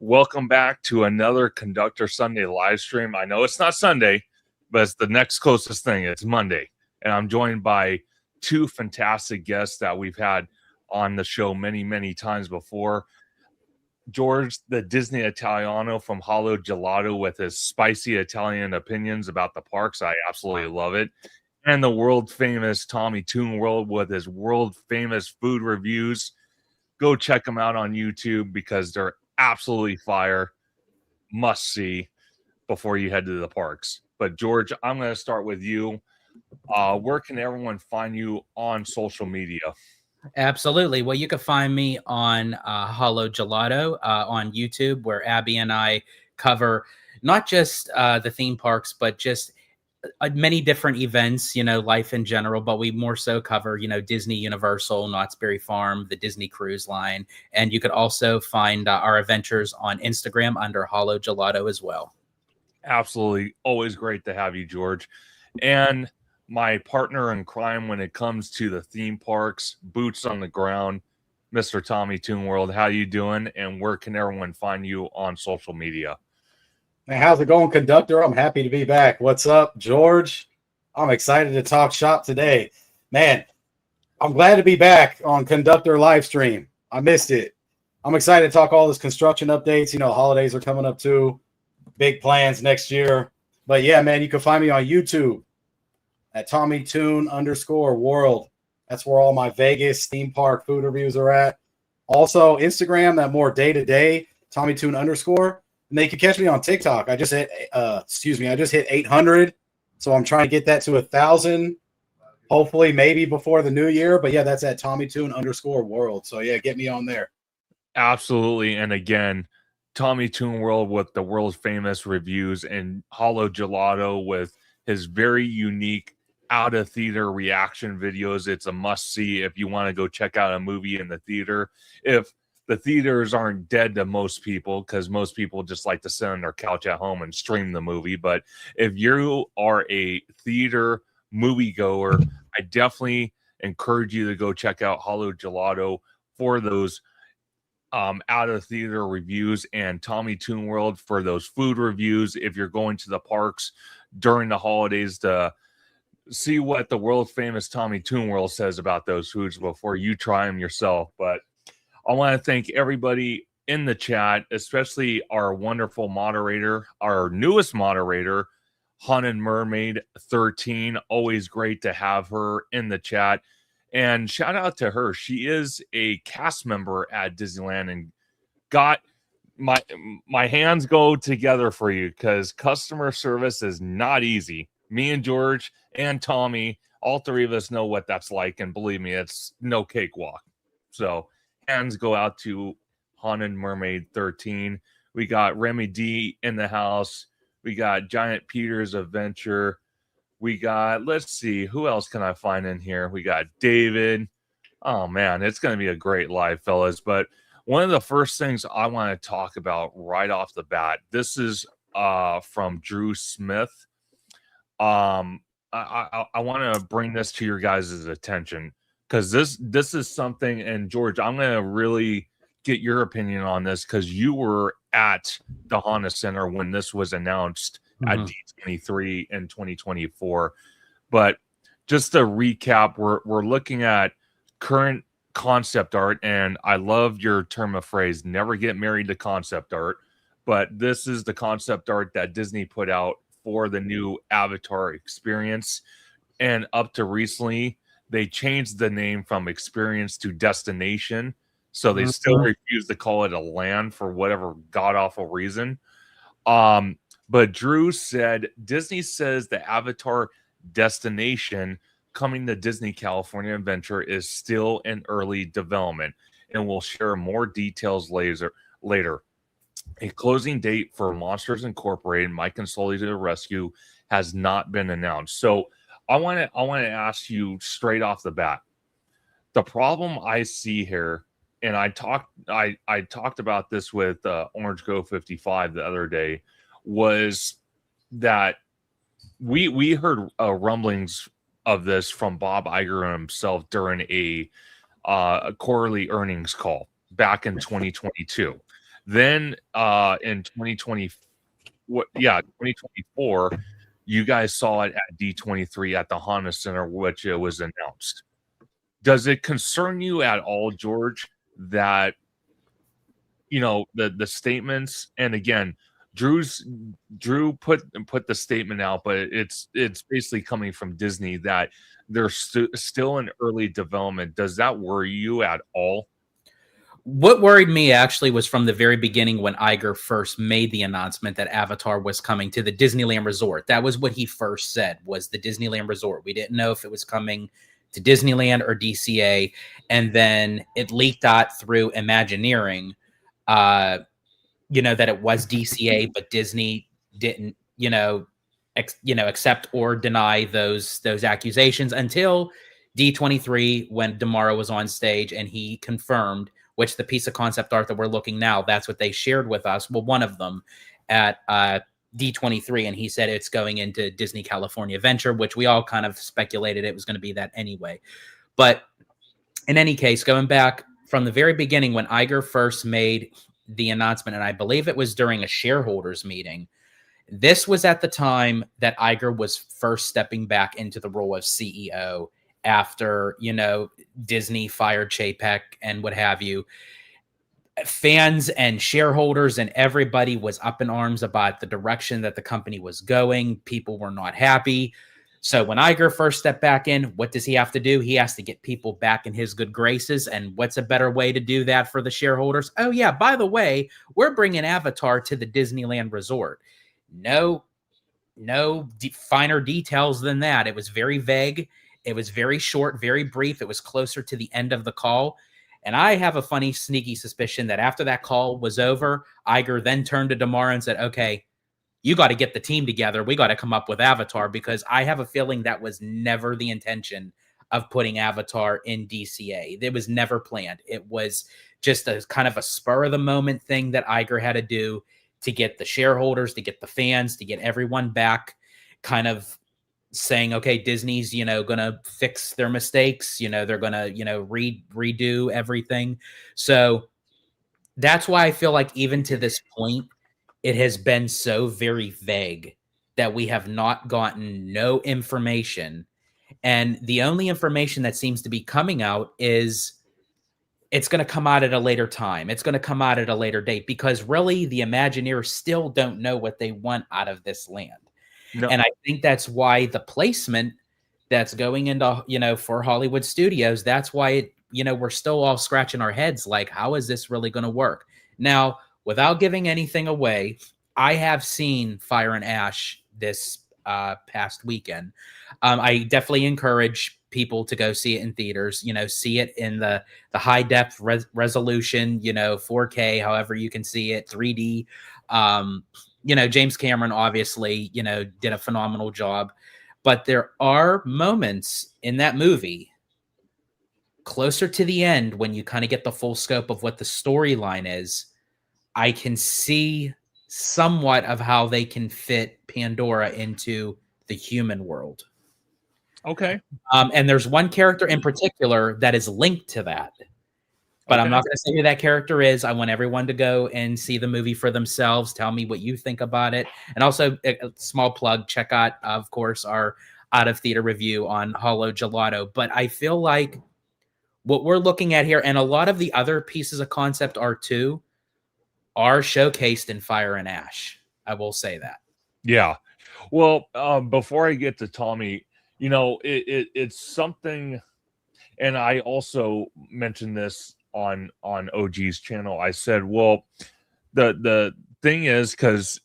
Welcome back to another Conductor Sunday live stream. I know it's not Sunday, but it's the next closest thing. It's Monday. And I'm joined by two fantastic guests that we've had on the show many times before. George, the Disney Italiano from Hollow Gelato with his spicy Italian opinions about the parks. I absolutely love it. And the world famous Tommy Toon World with his world famous food reviews. Go check them out on YouTube because they're absolutely fire, must see before you head to the parks. But George, I'm going to start with you. Where can everyone find you on social media? Absolutely. Well, you can find me on Hollow Gelato on YouTube, where Abby and I cover not just the theme parks, but just many different events, life in general, but we more so cover, Disney, Universal, Knott's Berry Farm, the Disney Cruise Line. And you could also find our adventures on Instagram under Hollow Gelato as well. Absolutely. Always great to have you, George. And my partner in crime when it comes to the theme parks, boots on the ground, Mr. Tommy Toon World. How you doing? And where can everyone find you on social media? Hey, how's it going, Conductor? I'm happy to be back. What's up, George? I'm excited to talk shop today. Man, I'm glad to be back on Conductor Livestream. I missed it. I'm excited to talk all this construction updates. Holidays are coming up too. Big plans next year. But yeah, man, you can find me on YouTube at TommyToon_World. That's where all my Vegas theme park food reviews are at. Also, Instagram, that more day-to-day, TommyToon_. And they can catch me on TikTok. I just hit 800. So I'm trying to get that to 1,000. Hopefully, maybe before the new year. But yeah, that's at TommyToon_World. So yeah, get me on there. Absolutely. And again, Tommy Toon World with the world's famous reviews, and Hollow Gelato with his very unique out of theater reaction videos. It's a must see if you want to go check out a movie in the theater. If the theaters aren't dead to most people, because most people just like to sit on their couch at home and stream the movie. But if you are a theater moviegoer, I definitely encourage you to go check out Hollow Gelato for those out of theater reviews, and Tommy Toon World for those food reviews. If you're going to the parks during the holidays to see what the world famous Tommy Toon World says about those foods before you try them yourself. But I want to thank everybody in the chat, especially our wonderful moderator, our newest moderator, Haunted Mermaid 13. Always great to have her in the chat. And shout out to her. She is a cast member at Disneyland, and got my hands go together for you because customer service is not easy. Me and George and Tommy, all three of us know what that's like. And believe me, it's no cakewalk. So hands go out to Haunted Mermaid 13. We got Remy D in the house. We got Giant Peter's Adventure. We got, let's see, who else can I find in here? We got David. Oh, man, it's going to be a great live, fellas. But one of the first things I want to talk about right off the bat, this is from Drew Smith. I want to bring this to your guys' attention because this is something, and George, I'm going to really get your opinion on this because you were at the Honda Center when this was announced at D23 in 2024. But just to recap, we're looking at current concept art, and I love your term of phrase, never get married to concept art. But this is the concept art that Disney put out for the new Avatar experience. And up to recently, they changed the name from experience to destination. So they still refuse to call it a land for whatever god-awful reason. But Drew said, Disney says the Avatar destination coming to Disney California Adventure is still in early development, and we'll share more details later. A closing date for Monsters Incorporated, My Consolidated Rescue, has not been announced. So I want to ask you straight off the bat, the problem I see here, and I talked about this with Orange Go 55 the other day, was that we heard rumblings of this from Bob Iger himself during a quarterly earnings call back in 2022. Then in 2024, you guys saw it at D23 at the Honda Center, which it was announced. Does it concern you at all, George, that the statements, and again, Drew put the statement out, but it's basically coming from Disney that they're still in early development. Does that worry you at all? What worried me actually was from the very beginning when Iger first made the announcement that Avatar was coming to the Disneyland Resort. That was what he first said, was the Disneyland Resort. We didn't know if it was coming to Disneyland or DCA. And then it leaked out through Imagineering, that it was DCA, but Disney didn't, accept or deny those accusations until D23, when Damaro was on stage and he confirmed, which the piece of concept art that we're looking now, that's what they shared with us. Well, one of them at D23, and he said it's going into Disney California Adventure, which we all kind of speculated it was going to be that anyway. But in any case, going back from the very beginning when Iger first made the announcement, and I believe it was during a shareholders meeting, this was at the time that Iger was first stepping back into the role of CEO after, Disney fired Chapek and what have you. Fans and shareholders and everybody was up in arms about the direction that the company was going. People were not happy. So when Iger first stepped back in, what does he have to do? He has to get people back in his good graces. And what's a better way to do that for the shareholders? Oh, yeah, by the way, we're bringing Avatar to the Disneyland Resort. No finer details than that. It was very vague. It was very short, very brief. It was closer to the end of the call. And I have a funny, sneaky suspicion that after that call was over, Iger then turned to Damaro and said, okay, you got to get the team together. We got to come up with Avatar, because I have a feeling that was never the intention of putting Avatar in DCA. It was never planned. It was just a kind of a spur of the moment thing that Iger had to do to get the shareholders, to get the fans, to get everyone back, kind of saying, okay, Disney's, going to fix their mistakes. They're going to, redo everything. So that's why I feel like even to this point, it has been so very vague that we have not gotten no information. And the only information that seems to be coming out is it's going to come out at a later time. It's going to come out at a later date, because really the Imagineers still don't know what they want out of this land. No. And I think that's why the placement that's going into, for Hollywood studios, that's why we're still all scratching our heads like, how is this really going to work? Now, without giving anything away, I have seen Fire and Ash this past weekend. I definitely encourage people to go see it in theaters, see it in the high depth resolution, 4K, however you can see it, 3D. James Cameron obviously, did a phenomenal job, but there are moments in that movie closer to the end when you kind of get the full scope of what the storyline is. I can see somewhat of how they can fit Pandora into the human world. Okay. And there's one character in particular that is linked to that. But I'm not going to say who that character is. I want everyone to go and see the movie for themselves. Tell me what you think about it. And also, a small plug, check out, of course, our out-of-theater review on Hollow Gelato. But I feel like what we're looking at here, and a lot of the other pieces of concept art too, are showcased in Fire and Ash. I will say that. Yeah. Well, before I get to Tommy, it's something, and I also mentioned this on OG's channel. I said, well, the thing is, because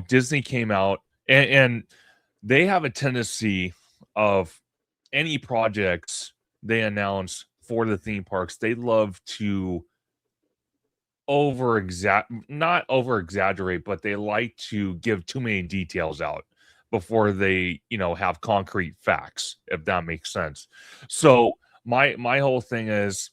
Disney came out and they have a tendency of any projects they announce for the theme parks, they love to not over exaggerate, but they like to give too many details out before they have concrete facts, if that makes sense. So my whole thing is,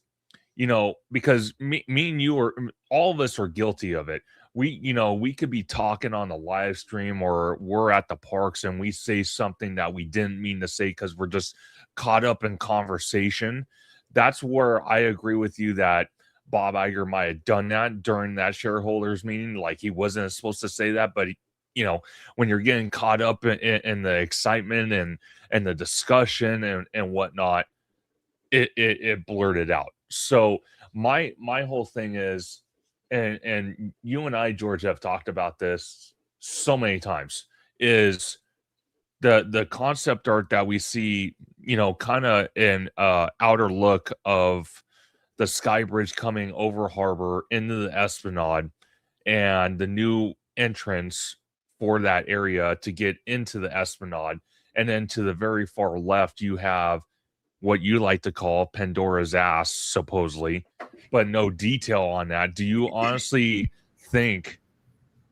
because me and you, or all of us, are guilty of it. We could be talking on the live stream, or we're at the parks and we say something that we didn't mean to say because we're just caught up in conversation. That's where I agree with you that Bob Iger might have done that during that shareholders meeting. Like, he wasn't supposed to say that, but you know, when you're getting caught up in the excitement and the discussion and whatnot, it blurted out. So my whole thing is, and you and I, George, have talked about this so many times, is the concept art that we see, you know, kind of an outer look of the Sky Bridge coming over harbor into the Esplanade and the new entrance for that area to get into the Esplanade. And then to the very far left, you have what you like to call Pandora's ass, supposedly, but no detail on that. Do you honestly think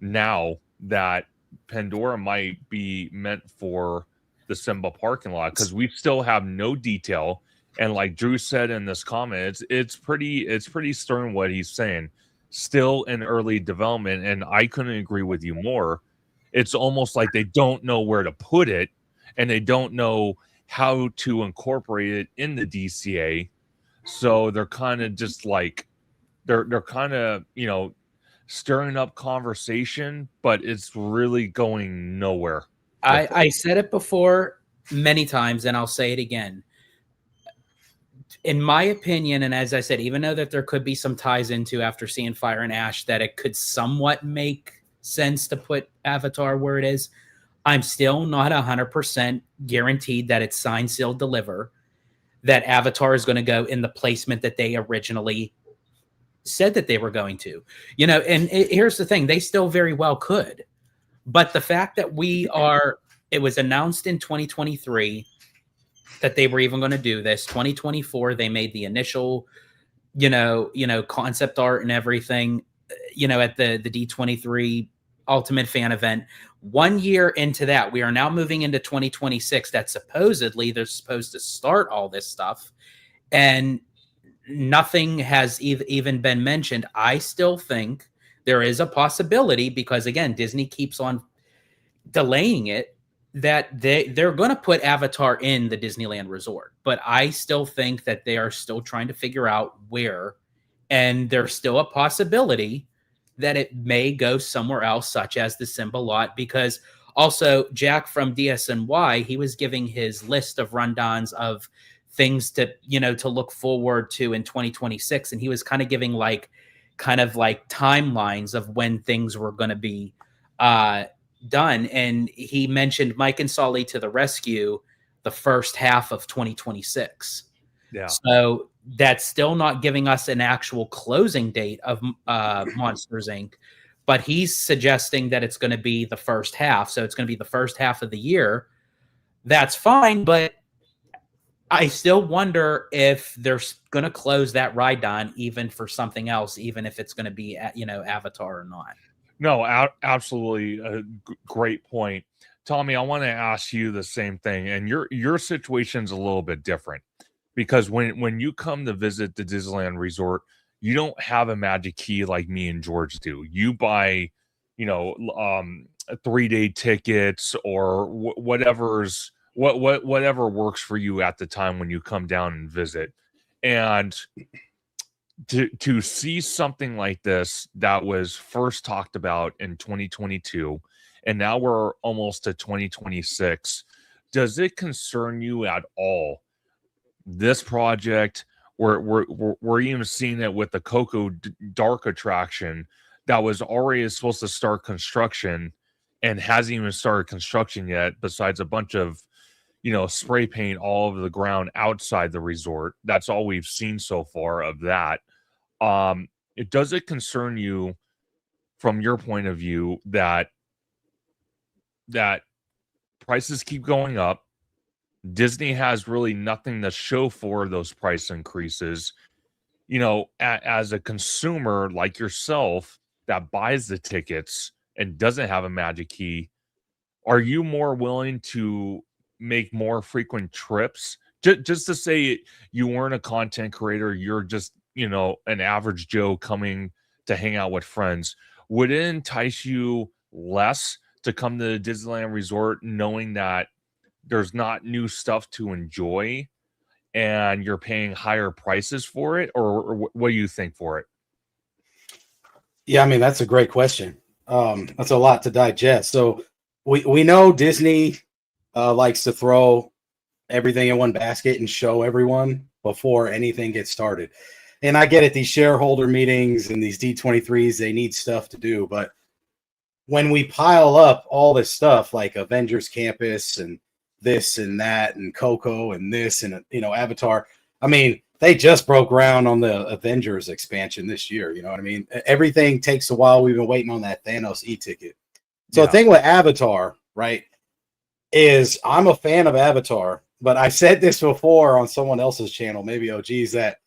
now that Pandora might be meant for the Simba parking lot? Because we still have no detail. And like Drew said in this comment, it's pretty stern what he's saying. Still in early development, and I couldn't agree with you more. It's almost like they don't know where to put it, and they don't know how to incorporate it in the DCA. So they're kind of just like they're kind of, you know, stirring up conversation, but it's really going nowhere. I said it before many times, and I'll say it again. In my opinion, and as I said, even though that there could be some ties into, after seeing Fire and Ash, that it could somewhat make sense to put Avatar where it is, I'm still not 100% guaranteed that it's sign, seal, deliver, that Avatar is going to go in the placement that they originally said that they were going to. You know, and here's the thing, they still very well could. But the fact that it was announced in 2023 that they were even going to do this. 2024, they made the initial, you know, concept art and everything, you know, at the D23 Ultimate Fan event. 1 year into that, we are now moving into 2026. That supposedly they're supposed to start all this stuff, and nothing has even been mentioned. I still think there is a possibility, because again, Disney keeps on delaying it, that they're going to put Avatar in the Disneyland Resort. But I still think that they are still trying to figure out where, and there's still a possibility that it may go somewhere else, such as the Simba lot, because also Jack from DSNY, he was giving his list of rundowns of things to, you know, to look forward to in 2026. And he was kind of giving like timelines of when things were going to be done. And he mentioned Mike and Sully to the Rescue, the first half of 2026. Yeah. So that's still not giving us an actual closing date of Monsters Inc. But he's suggesting that it's going to be the first half. So it's going to be the first half of the year. That's fine, but I still wonder if they're going to close that ride down even for something else, even if it's going to be, you know, Avatar or not. No, absolutely a great point. Tommy, I want to ask you the same thing, and your situation's a little bit different, because when you come to visit the Disneyland Resort, you don't have a magic key like me and George do. You buy, you know, 3-day tickets or whatever works for you at the time when you come down and visit. And to see something like this that was first talked about in 2022, and now we're almost to 2026, does it concern you at all, this project? We're even seeing it with the Coco Dark attraction that was already supposed to start construction and hasn't even started construction yet, besides a bunch of, you know, spray paint all over the ground outside the resort. That's all we've seen so far of that. Does it concern you from your point of view that prices keep going up? Disney has really nothing to show for those price increases. You know, as a consumer like yourself that buys the tickets and doesn't have a magic key, are you more willing to make more frequent trips? Just to say you weren't a content creator, you're just, you know, an average Joe coming to hang out with friends. Would it entice you less to come to the Disneyland Resort knowing that there's not new stuff to enjoy, and you're paying higher prices for it, or what do you think for it? Yeah, I mean, that's a great question. That's a lot to digest. So we know Disney likes to throw everything in one basket and show everyone before anything gets started. And I get it, these shareholder meetings and these D23s, they need stuff to do. But when we pile up all this stuff like Avengers Campus and this and that and Coco and this and, Avatar, I mean, they just broke ground on the Avengers expansion this year. You know what I mean? Everything takes a while. We've been waiting on that Thanos e-ticket. So the thing with Avatar, right, is I'm a fan of Avatar, but I said this before on someone else's channel, maybe OG's, that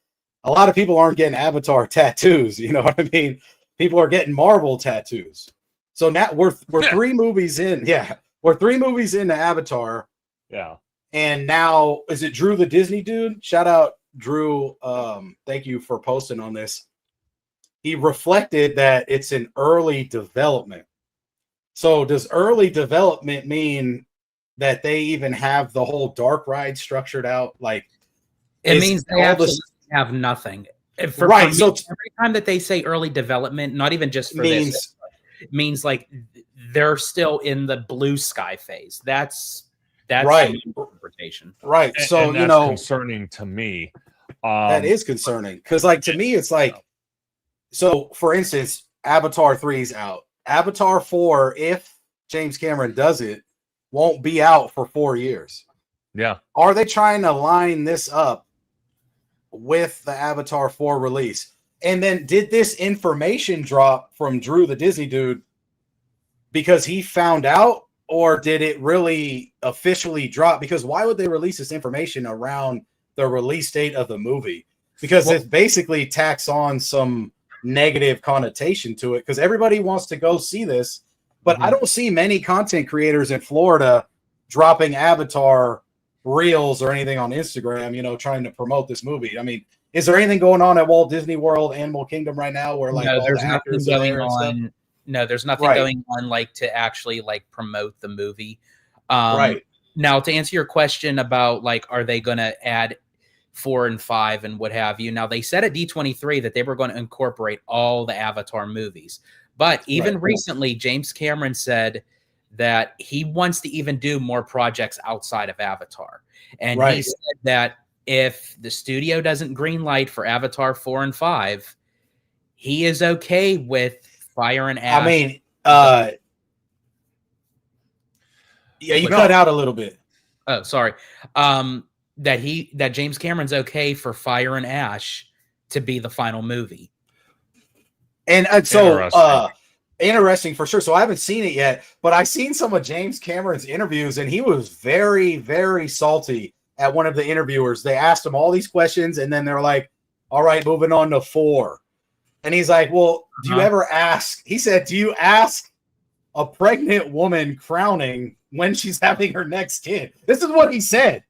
a lot of people aren't getting Avatar tattoos. You know what I mean? People are getting Marvel tattoos. So now we're 3 movies in. Yeah, we're 3 movies into Avatar. Yeah. And now, is it Drew the Disney dude? Shout out Drew. Thank you for posting on this. He reflected that it's an early development. So does early development mean that they even have the whole dark ride structured out? Like, it means they absolutely have nothing. For me, so every time that they say early development, not even just for this, it means like they're still in the blue sky phase. That's right interpretation. Right. So, and that's concerning to me. That is concerning because, like, to me, it's like, so for instance, Avatar 3's out. Avatar 4, if James Cameron does it, won't be out for 4 years. Yeah. Are they trying to line this up with the Avatar 4 release? And then did this information drop from Drew the Disney dude because he found out, or did it really officially drop? Because why would they release this information around the release date of the movie? Because it basically tacks on some negative connotation to it, because everybody wants to go see this, but I don't see many content creators in Florida dropping Avatar reels or anything on Instagram, trying to promote this movie. I mean, is there anything going on at Walt Disney World, Animal Kingdom right now where, like, no, all there's the actors nothing are going there on? No, there's nothing going on like to actually like promote the movie. Right. Now, to answer your question about like, are they going to add 4 and 5 and what have you? Now, they said at D23 that they were going to incorporate all the Avatar movies. But even recently, James Cameron said that he wants to even do more projects outside of Avatar. And he said that if the studio doesn't greenlight for Avatar 4 and 5, he is okay with Fire and Ash. I mean, yeah, you cut out a little bit. Oh, sorry. That James Cameron's okay for Fire and Ash to be the final movie. And so interesting for sure. So I haven't seen it yet, but I've seen some of James Cameron's interviews, and he was very, very salty at one of the interviewers. They asked him all these questions, and then they're like, all right, moving on to 4. And he's like, well, do you ever ask? He said, do you ask a pregnant woman crowning when she's having her next kid? This is what he said.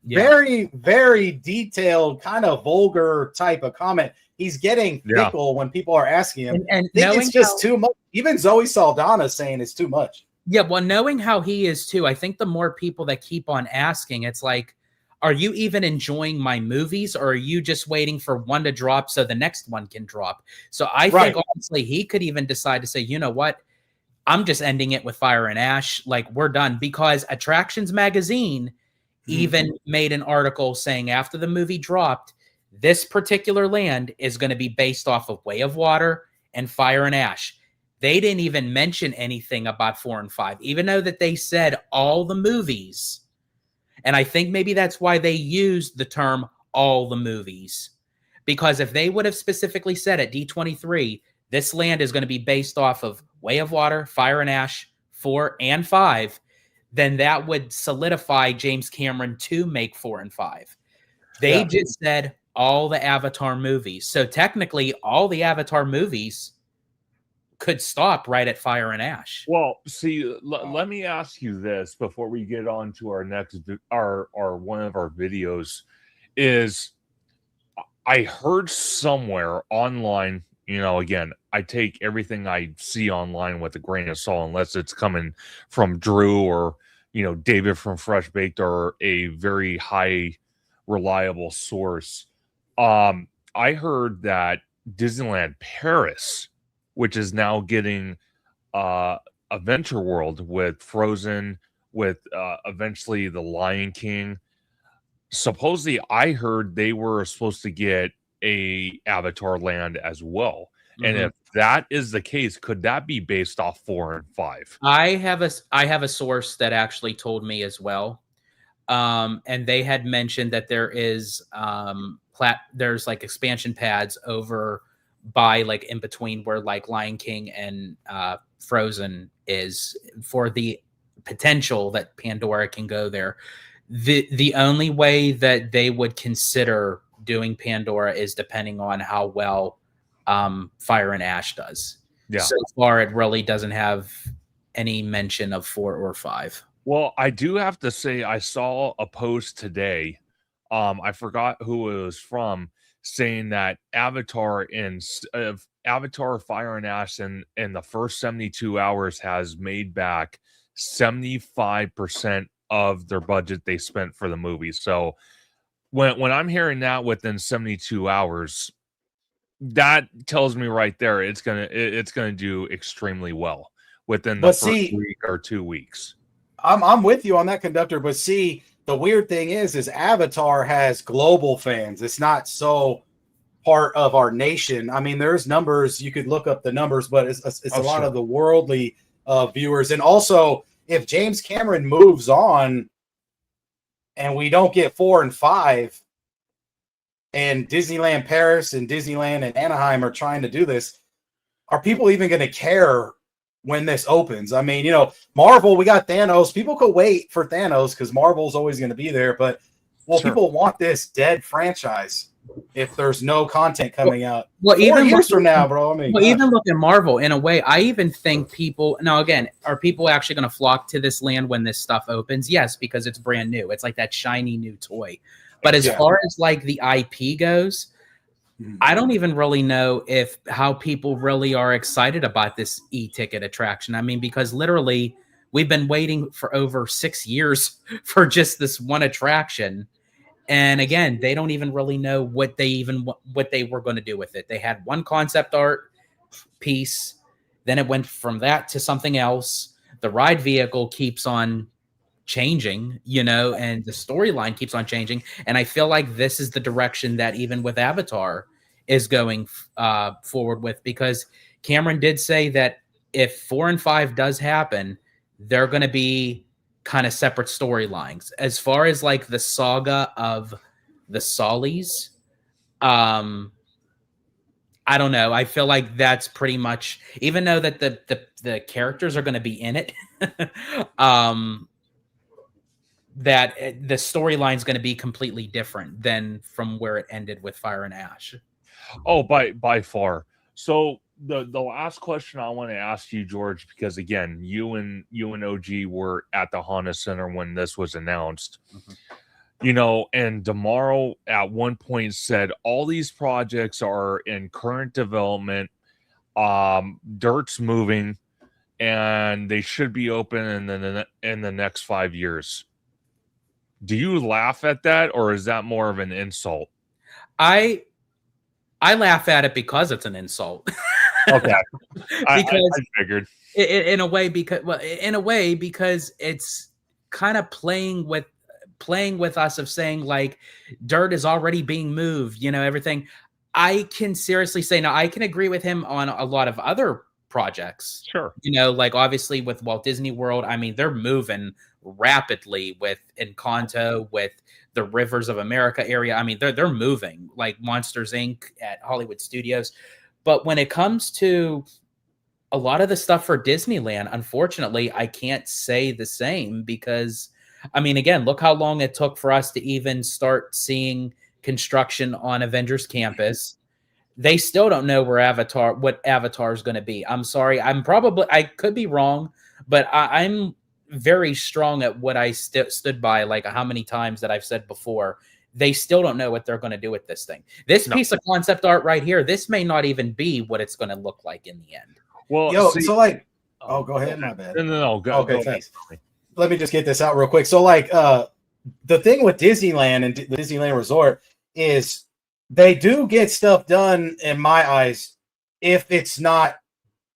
Yeah. Very, very detailed, kind of vulgar type of comment. He's getting fickle when people are asking him. And it's just too much. Even Zoe Saldana saying it's too much. Yeah, well, knowing how he is too, I think the more people that keep on asking, it's like, are you even enjoying my movies, or are you just waiting for one to drop so the next one can drop? So I think honestly, he could even decide to say, you know what? I'm just ending it with Fire and Ash. Like, we're done. Because Attractions Magazine even made an article saying after the movie dropped, this particular land is going to be based off of Way of Water and Fire and Ash. They didn't even mention anything about 4 and 5, even though that they said all the movies. And I think maybe that's why they used the term all the movies. Because if they would have specifically said at D23, this land is going to be based off of Way of Water, Fire and Ash, 4 and 5, then that would solidify James Cameron to make 4 and 5. They just said all the Avatar movies. So technically, all the Avatar movies could stop right at Fire and Ash. Well, see, let me ask you this before we get on to our next, our one of our videos. Is I heard somewhere online, again, I take everything I see online with a grain of salt, unless it's coming from Drew or, David from Fresh Baked, or a very high reliable source. I heard that Disneyland Paris, which is now getting a Venture World with Frozen, with eventually the Lion King. Supposedly, I heard they were supposed to get a Avatar land as well. And if that is the case, could that be based off 4 and 5? I have a source that actually told me as well. And they had mentioned that there is there's like expansion pads over by like in between where like Lion King and Frozen is, for the potential that Pandora can go there. The only way that they would consider doing Pandora is depending on how well Fire and Ash does. Yeah. So far, it really doesn't have any mention of 4 or 5. Well, I do have to say I saw a post today. I forgot who it was from, saying that Avatar Fire and Ash in the first 72 hours has made back 75% of their budget they spent for the movie. So when I'm hearing that within 72 hours, that tells me right there it's gonna do extremely well within the first week or 2 weeks. I'm with you on that, Conductor. But see, the weird thing is Avatar has global fans. It's not so part of our nation. I mean, there's numbers, you could look up the numbers, but it's a lot of the worldly viewers. And also, if James Cameron moves on and we don't get 4 and 5, and Disneyland Paris and Disneyland and Anaheim are trying to do this, are people even going to care when this opens? I mean, Marvel, we got Thanos. People could wait for Thanos because Marvel's always going to be there. But people want this dead franchise if there's no content coming out. Well, 4 even years from now, bro. I mean, even look at Marvel in a way. I even think people now, again, are people actually going to flock to this land when this stuff opens? Yes, because it's brand new. It's like that shiny new toy. But as far as like the IP goes, I don't even really know how people really are excited about this e-ticket attraction. I mean, because literally we've been waiting for over 6 years for just this one attraction. And again, they don't even really know what they were going to do with it. They had one concept art piece, then it went from that to something else. The ride vehicle keeps on changing, and the storyline keeps on changing. And I feel like this is the direction that even with Avatar is going forward with, because Cameron did say that if 4 and 5 does happen, they're going to be kind of separate storylines. As far as like the saga of the Sollies, I don't know. I feel like that's pretty much, even though that the characters are going to be in it, that the storyline is going to be completely different than from where it ended with Fire and Ash. Oh, by far. So the last question I want to ask you, George, because again, you and OG were at the Honda Center when this was announced. And tomorrow at one point said all these projects are in current development. Dirt's moving, and they should be open in the next 5 years. Do you laugh at that, or is that more of an insult? I laugh at it because it's an insult. Okay, I figured in a way because it's kind of playing with us of saying like dirt is already being moved. Everything. I can seriously say now I can agree with him on a lot of other projects. Sure. Like obviously with Walt Disney World, I mean, they're moving rapidly with Encanto, with the Rivers of America area. I mean, they're moving, like Monsters Inc. at Hollywood Studios. But when it comes to a lot of the stuff for Disneyland, unfortunately, I can't say the same because, I mean, again, look how long it took for us to even start seeing construction on Avengers Campus. They still don't know what Avatar is going to be. I'm sorry. I could be wrong, but I'm very strong at what I stood by, like how many times that I've said before. They still don't know what they're going to do with this thing. This piece of concept art right here, this may not even be what it's going to look like in the end. Well, go ahead. My bad. No, go. Okay, go thanks. Let me just get this out real quick. So like the thing with Disneyland and the Disneyland Resort is they do get stuff done in my eyes if it's not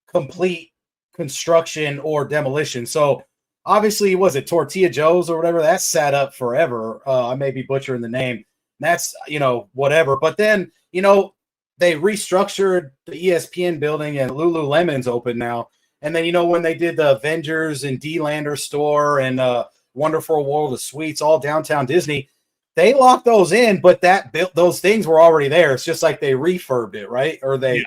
complete construction or demolition. So obviously, was it Tortilla Joe's or whatever? That sat up forever. I may be butchering the name. That's, whatever. But then, they restructured the ESPN building and Lululemon's open now. And then, when they did the Avengers and D-Lander store and Wonderful World of Sweets, all downtown Disney, they locked those in, but those things were already there. It's just like they refurbed it, right? Or they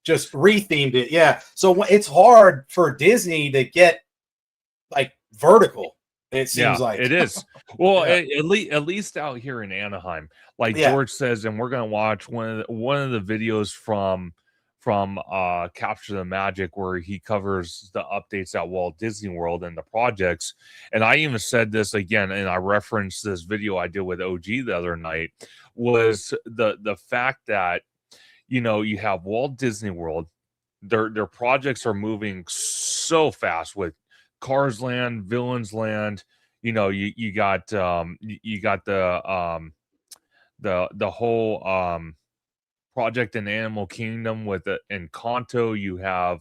just rethemed it. Yeah. So it's hard for Disney to get like vertical. It seems like it is. Well, at least out here in Anaheim, like George says, and we're gonna watch one of the videos from Capture the Magic where he covers the updates at Walt Disney World and the projects. And I even said this again, and I referenced this video I did with OG the other night, was the fact that you have Walt Disney World, their projects are moving so fast with Cars Land, Villains Land. You got the whole project in Animal Kingdom with Encanto. You have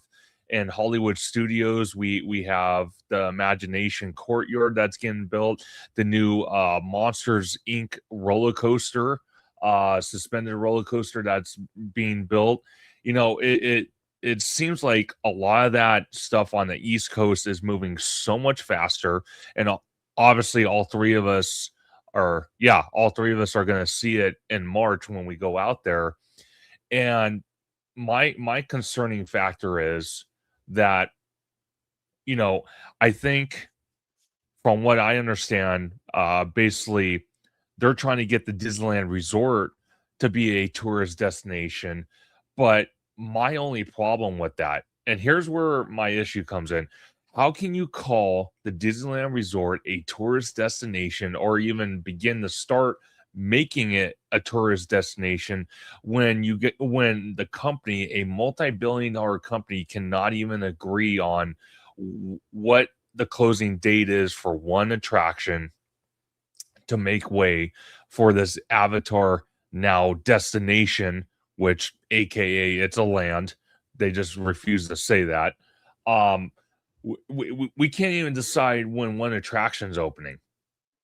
in Hollywood Studios, we have the Imagination Courtyard that's getting built. The new Monsters Inc. roller coaster, suspended roller coaster that's being built. It seems like a lot of that stuff on the East Coast is moving so much faster, and obviously all three of us are going to see it in March when we go out there. And my concerning factor is that, I think from what I understand, basically they're trying to get the Disneyland Resort to be a tourist destination. But my only problem with that, and here's where my issue comes in. How can you call the Disneyland Resort a tourist destination or even begin to start making it a tourist destination when the company, a multi-billion-dollar company, cannot even agree on what the closing date is for one attraction to make way for this Avatar now destination, which AKA it's a land. They just refuse to say that. We can't even decide when one attraction's opening,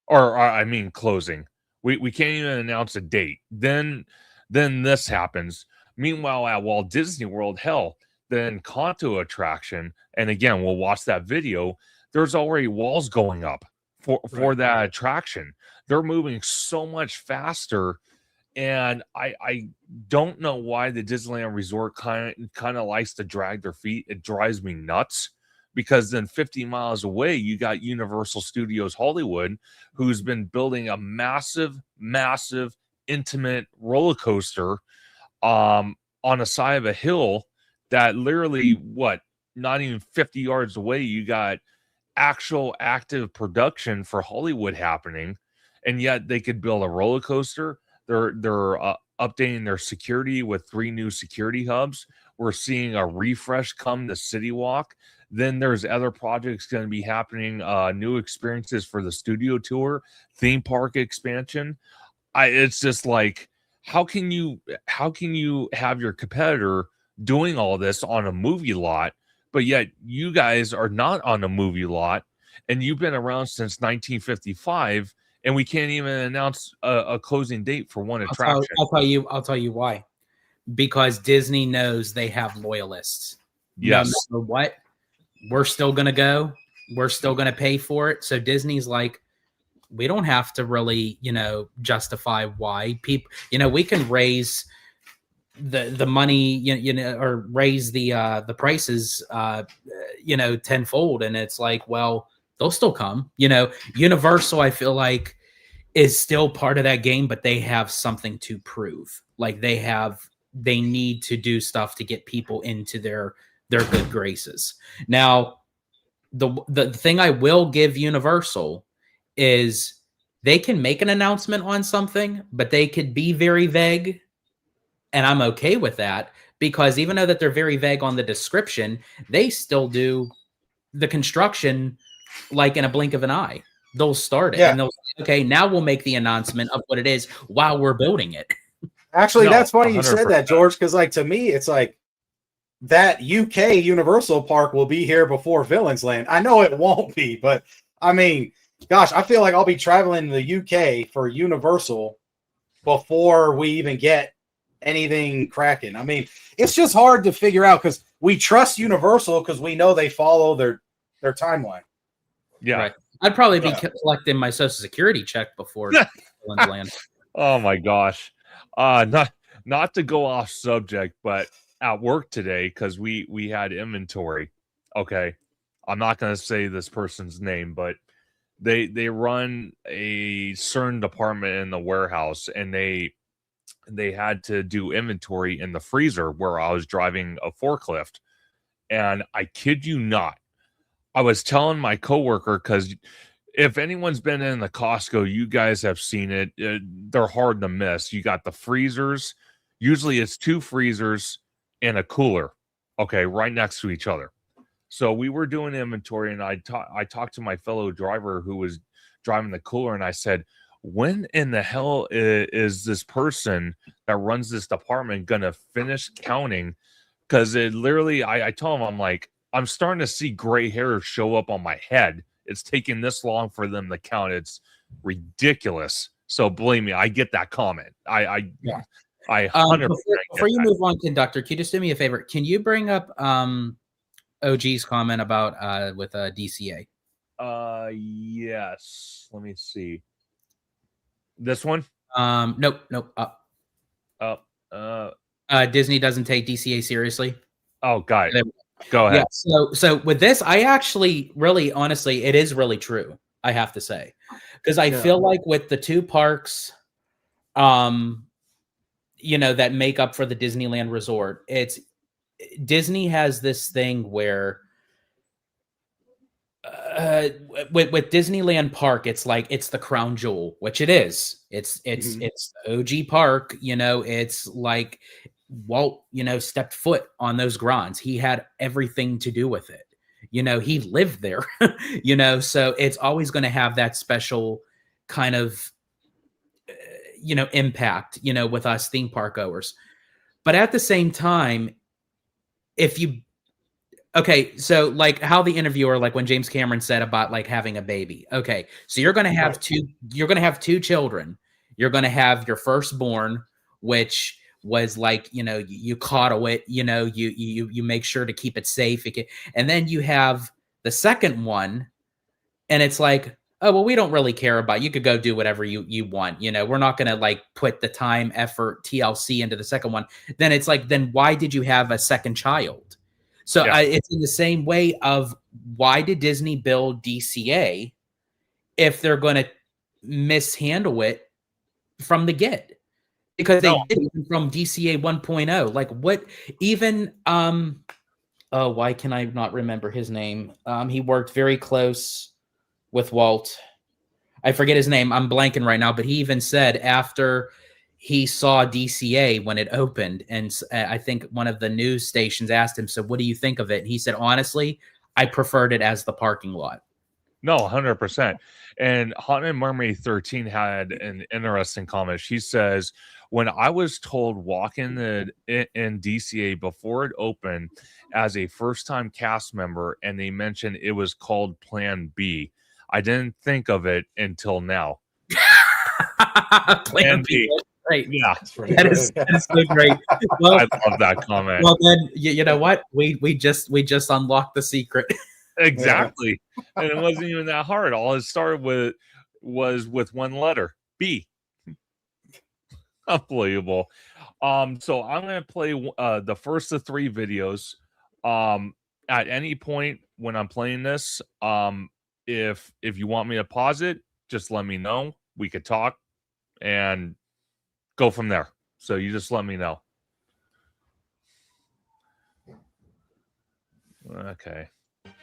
or I mean closing. We can't even announce a date. Then this happens. Meanwhile, at Walt Disney World, hell, the Encanto attraction, and again, we'll watch that video. There's already walls going up for that attraction. They're moving so much faster. And I don't know why the Disneyland Resort kind of likes to drag their feet. It drives me nuts, because then 50 miles away, you got Universal Studios Hollywood, who's been building a massive, intimate roller coaster on the side of a hill that literally, not even 50 yards away, you got actual active production for Hollywood happening. And yet they could build a roller coaster. They're updating their security with 3 new security hubs. We're seeing a refresh come to City Walk. Then there's other projects going to be happening, new experiences for the studio tour, theme park expansion. It's just like, how can you have your competitor doing all this on a movie lot, but yet you guys are not on a movie lot, and you've been around since 1955. And we can't even announce a closing date for one attraction. I'll tell you why. Because Disney knows they have loyalists. Yes. No matter what, we're still going to go. We're still going to pay for it. So Disney's like, we don't have to really, justify why people, we can raise the money, or raise the prices, tenfold. And it's like, well, they'll still come. Universal, I feel like, is still part of that game, but they have something to prove. Like they need to do stuff to get people into their good graces. Now, the thing I will give Universal is they can make an announcement on something, but they could be very vague. And I'm okay with that, because even though that they're very vague on the description, they still do the construction like in a blink of an eye. They'll start it, and they'll say, okay, now we'll make the announcement of what it is while we're building it. Actually, No, that's funny you said 100%. that, George, because like to me, it's like that UK Universal Park will be here before Villains Land. I know it won't be, but I mean, gosh, I feel like I'll be traveling to the UK for Universal before we even get anything cracking. I mean, it's just hard to figure out because we trust Universal because we know they follow their timeline. Yeah. Right. I'd probably be collecting my Social Security check before Villains Land. Oh my gosh. Not to go off subject, but at work today, because we had inventory. Okay. I'm not gonna say this person's name, but they run a certain department in the warehouse, and they had to do inventory in the freezer where I was driving a forklift. And I kid you not, I was telling my coworker, because if anyone's been in the Costco, you guys have seen it. They're hard to miss. You got the freezers. Usually it's 2 freezers and a cooler, okay, right next to each other. So we were doing inventory, and I talked to my fellow driver who was driving the cooler, and I said, when in the hell is this person that runs this department going to finish counting? Because it literally, I told him, I'm like, I'm starting to see gray hair show up on my head. It's taking this long for them to count. It's ridiculous. So believe me, I get that comment. I 100% before you move on, Conductor, can you just do me a favor? Can you bring up OG's comment about with DCA? Yes. Let me see. This one? Nope. Disney doesn't take DCA seriously. Oh, got it. Go ahead. Yeah, so with this, I actually really, honestly, it is really true, I have to say. Because I feel like with the 2 parks, you know, that make up for the Disneyland Resort, it's Disney has this thing where with Disneyland Park, it's like it's the crown jewel, which it is. It's OG park, you know, it's like Walt, you know, stepped foot on those grounds. He had everything to do with it. You know, he lived there, you know, so it's always going to have that special kind of, you know, impact, you know, with us theme park goers. But at the same time, okay, so like how the interviewer, like when James Cameron said about like having a baby. Okay, so you're going to have two children. You're going to have your firstborn, which was like, you know, you coddle it, you know, you make sure to keep it safe. And then you have the second one, and it's like, oh, well, we don't really care about, you could go do whatever you want. You know, we're not going to like put the time, effort, TLC into the second one. Then it's like, then why did you have a second child? So it's in the same way of why did Disney build DCA if they're going to mishandle it from the get? Because they did even from DCA 1.0. Like what even why can I not remember his name? He worked very close with Walt. I forget his name. I'm blanking right now, but he even said after he saw DCA when it opened, and I think one of the news stations asked him, so what do you think of it? And he said, honestly, I preferred it as the parking lot. No, 100%. And Haunted Mermaid 13 had an interesting comment. She says, when I was told walk in DCA before it opened as a first-time cast member, and they mentioned it was called Plan B, I didn't think of it until now. Plan B. Great. Yeah, that is so great. Well, I love that comment. Well, then you know what? We just unlocked the secret. Exactly. And it wasn't even that hard. All it started with was with one letter, B. Unbelievable. So I'm going to play the first of 3 videos. At any point when I'm playing this, if you want me to pause it, just let me know. We could talk and go from there. So you just let me know. Okay.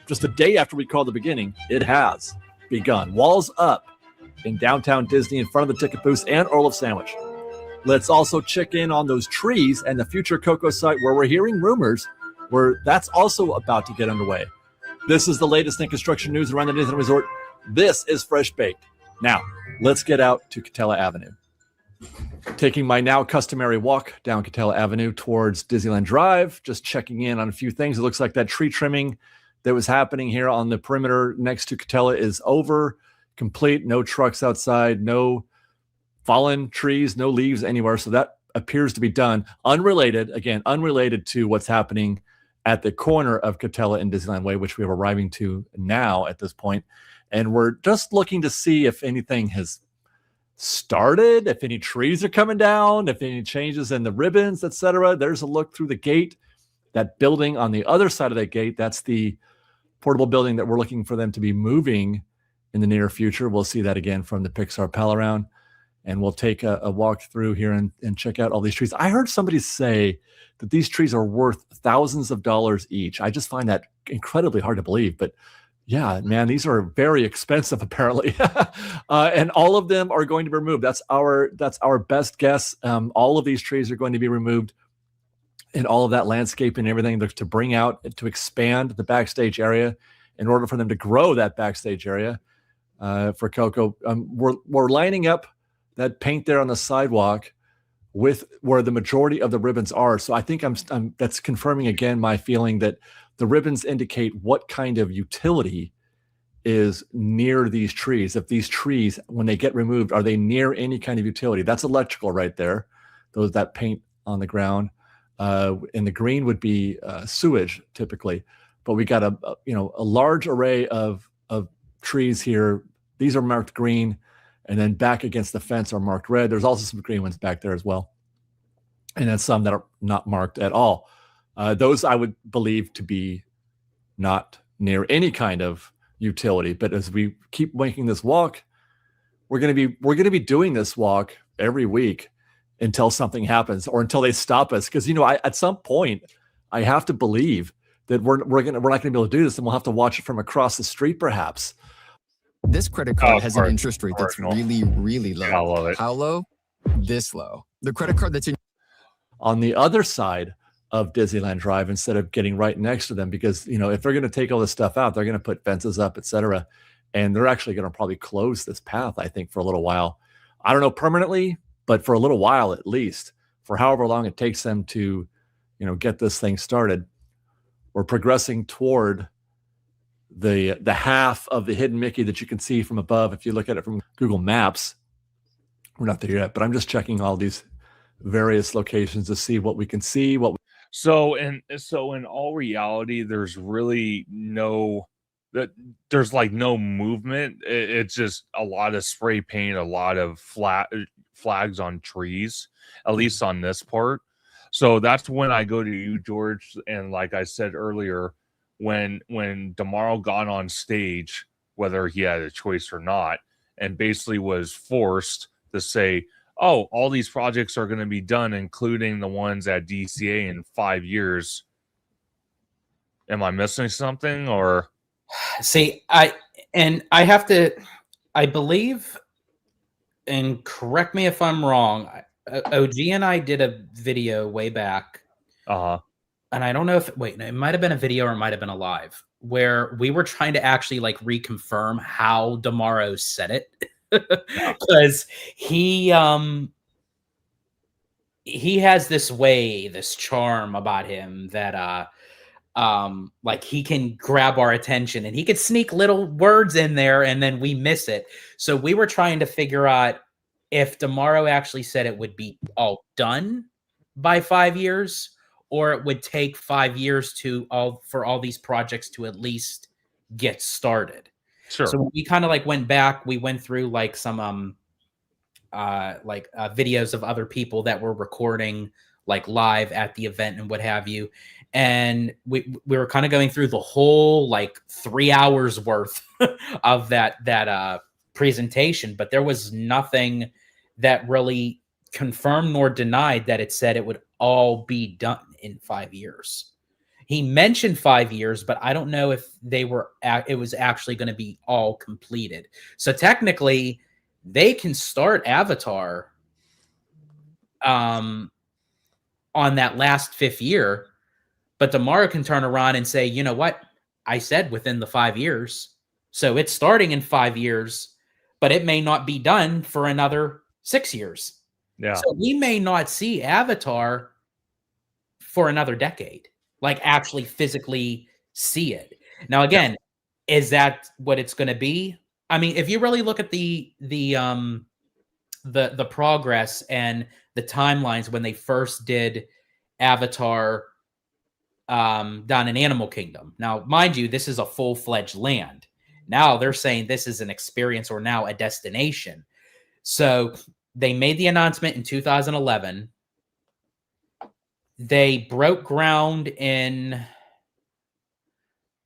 Just a day after we called the beginning, it has begun. Walls up in downtown Disney in front of the ticket booths and Earl of Sandwich. Let's also check in on those trees and the future Coco site where we're hearing rumors where that's also about to get underway. This is the latest in construction news around the Disneyland Resort. This is Fresh Baked. Now, let's get out to Catella Avenue. Taking my now customary walk down Catella Avenue towards Disneyland Drive, just checking in on a few things. It looks like that tree trimming that was happening here on the perimeter next to Catella is over, complete, no trucks outside, no fallen trees, no leaves anywhere. So that appears to be done. Unrelated to what's happening at the corner of Catella and Disneyland Way, which we are arriving to now at this point. And we're just looking to see if anything has started, if any trees are coming down, if any changes in the ribbons, etc. There's a look through the gate. That building on the other side of that gate, that's the portable building that we're looking for them to be moving in the near future. We'll see that again from the Pixar Pal Around. And we'll take a walk through here and check out all these trees. I heard somebody say that these trees are worth thousands of dollars each. I just find that incredibly hard to believe. But yeah, man, these are very expensive apparently. And all of them are going to be removed. That's our best guess. All of these trees are going to be removed, and all of that landscape and everything to bring out, to expand the backstage area in order for them to grow that backstage area for Coco. We're lining up that paint there on the sidewalk with where the majority of the ribbons are. So I think that's confirming again my feeling that the ribbons indicate what kind of utility is near these trees. If these trees, when they get removed, are they near any kind of utility? That's electrical right there. That paint on the ground. And the green would be sewage typically. But we got a large array of trees here. These are marked green. And then back against the fence are marked red. There's also some green ones back there as well. And then some that are not marked at all. Those I would believe to be not near any kind of utility. But as we keep making this walk, we're going to be doing this walk every week until something happens or until they stop us. Because at some point I have to believe that we're not going to be able to do this, and we'll have to watch it from across the street perhaps. This credit card has an interest rate that's really, really low. I love it. How low? This low. The credit card that's in on the other side of Disneyland Drive instead of getting right next to them, because if they're going to take all this stuff out, they're going to put fences up, etc. And they're actually going to probably close this path, I think, for a little while. I don't know permanently, but for a little while at least, for however long it takes them to, get this thing started. We're progressing toward the half of the hidden Mickey that you can see from above. If you look at it from Google Maps, we're not there yet, but I'm just checking all these various locations to see what we can see. So in all reality, there's really there's like no movement. It's just a lot of spray paint, a lot of flags on trees, at least on this part. So that's when I go to you, George, and like I said earlier, when Damaro got on stage, whether he had a choice or not, and basically was forced to say, oh, all these projects are going to be done, including the ones at DCA in 5 years. Am I missing something? Or see, I believe, and correct me if I'm wrong, OG and I did a video way back. And I don't know it might have been a video or it might have been a live, where we were trying to actually reconfirm how Damaro said it. Because he has this charm about him that he can grab our attention, and he could sneak little words in there and then we miss it. So we were trying to figure out if Damaro actually said it would be all done by 5 years, or it would take 5 years for all these projects to at least get started. Sure. So we kind of went back. We went through some videos of other people that were recording live at the event and what have you, and we were kind of going through the whole 3 hours worth of that presentation, but there was nothing that really confirmed nor denied that it said it would all be done in 5 years. He mentioned 5 years, but I don't know if it was actually going to be all completed. So technically, they can start Avatar on that last 5th year, but Damaro can turn around and say, you know what? I said within the 5 years. So it's starting in 5 years, but it may not be done for another 6 years. Yeah. So we may not see Avatar for another decade, like actually physically see it. Now, again, is that what it's going to be? I mean, if you really look at the progress and the timelines when they first did Avatar down in Animal Kingdom. Now, mind you, this is a full-fledged land. Now they're saying this is an experience or now a destination. So they made the announcement in 2011. They broke ground in,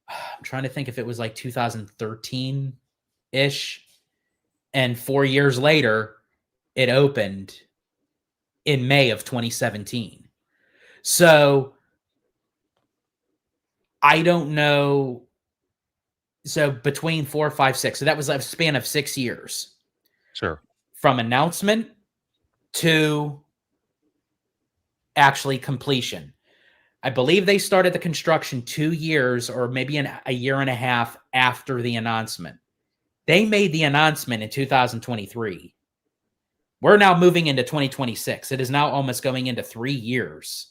I'm trying to think if it was like 2013-ish. And 4 years later, it opened in May of 2017. So I don't know. So between 4, 5, 6. So that was a span of 6 years. Sure. From announcement to actually completion. I believe they started the construction 2 years or maybe a year and a half after the announcement. They made the announcement in 2023. We're now moving into 2026. It is now almost going into 3 years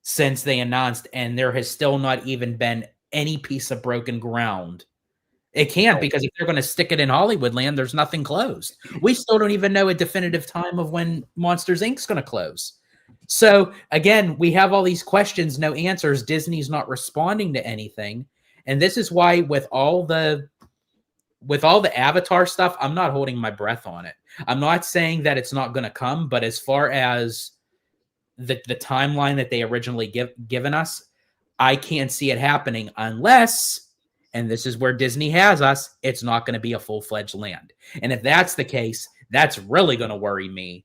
since they announced, and there has still not even been any piece of broken ground. It can't, because if they're going to stick it in Hollywoodland, there's nothing closed. We still don't even know a definitive time of when Monsters Inc. is going to close. So again, we have all these questions, no answers. Disney's not responding to anything. And this is why with all the Avatar stuff, I'm not holding my breath on it. I'm not saying that it's not going to come, but as far as the timeline that they originally given us, I can't see it happening unless, and this is where Disney has us, it's not going to be a full-fledged land. And if that's the case, that's really going to worry me,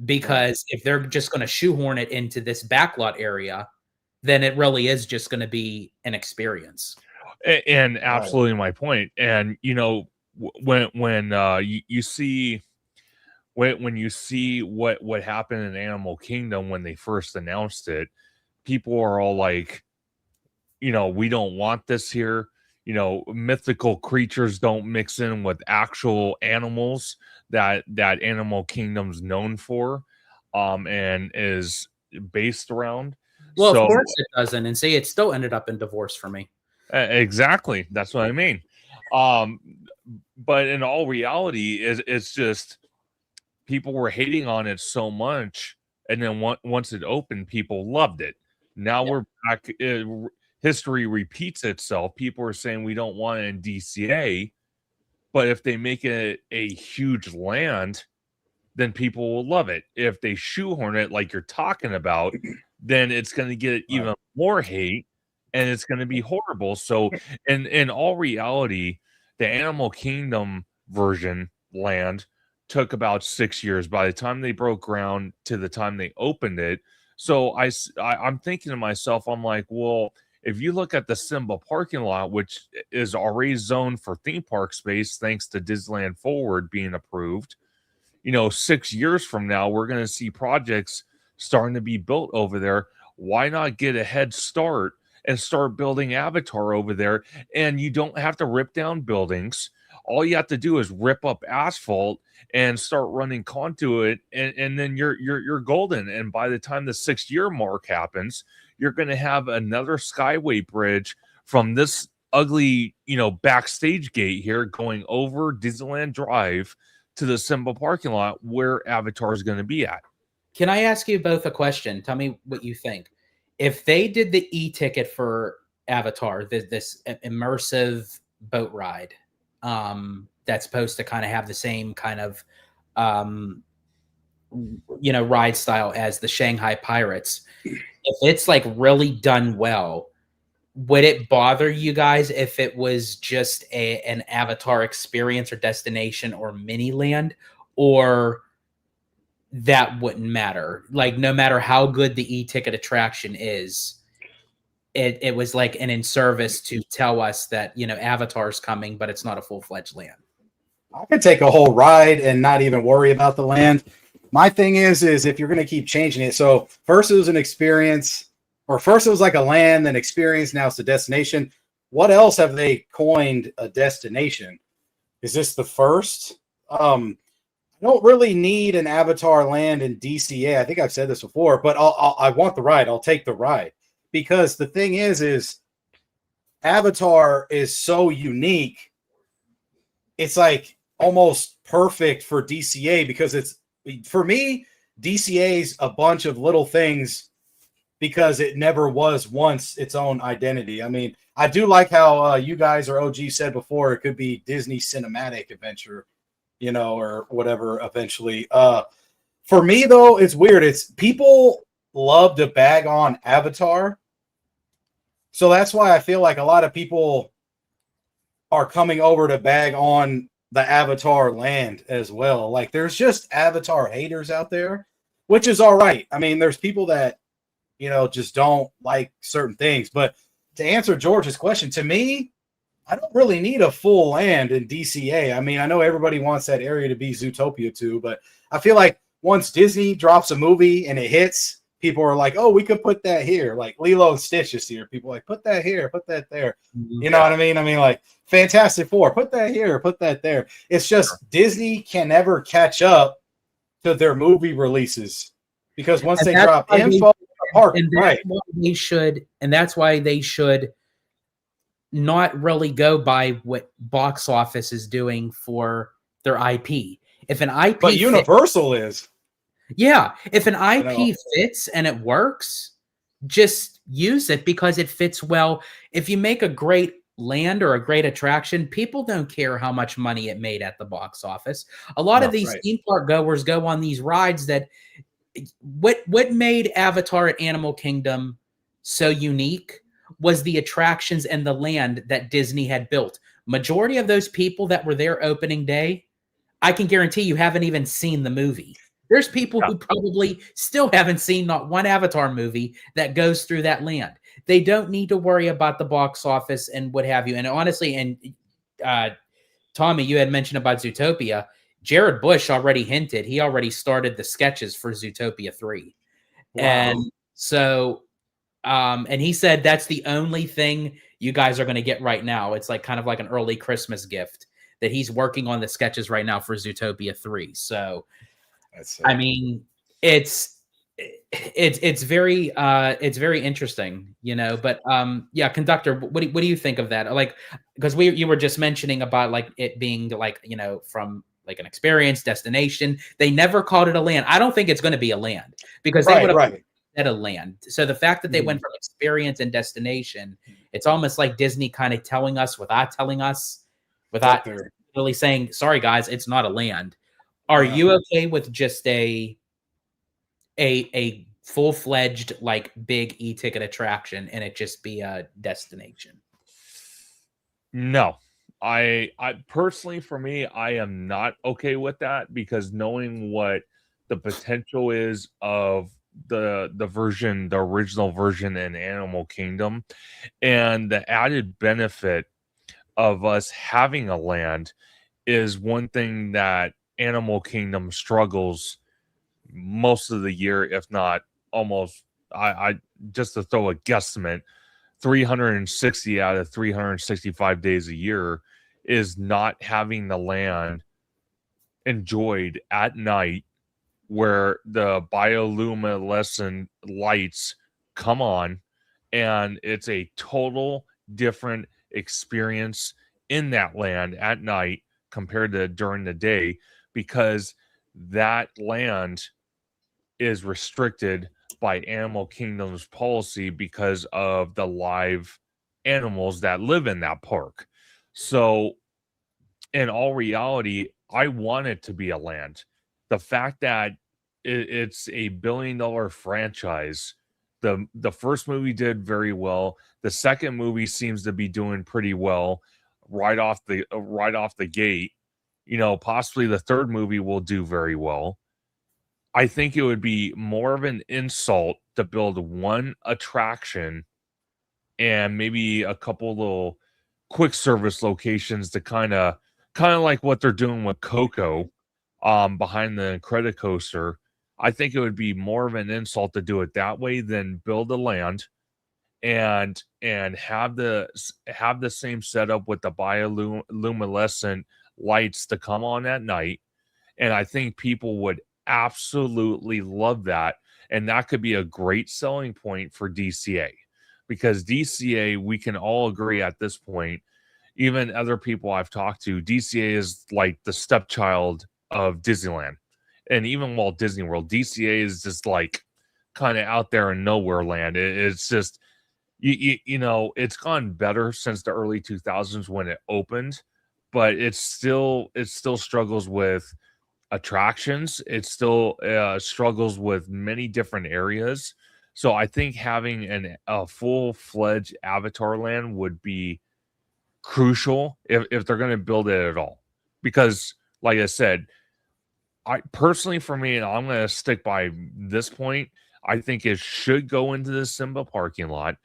because if they're just going to shoehorn it into this backlot area, then it really is just going to be an experience. And absolutely my point. And when you see what happened in Animal Kingdom when they first announced it, people are all like, we don't want this here. Mythical creatures don't mix in with actual animals that Animal Kingdom's known for, and is based around. Well, of course it doesn't. And see, it still ended up in divorce for me. Exactly. That's what I mean. But in all reality, it's just people were hating on it so much, and then once it opened, people loved it. Now we're back. History repeats itself. People are saying we don't want it in DCA, but if they make it a huge land, then people will love it. If they shoehorn it like you're talking about, then it's going to get even more hate, and it's going to be horrible. So in all reality, the Animal Kingdom version land took about 6 years by the time they broke ground to the time they opened it. So I'm thinking to myself, I'm like, well, if you look at the Simba parking lot, which is already zoned for theme park space, thanks to Disneyland Forward being approved, 6 years from now, we're going to see projects starting to be built over there. Why not get a head start and start building Avatar over there? And you don't have to rip down buildings. All you have to do is rip up asphalt and start running conduit, and then you're golden. And by the time the 6 year mark happens, you're going to have another Skyway bridge from this ugly, backstage gate here going over Disneyland Drive to the Simba parking lot where Avatar is going to be at. Can I ask you both a question? Tell me what you think. If they did the e-ticket for Avatar, this immersive boat ride, that's supposed to kind of have the same kind of, ride style as the Shanghai Pirates, if it's like really done well, would it bother you guys if it was just an Avatar experience or destination or mini land, or that wouldn't matter? Like, no matter how good the e-ticket attraction is, it was like an in-service to tell us that, Avatar's coming, but it's not a full-fledged land. I could take a whole ride and not even worry about the land. My thing is if you're going to keep changing it. So first it was an experience, or first it was like a land, then experience, now it's a destination. What else have they coined a destination? Is this the first? I don't really need an Avatar land in DCA. I think I've said this before, but I want the ride. I'll take the ride, because the thing is Avatar is so unique. It's like almost perfect for DCA, because it's, for me, DCA's a bunch of little things because it never was once its own identity. I mean, I do like how you guys or OG said before, it could be Disney Cinematic Adventure, you know, or whatever eventually. For me, though, it's weird. It's people love to bag on Avatar. So that's why I feel like a lot of people are coming over to bag on the Avatar land as well. Like, there's just Avatar haters out there, which is all right. I mean, there's people that, you know, just don't like certain things. But to answer George's question, to me, I don't really need a full land in DCA. I mean, I know everybody wants that area to be Zootopia too, but I feel like once Disney drops a movie and it hits, people are like, oh, we could put that here. Like Lilo and Stitch is here. People are like, put that here, put that there. You know what I mean? I mean, like Fantastic Four, put that here, put that there. It's just Disney can never catch up to their movie releases, because once they drop info, that's why they should not really go by what box office is doing for their IP. If an IP, but Universal is. Yeah, if an IP fits and it works, just use it because it fits well. If you make a great land or a great attraction, people don't care how much money it made at the box office. A lot of these theme park goers go on these rides that what made Avatar at Animal Kingdom so unique was the attractions and the land that Disney had built. Majority of those people that were there opening day, I can guarantee you haven't even seen the movie. There's people who probably still haven't seen not one Avatar movie that goes through that land. They don't need to worry about the box office and what have you. And honestly, and Tommy, you had mentioned about Zootopia. Jared Bush already hinted. He already started the sketches for Zootopia 3. Wow. And so, and he said that's the only thing you guys are going to get right now. It's like kind of like an early Christmas gift that he's working on the sketches right now for Zootopia 3. So, I mean, it's very interesting, you know. But yeah, Conductor, what do you think of that? Like, because you were just mentioning about like it being like, you know, from like an experience destination. They never called it a land. I don't think it's going to be a land, because they would have said a land. So the fact that they went from experience and destination, it's almost like Disney kind of telling us without telling us, without really saying, sorry guys, it's not a land. Are you okay with just a full-fledged like big e-ticket attraction and it just be a destination? No. I personally, for me, I am not okay with that, because knowing what the potential is of the original version in Animal Kingdom, and the added benefit of us having a land is one thing that Animal Kingdom struggles most of the year, if not almost. I just to throw a guesstimate, 360 out of 365 days a year is not having the land enjoyed at night, where the bioluminescent lights come on, and it's a total different experience in that land at night compared to during the day, because that land is restricted by Animal Kingdom's policy because of the live animals that live in that park. So in all reality, I want it to be a land. The fact that it's a billion-dollar franchise, the first movie did very well. The second movie seems to be doing pretty well right off the gate. You know, possibly the third movie will do very well. I think it would be more of an insult to build one attraction and maybe a couple little quick service locations to kind of like what they're doing with Coco behind the Incredicoaster. I think it would be more of an insult to do it that way than build a land and have the same setup with the bioluminescent lights to come on at night. And I think people would absolutely love that. And that could be a great selling point for DCA, because DCA, we can all agree at this point, even other people I've talked to, DCA is like the stepchild of Disneyland. And even Walt Disney World, DCA is just like kind of out there in nowhere land. It's just, you know, it's gone better since the early 2000s when it opened, but it still struggles with attractions. It still struggles with many different areas. So I think having a full-fledged Avatar land would be crucial if they're going to build it at all. Because, like I said, I personally, for me, and I'm going to stick by this point, I think it should go into the Simba parking lot.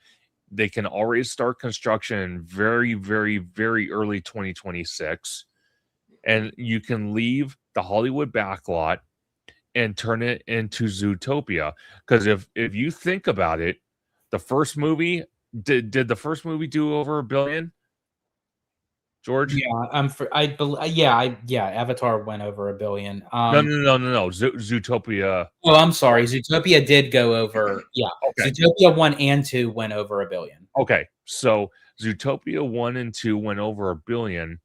They can already start construction very, very, very early 2026. And you can leave the Hollywood backlot and turn it into Zootopia. Because if you think about it, the first movie, did the first movie do over $1 billion? George? Yeah, Avatar went over $1 billion. No. Zootopia. Oh, I'm sorry. Zootopia did go over. Yeah. Okay. Zootopia 1 and 2 went over $1 billion. Okay. So Zootopia 1 and 2 went over $1 billion,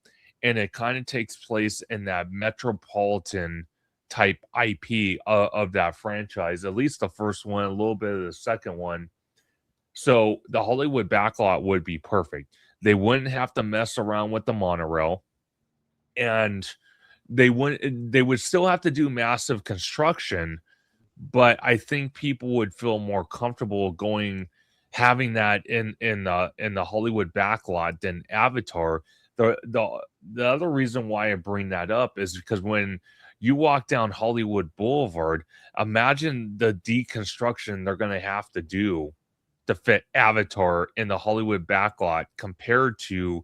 and it kind of takes place in that metropolitan type IP of that franchise, at least the first one, a little bit of the second one. So the Hollywood backlot would be perfect. They wouldn't have to mess around with the monorail, and they would still have to do massive construction, but I think people would feel more comfortable having that in the Hollywood backlot than Avatar. The other reason why I bring that up is because when you walk down Hollywood Boulevard, imagine the deconstruction they're going to have to do to fit Avatar in the Hollywood backlot compared to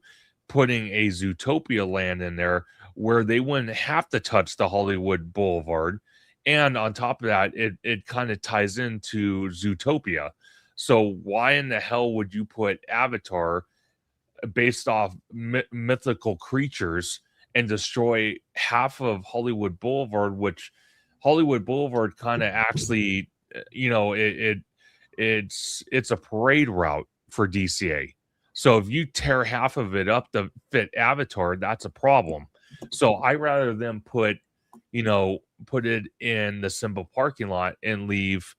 putting a Zootopia land in there where they wouldn't have to touch the Hollywood Boulevard. And on top of that, it kind of ties into Zootopia. So why in the hell would you put Avatar based off mythical creatures and destroy half of Hollywood Boulevard, which Hollywood Boulevard kind of actually, you know, it's a parade route for DCA. So if you tear half of it up to fit Avatar, that's a problem. So I rather them put it in the Simba parking lot and leave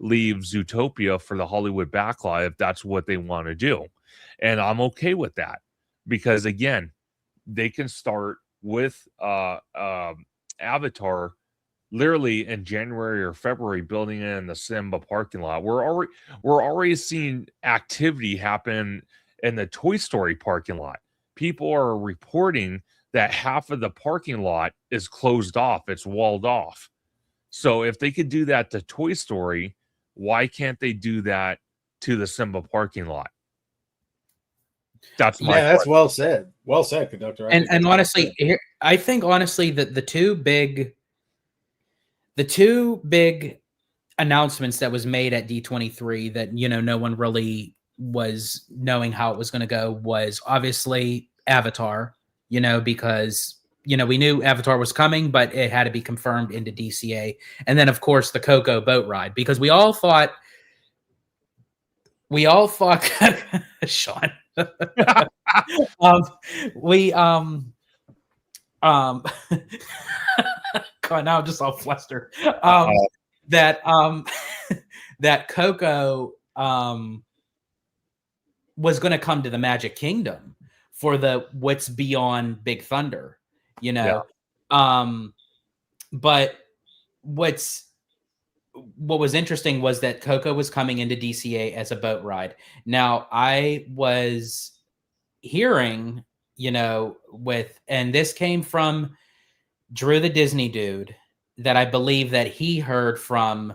Zootopia for the Hollywood backlot if that's what they want to do. And I'm okay with that, because again, they can start with Avatar literally in January or February, building it in the Simba parking lot. We're already seeing activity happen in the Toy Story parking lot. People are reporting that half of the parking lot is closed off. It's walled off. So if they could do that to Toy Story, why can't they do that to the Simba parking lot? That's my that's well said. Well said, Conductor. And honestly, I think that the two big announcements that was made at D23 that, you know, no one really was knowing how it was going to go was obviously Avatar, you know, because, you know, we knew Avatar was coming, but it had to be confirmed into DCA. And then, of course, the Coco boat ride, because we all thought Sean. God, now I'm just all flustered. That Coco was going to come to the Magic Kingdom for the What's Beyond Big Thunder, you know. Yeah. But what was interesting was that Coco was coming into DCA as a boat ride. Now, I was hearing, you know, and this came from Drew the Disney Dude, that I believe that he heard from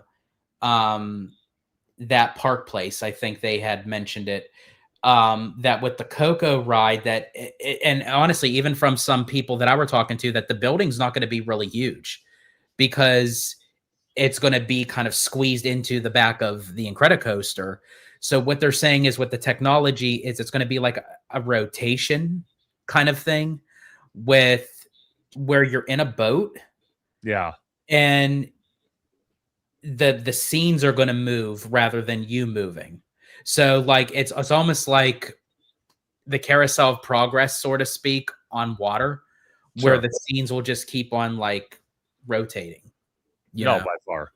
that Park Place. I think they had mentioned it, that with the Coco ride, and honestly, even from some people that I were talking to, that the building's not going to be really huge because it's going to be kind of squeezed into the back of the Incredicoaster. So what they're saying is, with the technology, is it's going to be like a rotation kind of thing with where you're in a boat. Yeah. And the scenes are going to move rather than you moving. So like it's almost like the carousel of progress, so to speak, on water, where the scenes will just keep on like rotating. No, by far.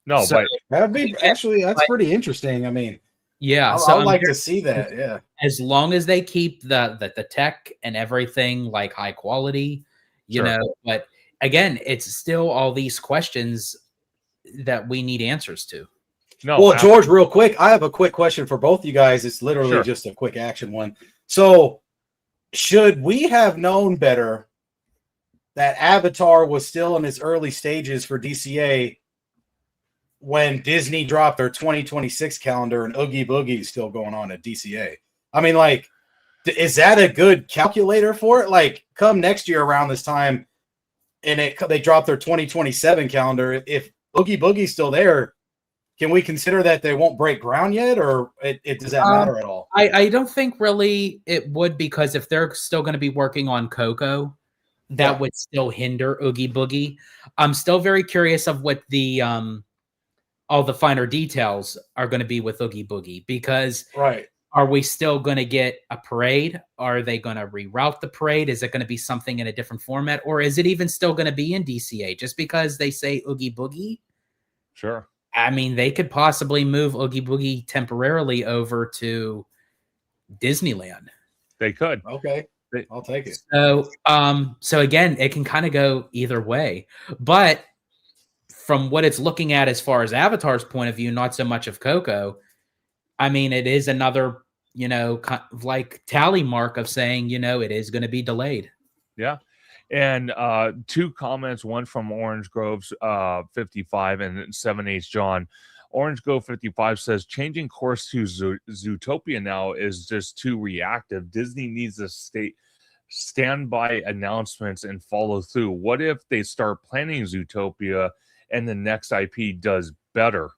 No, So, but that'd be actually that's pretty interesting. I mean, yeah, I would like to see that. Yeah, as long as they keep the tech and everything like high quality, you know. But again, it's still all these questions that we need answers to. No, well, George, real quick, I have a quick question for both you guys. It's literally just a quick action one. So, should we have known better that Avatar was still in its early stages for DCA when Disney dropped their 2026 calendar and Oogie Boogie is still going on at DCA? I mean, like, is that a good calculator for it? Like, come next year around this time, and they drop their 2027 calendar. If Oogie Boogie's still there, can we consider that they won't break ground yet, or it does that matter at all? I don't think really it would, because if they're still going to be working on Coco, that would still hinder Oogie Boogie. I'm still very curious of what the all the finer details are going to be with Oogie Boogie, because are we still going to get a parade? Are they going to reroute the parade? Is it going to be something in a different format, or is it even still going to be in DCA? Just because they say Oogie Boogie, sure. I mean, they could possibly move Oogie Boogie temporarily over to Disneyland. They could. Okay. I'll take it. So again, it can kind of go either way. But from what it's looking at as far as Avatar's point of view, not so much of Coco, I mean, it is another, you know, like tally mark of saying, you know, it is going to be delayed. Yeah. And two comments, one from Orange Grove's 55 and 7H John. Orange Grove 55 says, changing course to Zootopia now is just too reactive. Disney needs to stand by announcements and follow through. What if they start planning Zootopia and the next IP does better?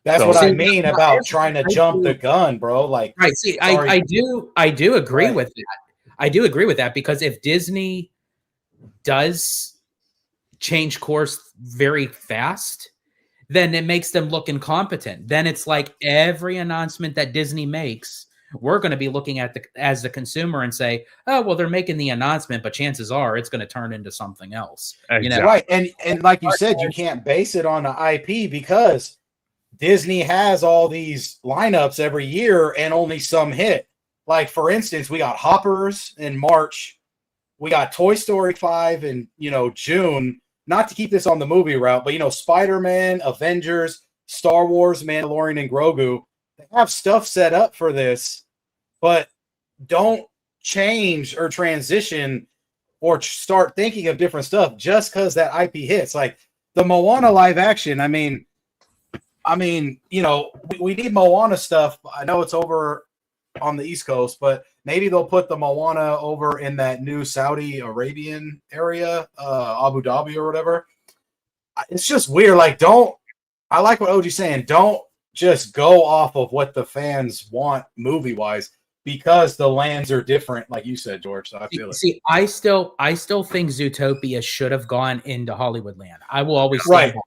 That's what I mean about trying to jump the gun, bro. Like, right. See, I do agree with that. I do agree with that, because if Disney does change course very fast, then it makes them look incompetent. Then it's like every announcement that Disney makes, we're going to be looking at as the consumer and say, oh, well, they're making the announcement, but chances are it's going to turn into something else. Exactly. You know? Right. And like you said, you can't base it on the IP, because Disney has all these lineups every year and only some hit. Like, for instance, we got Hoppers in March. We got Toy Story 5 in, you know, June. Not to keep this on the movie route, but, you know, Spider-Man, Avengers, Star Wars, Mandalorian, and Grogu. They have stuff set up for this, but don't change or transition or start thinking of different stuff just because that IP hits. Like the Moana live action, I mean, you know, we need Moana stuff. I know it's over on the East Coast, but maybe they'll put the Moana over in that new Saudi Arabian area, Abu Dhabi or whatever. It's just weird. Like, I like what OG's saying. Don't just go off of what the fans want movie wise, because the lands are different, like you said, George. So I feel it. See, I still think Zootopia should have gone into Hollywood Land. I will always say that.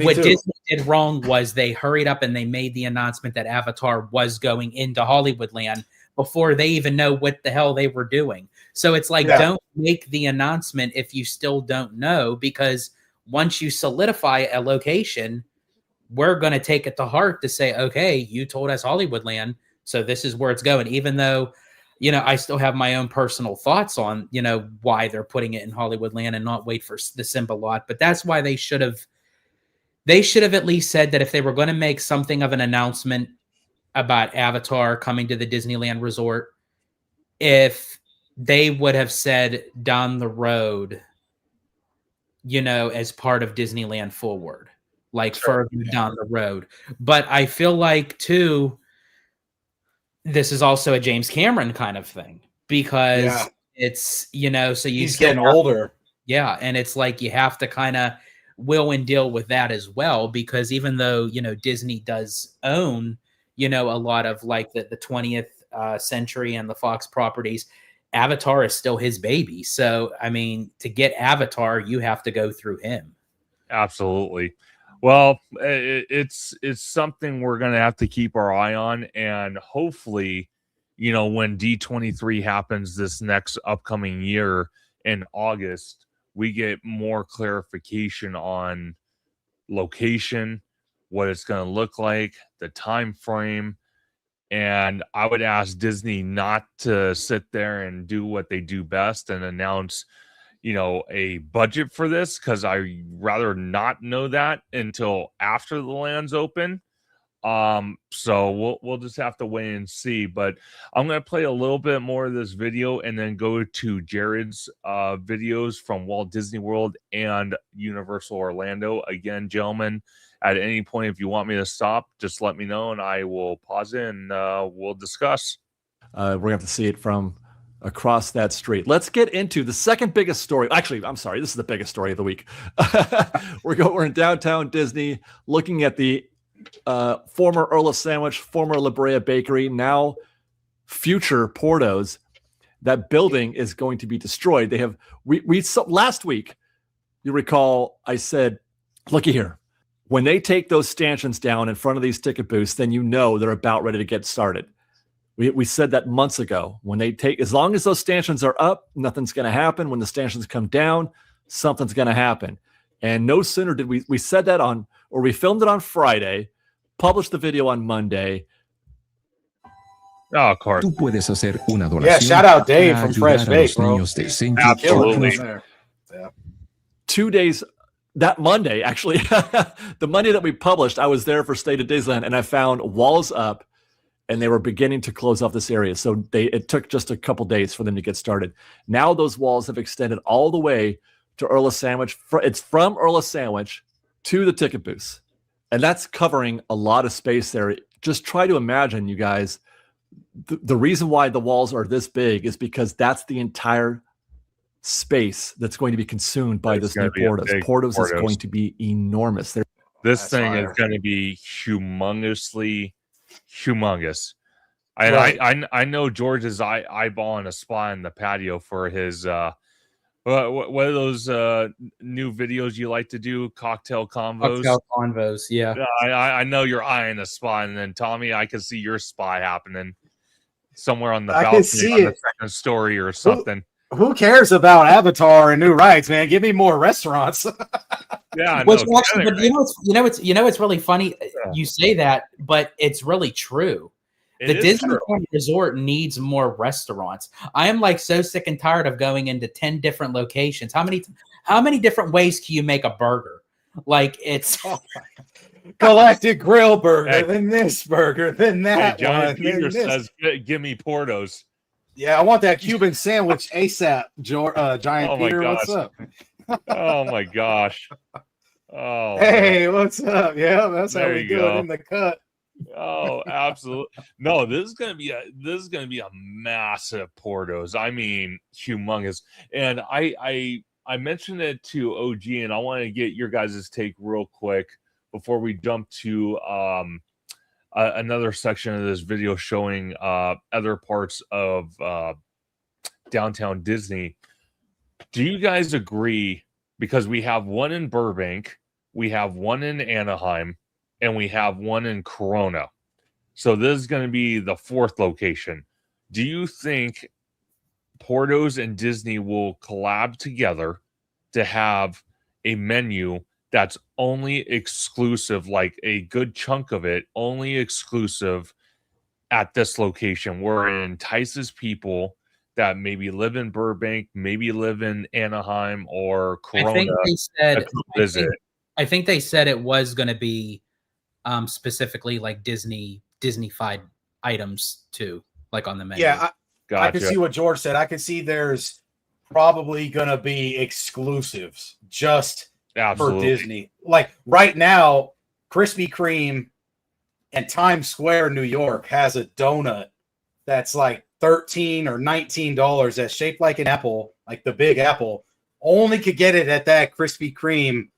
What Disney did wrong was they hurried up and they made the announcement that Avatar was going into Hollywood Land before they even know what the hell they were doing. So it's like, don't make the announcement if you still don't know, because once you solidify a location, we're going to take it to heart to say, okay, you told us Hollywood Land, so this is where it's going. Even though, you know, I still have my own personal thoughts on, you know, why they're putting it in Hollywood Land and not wait for the Simba lot. But that's why they should have at least said that if they were going to make something of an announcement about Avatar coming to the Disneyland Resort, if they would have said down the road, you know, as part of Disneyland Forward, like further down the road. But I feel like, too, this is also a James Cameron kind of thing, because it's, you know, so he's getting older. Yeah. And it's like you have to kind of will and deal with that as well, because even though, you know, Disney does own, you know, a lot of like the 20th century and the Fox properties, Avatar is still his baby. So, I mean, to get Avatar, you have to go through him. Absolutely. Well, it's something we're going to have to keep our eye on, and hopefully, you know, when D23 happens this next upcoming year in August, we get more clarification on location, what it's going to look like, the time frame. And I would ask Disney not to sit there and do what they do best and announce, you know, a budget for this, because I rather not know that until after the land's open. So we'll just have to wait and see. But I'm going to play a little bit more of this video and then go to Jared's videos from Walt Disney World and Universal Orlando. Again, gentlemen, at any point, if you want me to stop, just let me know and I will pause it and we'll discuss. We're going to have to see it from across that street. Let's get into the second biggest story. Actually, I'm sorry, this is the biggest story of the week. We're in downtown Disney, looking at the former Earl of Sandwich, former La Brea Bakery, now future Portos. That building is going to be destroyed. They have last week, you recall, I said, looky here. When they take those stanchions down in front of these ticket booths, then you know they're about ready to get started. We said that months ago. When they take, as long as those stanchions are up, nothing's going to happen. When the stanchions come down, something's going to happen. And no sooner did we said that on, or we filmed it on Friday, published the video on Monday. Oh, of course. Yeah, shout out Dave from Fresh Bake, bro. Absolutely. Yeah. 2 days, that Monday, actually, the Monday that we published, I was there for State of Disneyland, and I found walls up, and they were beginning to close off this area. So it took just a couple days for them to get started. Now those walls have extended all the way to Earl of Sandwich. It's from Earl of Sandwich to the ticket booths. And that's covering a lot of space there. Just try to imagine, you guys, the reason why the walls are this big is because that's the entire space that's going to be consumed by this new Portos. Portos is going to be enormous. This thing is going to be humongously humongous. Right. I know George is eyeballing a spot in the patio for his what are those new videos you like to do? Cocktail convos. Cocktail convos, yeah. I know you're eyeing a spot, and then Tommy, I can see your spot happening somewhere on the I balcony can see on it. the second story or something. Who cares about Avatar and new rides, man? Give me more restaurants. Yeah, I Which know. actually, but it's really funny you say that, but it's really true. The Disneyland Resort needs more restaurants. I am like so sick and tired of going into 10 different locations. How many different ways can you make a burger? Like it's Galactic Grill burger, Hey. then this burger, then that Johnny one. Peter then this. says, "Give me Portos." Yeah, I want that Cuban sandwich ASAP. Giant Oh my Peter, what's gosh. up? Oh my gosh! Oh, Hey, what's up? Yeah, that's how There we you do go. it in the cut. oh, absolutely. No, this is gonna be a massive Portos. I mean, humongous. And I mentioned it to OG, and I want to get your guys' take real quick before we jump to another section of this video showing other parts of downtown Disney. Do you guys agree? Because we have one in Burbank, we have one in Anaheim, and we have one in Corona. So this is going to be the fourth location. Do you think Portos and Disney will collab together to have a menu that's only exclusive, like a good chunk of it, only exclusive at this location, where it entices people that maybe live in Burbank, maybe live in Anaheim or Corona? I think they said to visit? I think they said it was going to be specifically like Disney-fied items too, like on the menu. Yeah, Gotcha. I can see what George said. I can see there's probably going to be exclusives just Absolutely. for Disney. Like right now, Krispy Kreme and Times Square, New York, has a donut that's like $13 or $19 that's shaped like an apple, like the Big Apple. Only could get it at that Krispy Kreme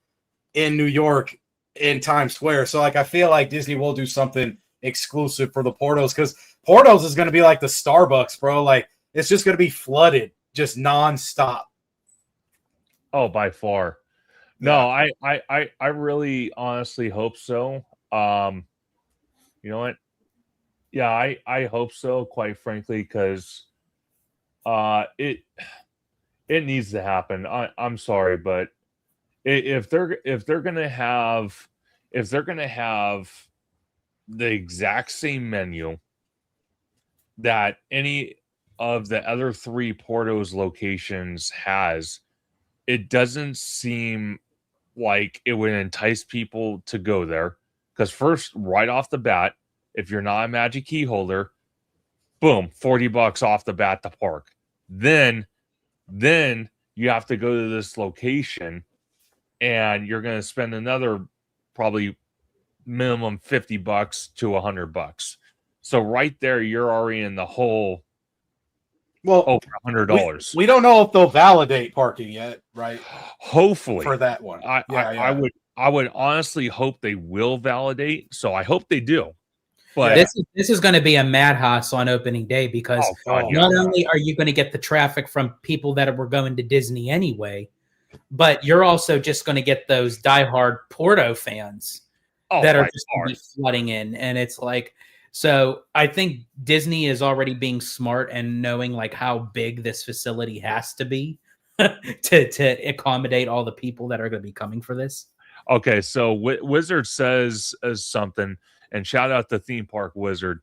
in New York in Times Square. So like I feel like Disney will do something exclusive for the Portos, because Portos is going to be like the Starbucks, bro. Like it's just going to be flooded, just nonstop. Oh, by far. No, I really honestly hope so. You know what? Yeah, I hope so, quite frankly, because it needs to happen. I'm sorry, but if they're gonna have the exact same menu that any of the other 3 Portos locations has, it doesn't seem like it would entice people to go there. Because first, right off the bat, if you're not a Magic Key holder, boom, $40 off the bat to park. Then you have to go to this location and you're going to spend another probably minimum $50 to $100. So right there, you're already in the hole. Well, over $100. We don't know if they'll validate parking yet, right? Hopefully for that one. I would honestly hope they will validate. So I hope they do. But this is going to be a madhouse on opening day because not only are you going to get the traffic from people that were going to Disney anyway, but you're also just going to get those diehard Porto fans that are just going to be flooding in. And it's like, so I think Disney is already being smart and knowing like how big this facility has to be to accommodate all the people that are going to be coming for this. Okay, so Wizard says something, and shout out to Theme Park Wizard.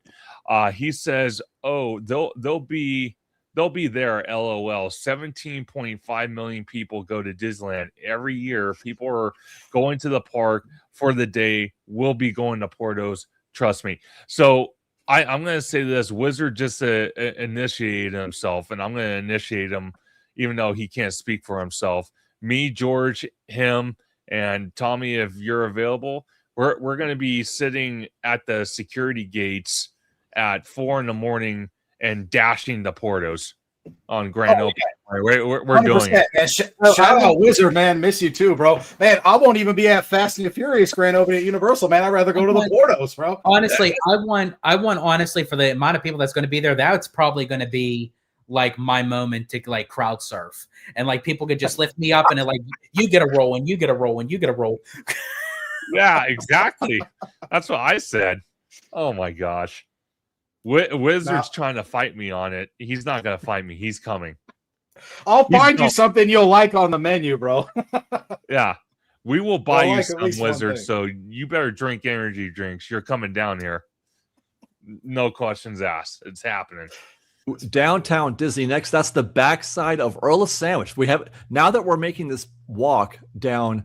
He says, "Oh, they'll be there." LOL. 17.5 million people go to Disneyland every year. People are going to the park for the day. We'll be going to Portos. Trust me. So I'm going to say this. Wizard just initiated himself, and I'm going to initiate him, even though he can't speak for himself. Me, George, him, and Tommy, if you're available, we're going to be sitting at the security gates at 4 a.m. and dashing the Portos on grand opening. We're doing it. Man. Shout out Wizard, man. Miss you too, bro. Man, I won't even be at Fast and the Furious grand opening at Universal, man. I'd rather go to the Portos, bro. Honestly, I want honestly for the amount of people that's going to be there, that's probably going to be like my moment to like crowd surf, and like people could just lift me up and like you get a roll and you get a roll and you get a roll. Yeah, exactly. That's what I said. Oh my gosh. Wizard's trying to fight me on it. He's not going to fight me. He's coming. I'll find you something you'll like on the menu, bro. Yeah. We will buy you some, Wizard, so you better drink energy drinks. You're coming down here. No questions asked. It's happening. Downtown Disney next. That's the backside of Earl of Sandwich. We have, now that we're making this walk down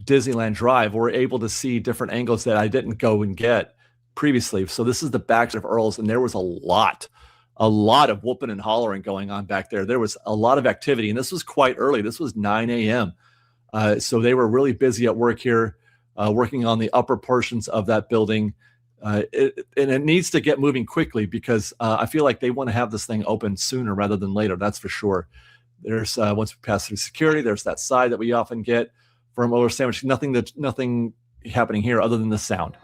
Disneyland Drive, we're able to see different angles that I didn't go and get previously. So this is the backside of Earl's, and there was a lot of whooping and hollering going on back there. There was a lot of activity, and this was quite early. This was 9 a.m. So they were really busy at work here, working on the upper portions of that building. And it needs to get moving quickly because I feel like they want to have this thing open sooner rather than later. That's for sure. There's once we pass through security, there's that side that we often get from Earl of Sandwich. Nothing happening here other than the sound.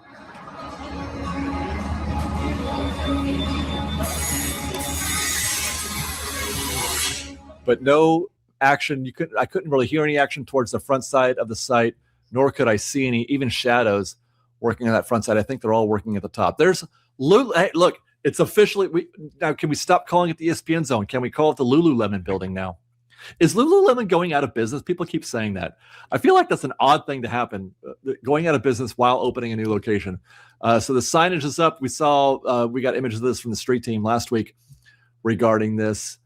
But no action. I couldn't really hear any action towards the front side of the site, nor could I see any, even shadows working on that front side. I think they're all working at the top. There's hey, look, it's officially now. Can we stop calling it the ESPN Zone? Can we call it the Lululemon building now? Is Lululemon going out of business? People keep saying that. I feel like that's an odd thing to happen, going out of business while opening a new location. So the signage is up. We got images of this from the street team last week regarding this.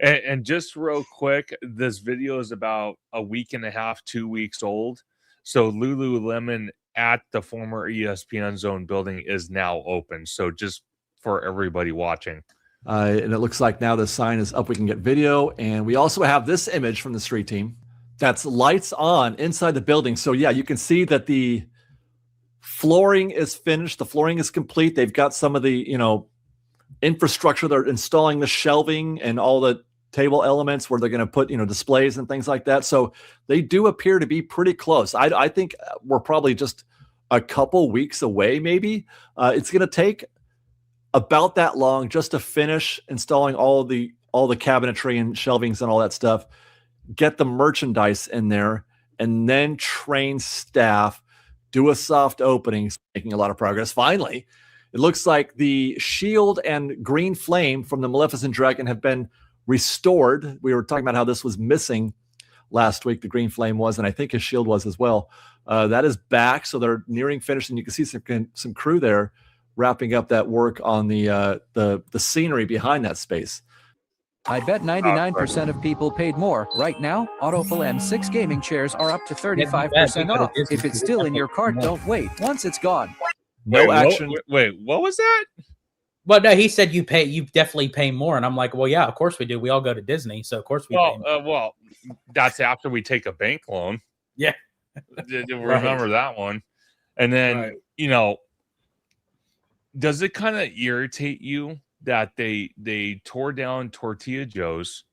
And just real quick, this video is about a week and a half, 2 weeks old. So Lululemon at the former ESPN Zone building is now open. So just for everybody watching. And it looks like now the sign is up. We can get video. And we also have this image from the street team. That's lights on inside the building. So yeah, you can see that the flooring is finished. The flooring is complete. They've got some of the, infrastructure. They're installing the shelving and all the table elements where they're going to put, displays and things like that. So they do appear to be pretty close. I think we're probably just a couple weeks away. Maybe it's going to take about that long just to finish installing all the all the cabinetry and shelvings and all that stuff, get the merchandise in there, and then train staff, do a soft opening, making a lot of progress. Finally, it looks like the shield and green flame from the Maleficent Dragon have been restored. We were talking about how this was missing last week. The green flame was, and I think his shield was as well. That is back, so they're nearing finish, and you can see some crew there wrapping up that work on the scenery behind that space. I bet 99% of people paid more. Right now, Autofil M6 gaming chairs are up to 35% off. If it's still in your cart, don't wait. Once it's gone. No action. Wait, what was that? Well, no, he said you definitely pay more, and I'm like, well, yeah, of course we do. We all go to Disney, so of course we pay more. Well, that's after we take a bank loan. Yeah, remember that one. And then does it kind of irritate you that they tore down Tortilla Joe's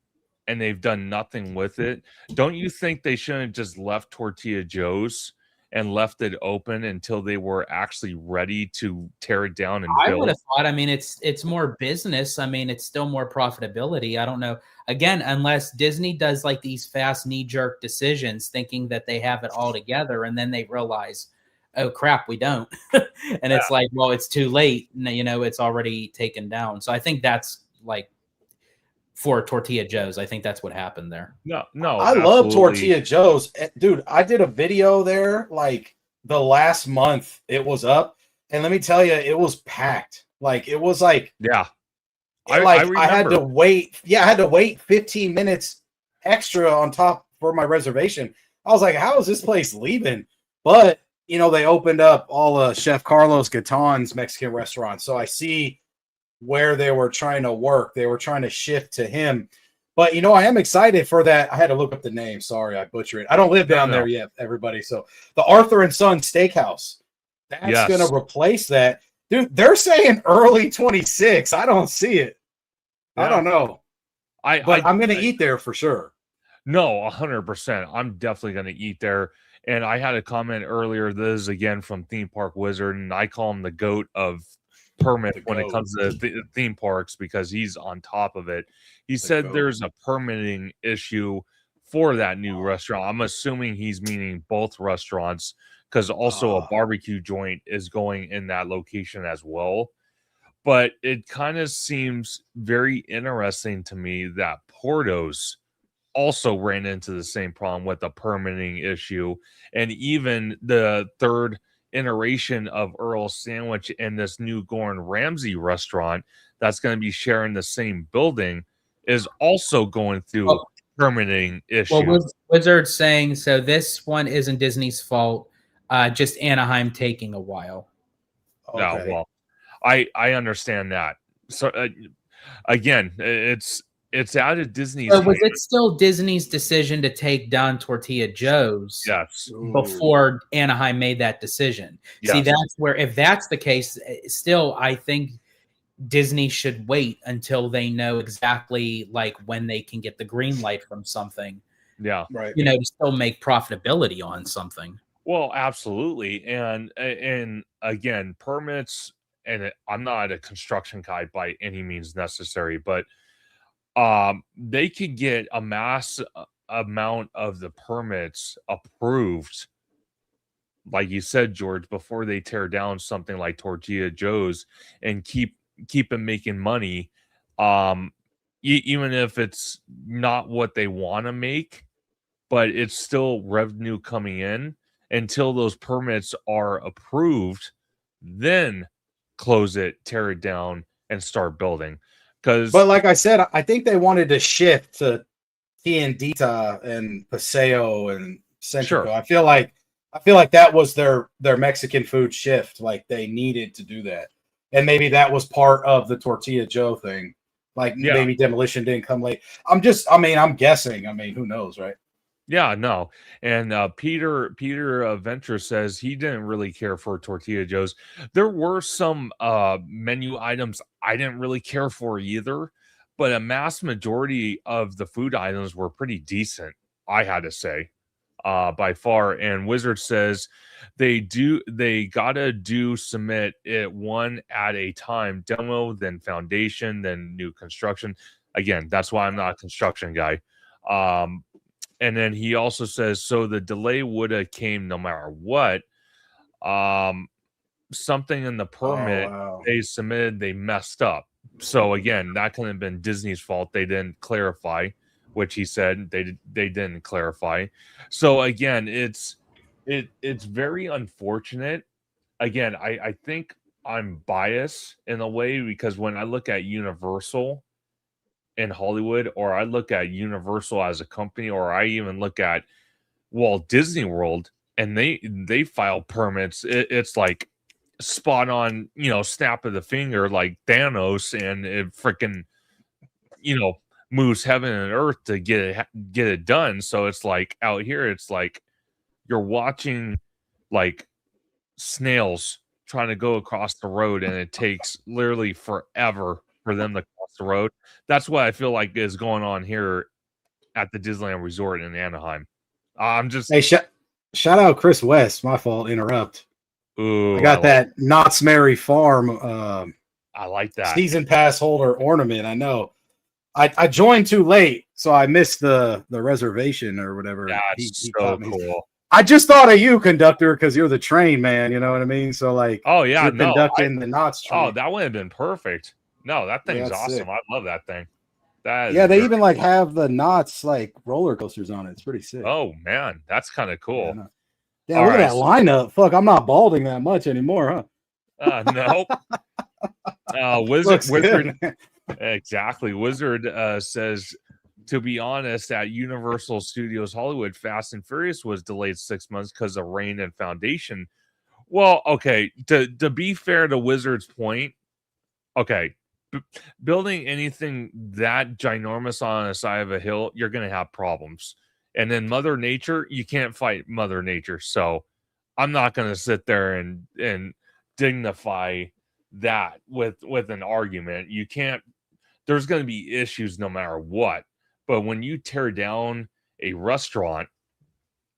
and they've done nothing with it? Don't you think they shouldn't have just left Tortilla Joe's and left it open until they were actually ready to tear it down and build? I would have thought, I mean, it's more business. I mean, it's still more profitability. I don't know. Again, unless Disney does like these fast knee-jerk decisions thinking that they have it all together, and then they realize, oh crap, we don't. And it's like, well, it's too late. It's already taken down. So I think that's like for Tortilla Joe's. I think that's what happened there. No, I love Tortilla Joe's. Dude, I did a video there like the last month it was up. And let me tell you, it was packed. Like it was like, I had to wait. Yeah, I had to wait 15 minutes extra on top for my reservation. I was like, how is this place leaving? But they opened up all Chef Carlos Gatan's Mexican restaurants. So I see where they were trying to work. They were trying to shift to him. But, I am excited for that. I had to look up the name. Sorry, I butchered it. I don't live down there yet, everybody. So the Arthur and Son Steakhouse, that's going to replace that. Dude, they're saying early 26. I don't see it. Yeah. I don't know. But I'm going to eat there for sure. No, 100%. I'm definitely going to eat there. And I had a comment earlier. This is again from Theme Park Wizard, and I call him the GOAT of permit when it comes to theme parks because he's on top of it. He said there's a permitting issue for that new restaurant. I'm assuming he's meaning both restaurants because also a barbecue joint is going in that location as well. But it kind of seems very interesting to me that Porto's also ran into the same problem with the permitting issue, and even the third iteration of Earl's Sandwich and this new Gordon Ramsay restaurant that's going to be sharing the same building is also going through permitting issues. Well, Wizard's saying so this one isn't Disney's fault, just Anaheim taking a while. Okay. No, well, I understand that. So again, it's out of Disney's. So was it still Disney's decision to take down Tortilla Joe's? Yes. Before Anaheim made that decision. Yes. See, that's where, if that's the case, still, I think Disney should wait until they know exactly like when they can get the green light from something. Yeah. Right. To still make profitability on something. Well, absolutely. And again, permits, and I'm not a construction guy by any means necessary, but they could get a mass amount of the permits approved, like you said, George, before they tear down something like Tortilla Joe's and keep them making money, even if it's not what they want to make, but it's still revenue coming in until those permits are approved. Then close it, tear it down, and start building. But like I said, I think they wanted to shift to Tiendita and Paseo and Centrico. Sure. I feel like that was their Mexican food shift. Like they needed to do that, and maybe that was part of the Tortilla Joe thing. Like maybe Demolition didn't come late. I'm guessing. I mean, who knows, right? Yeah, no. And Peter Venture says he didn't really care for Tortilla Joe's. There were some menu items I didn't really care for either, but a mass majority of the food items were pretty decent, I had to say, by far. And Wizard says they gotta submit it one at a time, demo, then foundation, then new construction. again, that's why I'm not a construction guy. And then he also says, so the delay would have came no matter what. Something in the permit they submitted, they messed up. So again, that could have been Disney's fault. They didn't clarify, which he said they didn't clarify. So again, it's very unfortunate. Again, I think I'm biased in a way because when I look at Universal in Hollywood, or I look at Universal as a company, or I even look at Walt Disney World, and they file permits, it's like spot on, snap of the finger, like Thanos, and it freaking, moves heaven and earth to get it done. So it's like out here, it's like you're watching like snails trying to go across the road, and it takes literally forever for them to cross the road. That's what I feel like is going on here at the Disneyland Resort in Anaheim. I'm just shout out Chris West. My fault, interrupt. Ooh, I got that Knott's Merry Farm. I like that season pass holder ornament. I know. I joined too late, so I missed the reservation or whatever. That's so cool. I just thought of you, Conductor, because you're the train man. You know what I mean? So like, oh yeah, conducting the Knott's train. Oh, that would have been perfect. No, that thing's awesome. Sick. I love that thing. They even like have the Knott's like roller coasters on it. It's pretty sick. Oh man, that's kind of cool. Yeah, look at that lineup. Fuck, I'm not balding that much anymore, huh? No. Wizard. Exactly. Wizard says, to be honest, at Universal Studios Hollywood, Fast and Furious was delayed 6 months because of rain and foundation. Well, okay. To be fair to Wizard's point, okay, building anything that ginormous on the side of a hill, you're going to have problems. And then Mother Nature, you can't fight Mother Nature. So I'm not going to sit there and dignify that with an argument. You can't. There's going to be issues no matter what. But when you tear down a restaurant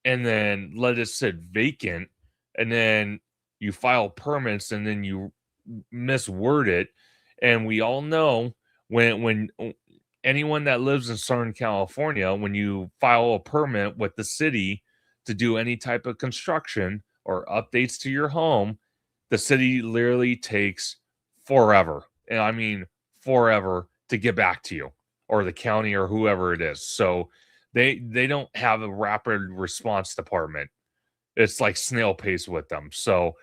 and then let it sit vacant, and then you file permits and then you misword it, and we all know when anyone that lives in Southern California, when you file a permit with the city to do any type of construction or updates to your home, the city literally takes forever. And I mean forever to get back to you, or the county, or whoever it is. So they don't have a rapid response department. It's like snail pace with them. So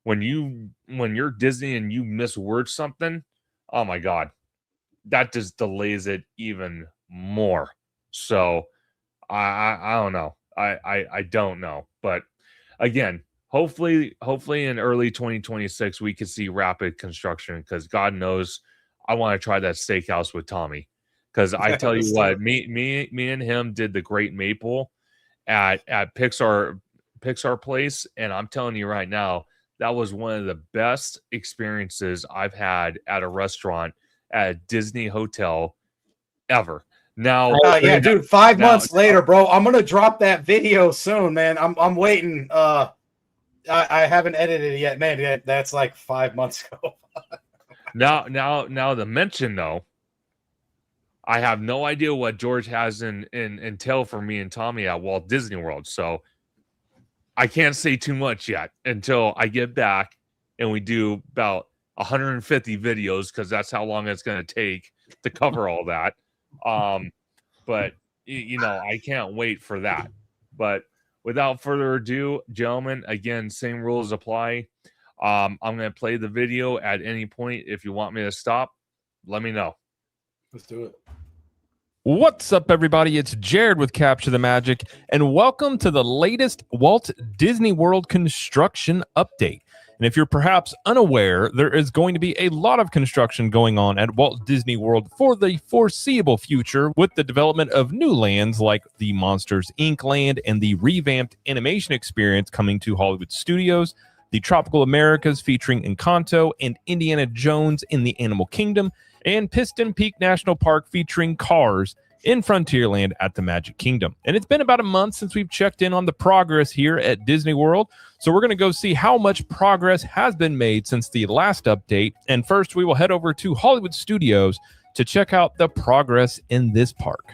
when you're Disney and you misword something, oh my God, that just delays it even more. So I don't know. I don't know. But again, hopefully in early 2026 we can see rapid construction, because God knows I want to try that steakhouse with Tommy. Because I tell you what, me and him did the Great Maple at Pixar Place, and I'm telling you right now, that was one of the best experiences I've had at a restaurant at a Disney hotel ever. Now, dude, 5 months later, bro, I'm gonna drop that video soon, man. I'm waiting. I haven't edited it yet, man. That's like 5 months ago. now the mention though, I have no idea what George has in tail for me and Tommy at Walt Disney World. So I can't say too much yet until I get back and we do about 150 videos, because that's how long it's going to take to cover all that. But I can't wait for that. But without further ado, gentlemen, again, same rules apply. I'm going to play the video at any point. If you want me to stop, let me know. Let's do it. What's up, everybody? It's Jared with Capture the Magic, and welcome to the latest Walt Disney World construction update. And if you're perhaps unaware, there is going to be a lot of construction going on at Walt Disney World for the foreseeable future, with the development of new lands like the Monsters, Inc. land and the revamped animation experience coming to Hollywood Studios, the Tropical Americas featuring Encanto and Indiana Jones in the Animal Kingdom, and Piston Peak National Park featuring Cars in Frontierland at the Magic Kingdom. And it's been about a month since we've checked in on the progress here at Disney World, so we're going to go see how much progress has been made since the last update. And first, we will head over to Hollywood Studios to check out the progress in this park.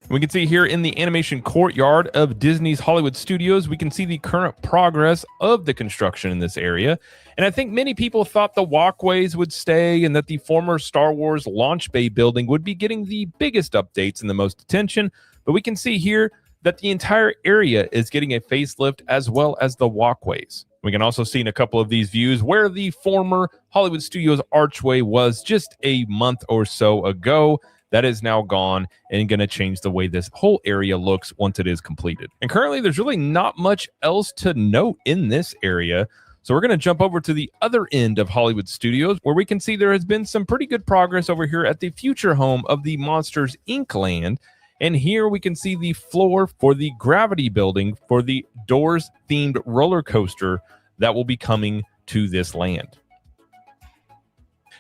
We can see here in the animation courtyard of Disney's Hollywood Studios, we can see the current progress of the construction in this area. And I think many people thought the walkways would stay and that the former Star Wars launch bay building would be getting the biggest updates and the most attention. But we can see here that the entire area is getting a facelift as well as the walkways. We can also see in a couple of these views where the former Hollywood Studios archway was just a month or so ago. That is now gone and going to change the way this whole area looks once it is completed. And currently, there's really not much else to note in this area. So we're going to jump over to the other end of Hollywood Studios, where we can see there has been some pretty good progress over here at the future home of the Monsters Inc. land. And here we can see the floor for the Gravity building for the Doors-themed roller coaster that will be coming to this land.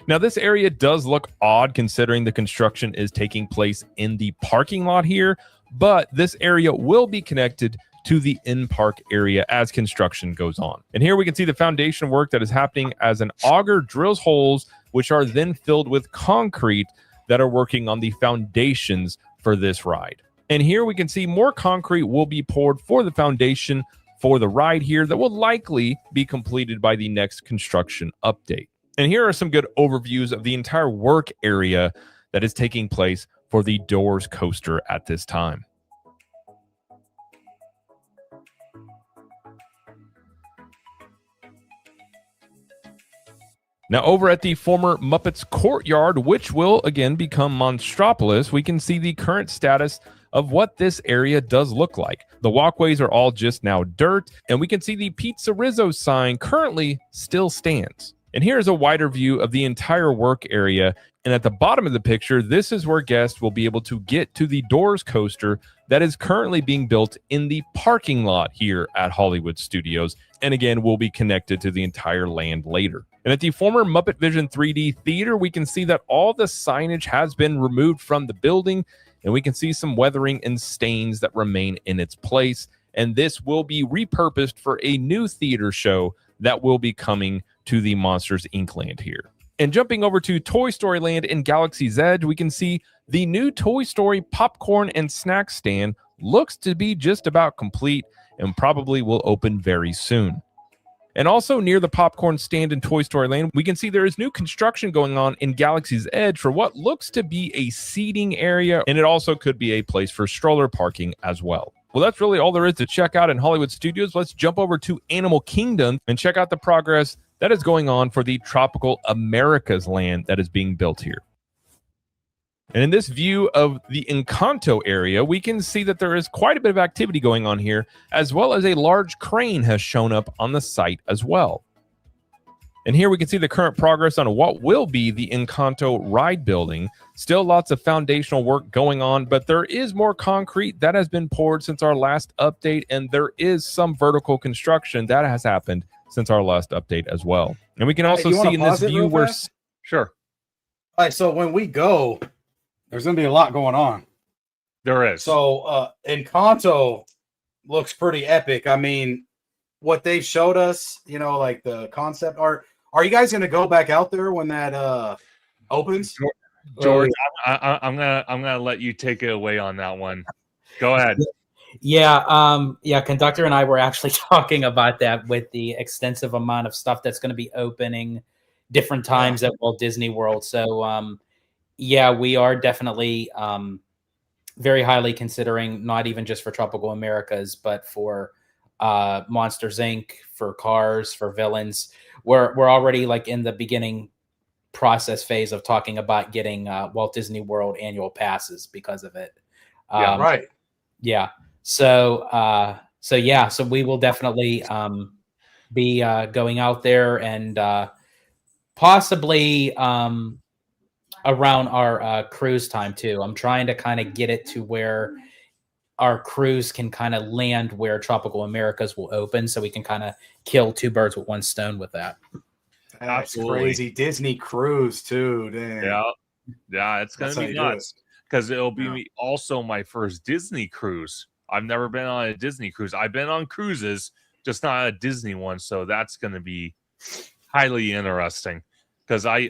Now, this area does look odd considering the construction is taking place in the parking lot here, but this area will be connected to the in-park area as construction goes on. And here we can see the foundation work that is happening as an auger drills holes, which are then filled with concrete that are working on the foundations for this ride. And here we can see more concrete will be poured for the foundation for the ride here that will likely be completed by the next construction update. And here are some good overviews of the entire work area that is taking place for the Doors coaster at this time. Now, over at the former Muppets Courtyard, which will again become Monstropolis, we can see the current status of what this area does look like. The walkways are all just now dirt, and we can see the Pizza Rizzo sign currently still stands. And here's a wider view of the entire work area. And at the bottom of the picture, this is where guests will be able to get to the Doors coaster that is currently being built in the parking lot here at Hollywood Studios. And again, will be connected to the entire land later. And at the former Muppet Vision 3D Theater, we can see that all the signage has been removed from the building, and we can see some weathering and stains that remain in its place. And this will be repurposed for a new theater show that will be coming to the Monsters Inc. land here. And jumping over to Toy Story Land in Galaxy's Edge, we can see the new Toy Story popcorn and snack stand looks to be just about complete and probably will open very soon. And also near the popcorn stand in Toy Story Land, we can see there is new construction going on in Galaxy's Edge for what looks to be a seating area, and it also could be a place for stroller parking as well. Well, that's really all there is to check out in Hollywood Studios. Let's jump over to Animal Kingdom and check out the progress that is going on for the Tropical Americas land that is being built here. And in this view of the Encanto area, we can see that there is quite a bit of activity going on here, as well as a large crane has shown up on the site as well. And here we can see the current progress on what will be the Encanto ride building. Still lots of foundational work going on, but there is more concrete that has been poured since our last update, and there is some vertical construction that has happened since our last update as well. And we can also see in this view where... Sure. All right, so when we go, there's going to be a lot going on. There is. So Encanto looks pretty epic. I mean, what they've showed us, you know, like the concept art. Are you guys going to go back out there when that opens? George, I'm gonna let you take it away on that one. Go ahead. Yeah, Conductor and I were actually talking about that with the extensive amount of stuff that's going to be opening different times at Walt Disney World. So, we are definitely very highly considering, not even just for Tropical Americas, but for Monsters Inc., for Cars, for Villains. We're already like in the beginning process phase of talking about getting Walt Disney World annual passes because of it. Right. Yeah. So we will definitely be going out there and possibly around our cruise time too. I'm trying to kind of get it to where our cruise can kind of land where Tropical Americas will open, so we can kind of kill two birds with one stone with that. That's crazy. Disney cruise too. Damn. Yeah, it's gonna be nuts because it'll be also my first Disney cruise. I've never been on a Disney cruise. I've been on cruises, just not a Disney one. So that's going to be highly interesting because I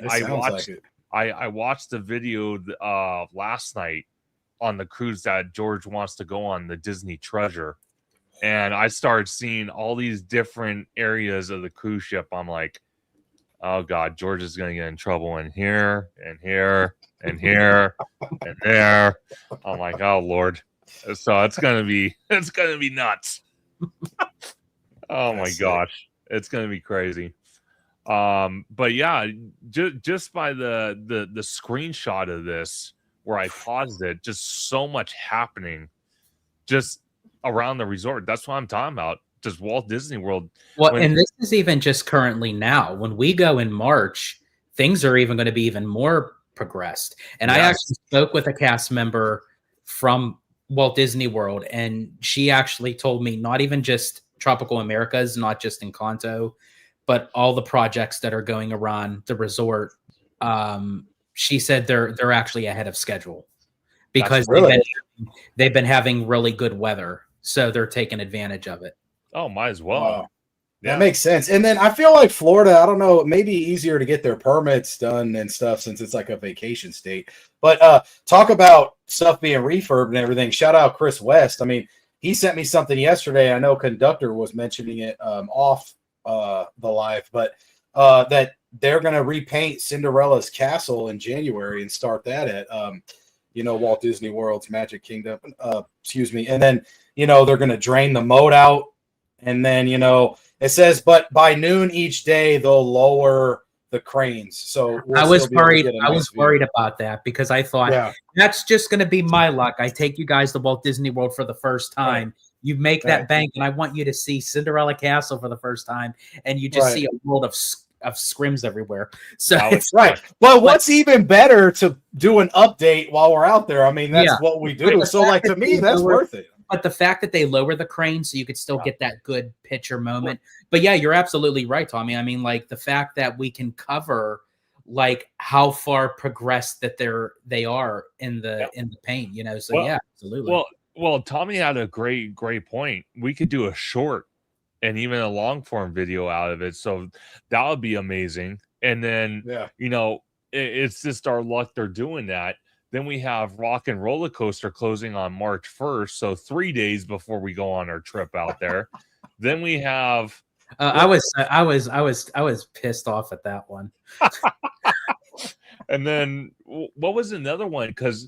I watched the video last night on the cruise that George wants to go on, the Disney Treasure. And I started seeing all these different areas of the cruise ship. I'm like, oh God, George is going to get in trouble in here and here and here and there. I'm like, oh Lord. So it's going to be nuts. Oh my gosh. It's going to be crazy. But yeah, just by the screenshot of this where I paused it, just so much happening just around the resort. That's what I'm talking about. Just Walt Disney World. Well, and this is even just currently now. When we go in March, things are even going to be even more progressed. And I actually spoke with a cast member from Walt Disney World, and she actually told me not even just Tropical Americas, not just Encanto, but all the projects that are going around the resort. She said they're actually ahead of schedule because they've been having really good weather, so they're taking advantage of it. Oh, might as well. Wow. Yeah. That makes sense. And then I feel like Florida, I don't know, it may be easier to get their permits done and stuff since it's like a vacation state. But talk about stuff being refurbed and everything. Shout out Chris West. I mean, he sent me something yesterday. I know Conductor was mentioning it off the live, but that they're going to repaint Cinderella's castle in January and start that at Walt Disney World's Magic Kingdom. And then they're going to drain the moat out, and then it says, but by noon each day they'll lower the cranes. So I was worried about that because I thought that's just going to be my luck. I take you guys to Walt Disney World for the first time. Right. You make that bank, and I want you to see Cinderella Castle for the first time, and you just see a world of scrims everywhere. So it's right. Well, what's even better to do an update while we're out there? I mean, that's what we do. So, like, to me, that's worth it. But the fact that they lower the crane so you could still get that good picture moment. But yeah, you're absolutely right, Tommy. I mean, like the fact that we can cover like how far progressed that they are in the paint, So absolutely. Well, Tommy had a great point. We could do a short and even a long form video out of it. So that would be amazing. And then it's just our luck they're doing that. Then we have Rock and Roller Coaster closing on March 1st, so 3 days before we go on our trip out there. Then we have. I was pissed off at that one. And then what was another one? Because,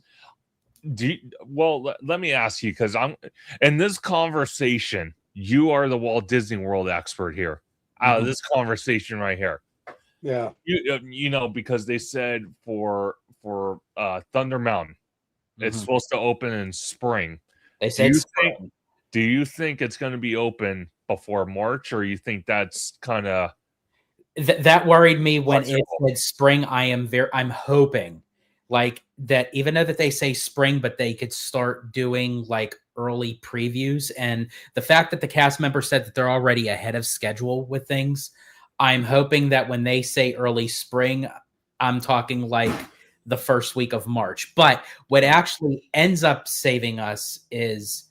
let me ask you, because I'm in this conversation. You are the Walt Disney World expert here. Out of this conversation right here. Yeah, because they said for Thunder Mountain, it's supposed to open in spring. They said do you think it's going to be open before March, or you think that's kind of that worried me when it said spring? I'm hoping like that, even though that they say spring, but they could start doing like early previews. And the fact that the cast member said that they're already ahead of schedule with things, I'm hoping that when they say early spring, I'm talking like the first week of March. But what actually ends up saving us is,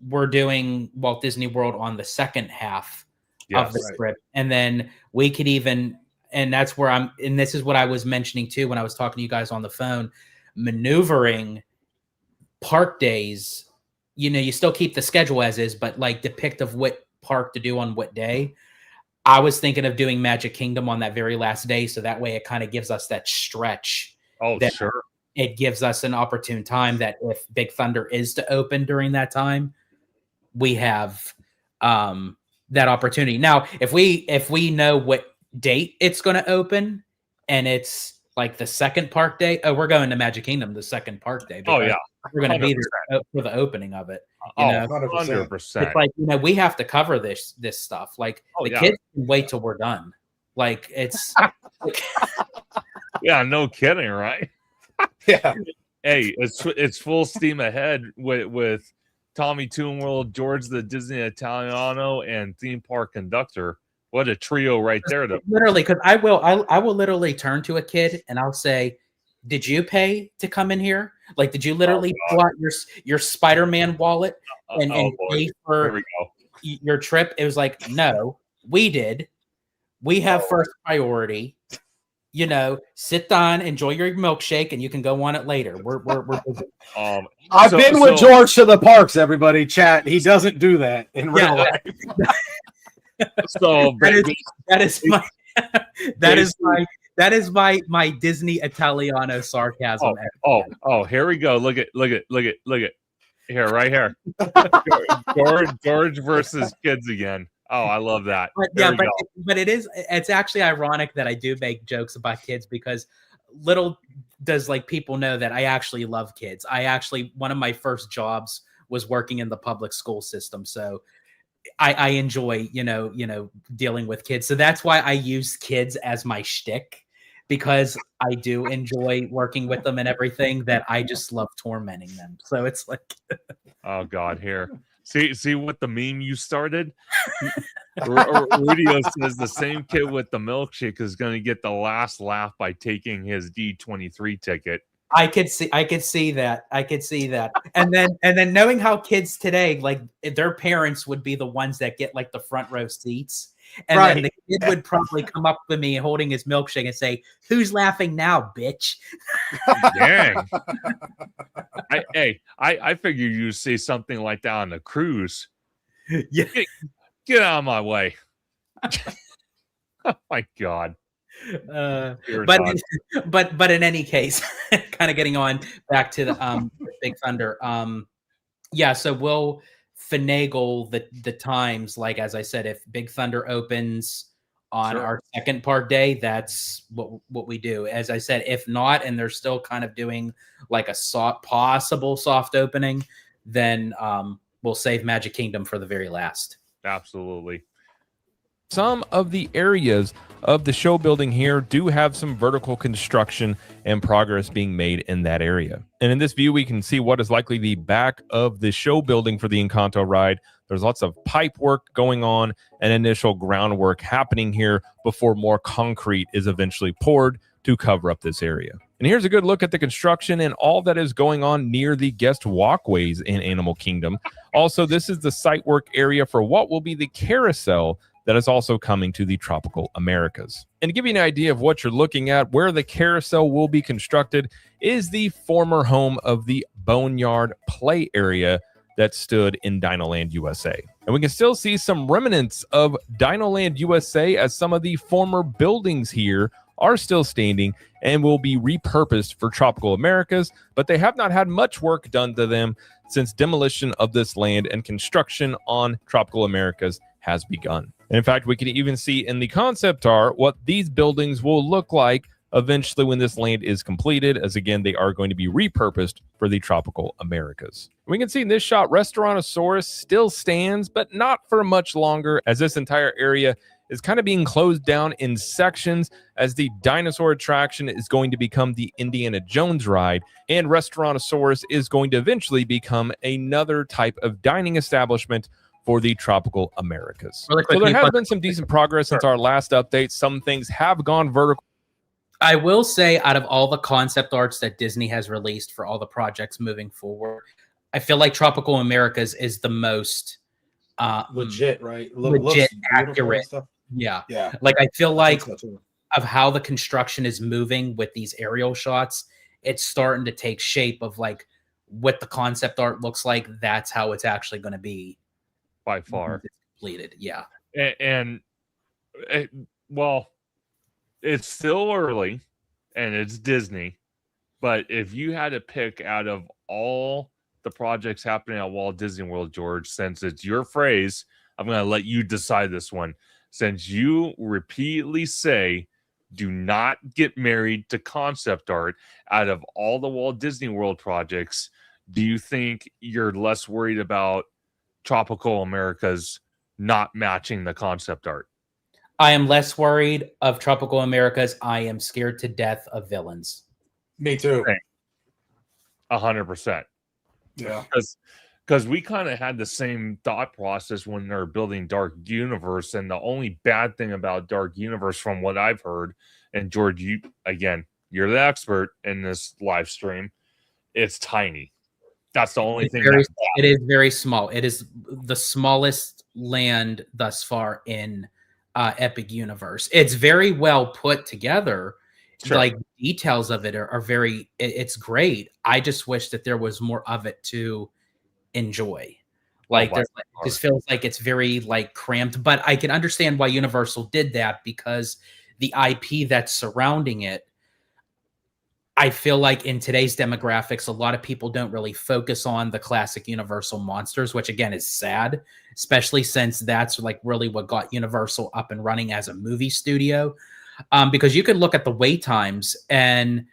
we're doing Walt Disney World on the second half of the trip. And then we could even, and that's where and this is what I was mentioning too when I was talking to you guys on the phone, maneuvering park days, you still keep the schedule as is, but like depict of what park to do on what day. I was thinking of doing Magic Kingdom on that very last day, so that way it kind of gives us that stretch. Oh, sure. It gives us an opportune time that if Big Thunder is to open during that time, we have that opportunity. Now, if we know what date it's going to open, and it's like the second park day, we're going to Magic Kingdom the second park day. Oh yeah, we're going to be there for the opening of it. 100%. It's like we have to cover this stuff. Like kids can wait till we're done. Like it's yeah, no kidding, right? Yeah. Hey, it's full steam ahead with Tommy Toon World, George the Disney Italiano, and Theme Park Conductor. What a trio right there! Literally, because I will literally turn to a kid and I'll say, "Did you pay to come in here? Like, did you literally pull out your Spider-Man wallet and pay for your trip?" It was like, "No, we did. We have first priority. you know, sit down, enjoy your milkshake, and you can go on it later. We're busy. I've been with George to the parks, everybody. Chat. He doesn't do that in real life. So that is my Disney Italiano sarcasm. Here we go. Look at here, right here. George versus kids again. Oh, I love that. But it's actually ironic that I do make jokes about kids, because little does like people know that I actually love kids. One of my first jobs was working in the public school system. So I enjoy, dealing with kids. So that's why I use kids as my shtick, because I do enjoy working with them and everything, that I just love tormenting them. So it's like, oh God, here. See what the meme you started? Rudio says the same kid with the milkshake is going to get the last laugh by taking his D23 ticket. I could see that. And then knowing how kids today, like their parents would be the ones that get like the front row seats. And then the kid would probably come up to me holding his milkshake and say, "Who's laughing now, bitch?" Dang. I figured you'd say something like that on the cruise. Yeah. Get out of my way. Oh my God. But in any case, kind of getting on back to the Big Thunder. So we'll finagle the times, like as I said, if Big Thunder opens on our second park day, that's what we do. As I said, if not, and they're still kind of doing like a possible soft opening, then we'll save Magic Kingdom for the very last. Absolutely. Some of the areas of the show building here do have some vertical construction and progress being made in that area. And in this view, we can see what is likely the back of the show building for the Encanto ride. There's lots of pipe work going on and initial groundwork happening here before more concrete is eventually poured to cover up this area. And here's a good look at the construction and all that is going on near the guest walkways in Animal Kingdom. Also, this is the site work area for what will be the carousel that is also coming to the Tropical Americas. And to give you an idea of what you're looking at, where the carousel will be constructed is the former home of the Boneyard Play area that stood in Dinoland USA. And we can still see some remnants of Dinoland USA as some of the former buildings here are still standing and will be repurposed for Tropical Americas, but they have not had much work done to them since demolition of this land and construction on Tropical Americas has begun. And in fact, we can even see in the concept art what these buildings will look like eventually when this land is completed, as again, they are going to be repurposed for the Tropical Americas. We can see in this shot, Restaurantosaurus still stands, but not for much longer, as this entire area is kind of being closed down in sections, as the dinosaur attraction is going to become the Indiana Jones ride, and Restaurantosaurus is going to eventually become another type of dining establishment for the Tropical Americas. Really quick, so there has been some decent progress since our last update. Some things have gone vertical. I will say, out of all the concept arts that Disney has released for all the projects moving forward, I feel like Tropical Americas is the most legit, right? Legit, accurate. Yeah. Like I feel like so too. Of how the construction is moving with these aerial shots, it's starting to take shape of like what the concept art looks like. That's how it's actually going to be. By far completed. Yeah. Well, it's still early and it's Disney, but if you had to pick out of all the projects happening at Walt Disney World, George, since it's your phrase, I'm going to let you decide this one. Since you repeatedly say, do not get married to concept art out of all the Walt Disney World projects, do you think you're less worried about Tropical Americas not matching the concept art? I am less worried of Tropical Americas. I am scared to death of villains. Me too. 100%. Yeah. Because we kind of had the same thought process when they're building Dark Universe, and the only bad thing about Dark Universe, from what I've heard, and George, you're the expert in this live stream, it's tiny. That's the only thing. It is very small. It is the smallest land thus far in Epic Universe. It's very well put together. Sure. like details of it are very. It's great. I just wish that there was more of it to enjoy. Like there's like, it just feels like it's very like cramped. But I can understand why Universal did that, because the IP that's surrounding it, I feel like in today's demographics, a lot of people don't really focus on the classic Universal monsters, which again is sad, especially since that's like really what got Universal up and running as a movie studio. Because you could look at the wait times, and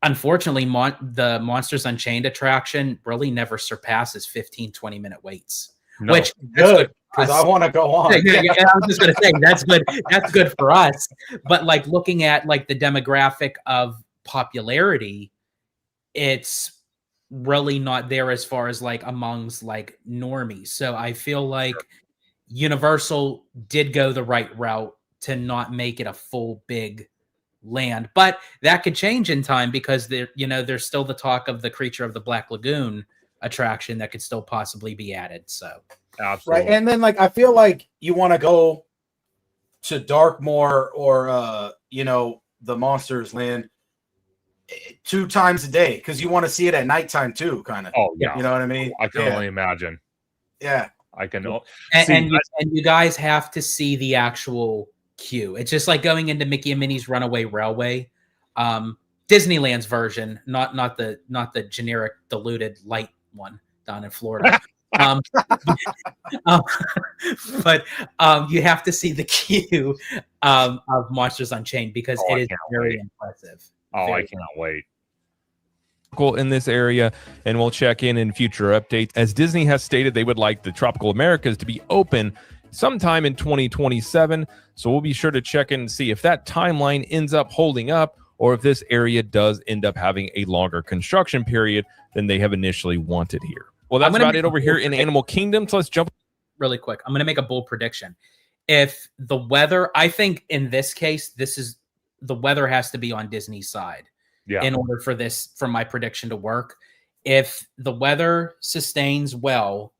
unfortunately, the Monsters Unchained attraction really never surpasses 15, 20-minute waits. No. Which that's good. Because I want to go on. Yeah, I was just gonna say that's good. That's good for us. But like looking at like the demographic of popularity, it's really not there as far as like amongst like normies. So I feel like Universal did go the right route to not make it a full big land, but that could change in time, because there's still the talk of the Creature of the Black Lagoon attraction that could still possibly be added. So absolutely right. And then like I feel like you want to go to Darkmoor or the Monsters Land 2 times a day, because you want to see it at nighttime too, kind of. Oh yeah, you know what I mean? I can only imagine. Yeah, I can. And you guys have to see the actual queue. It's just like going into Mickey and Minnie's Runaway Railway, Disneyland's version, not the generic diluted light one down in Florida. But you have to see the queue of Monsters Unchained, because it is very impressive. Oh, I cannot wait. In this area, and we'll check in future updates, as Disney has stated they would like the Tropical Americas to be open sometime in 2027. So we'll be sure to check in and see if that timeline ends up holding up, or if this area does end up having a longer construction period than they have initially wanted here. Well, that's about it over here in Animal Kingdom. So let's jump really quick. I'm going to make a bold prediction. If the weather, I think in this case, the weather has to be on Disney's side. Yeah. In order for my prediction to work. If the weather sustains well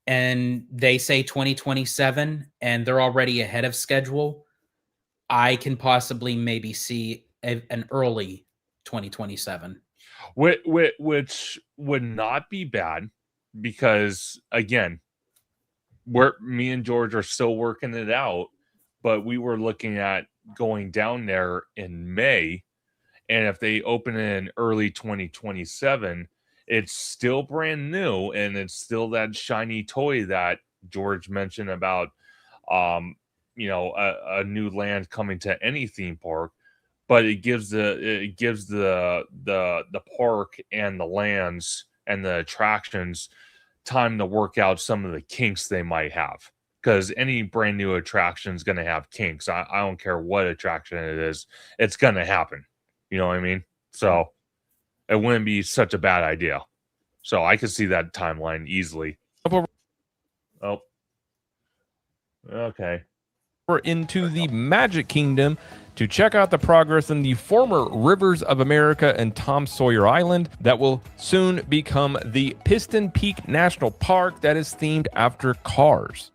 and they say 2027 and they're already ahead of schedule, I can possibly maybe see an early 2027. Which would not be bad, because again, me and George are still working it out, but we were looking at going down there in May. And if they open in early 2027, it's still brand new, and it's still that shiny toy that George mentioned about, a new land coming to any theme park. But it gives the park and the lands and the attractions time to work out some of the kinks they might have, because any brand new attraction is going to have kinks. I don't care what attraction it is, it's going to happen. You know what I mean? So it wouldn't be such a bad idea. So I could see that timeline easily. Oh, okay. We're into the Magic Kingdom to check out the progress in the former Rivers of America and Tom Sawyer Island that will soon become the Piston Peak National Park, that is themed after cars.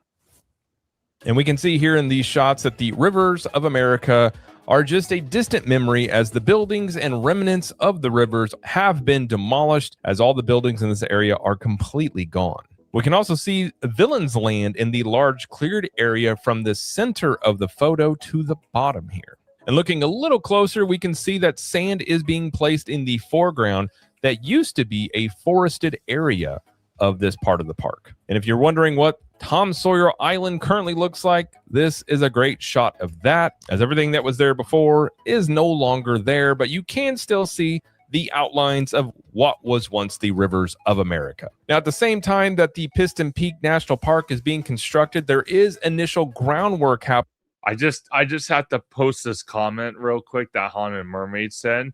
And we can see here in these shots that the Rivers of America are just a distant memory, as the buildings and remnants of the rivers have been demolished, as all the buildings in this area are completely gone. We can also see Villains Land in the large cleared area from the center of the photo to the bottom here. And looking a little closer, we can see that sand is being placed in the foreground that used to be a forested area of this part of the park. And if you're wondering what Tom Sawyer Island currently looks like, this is a great shot of that, as everything that was there before is no longer there, but you can still see the outlines of what was once the Rivers of America. Now, at the same time that the Piston Peak National Park is being constructed, there is initial groundwork happening. I just have to post this comment real quick that Haunted Mermaid said,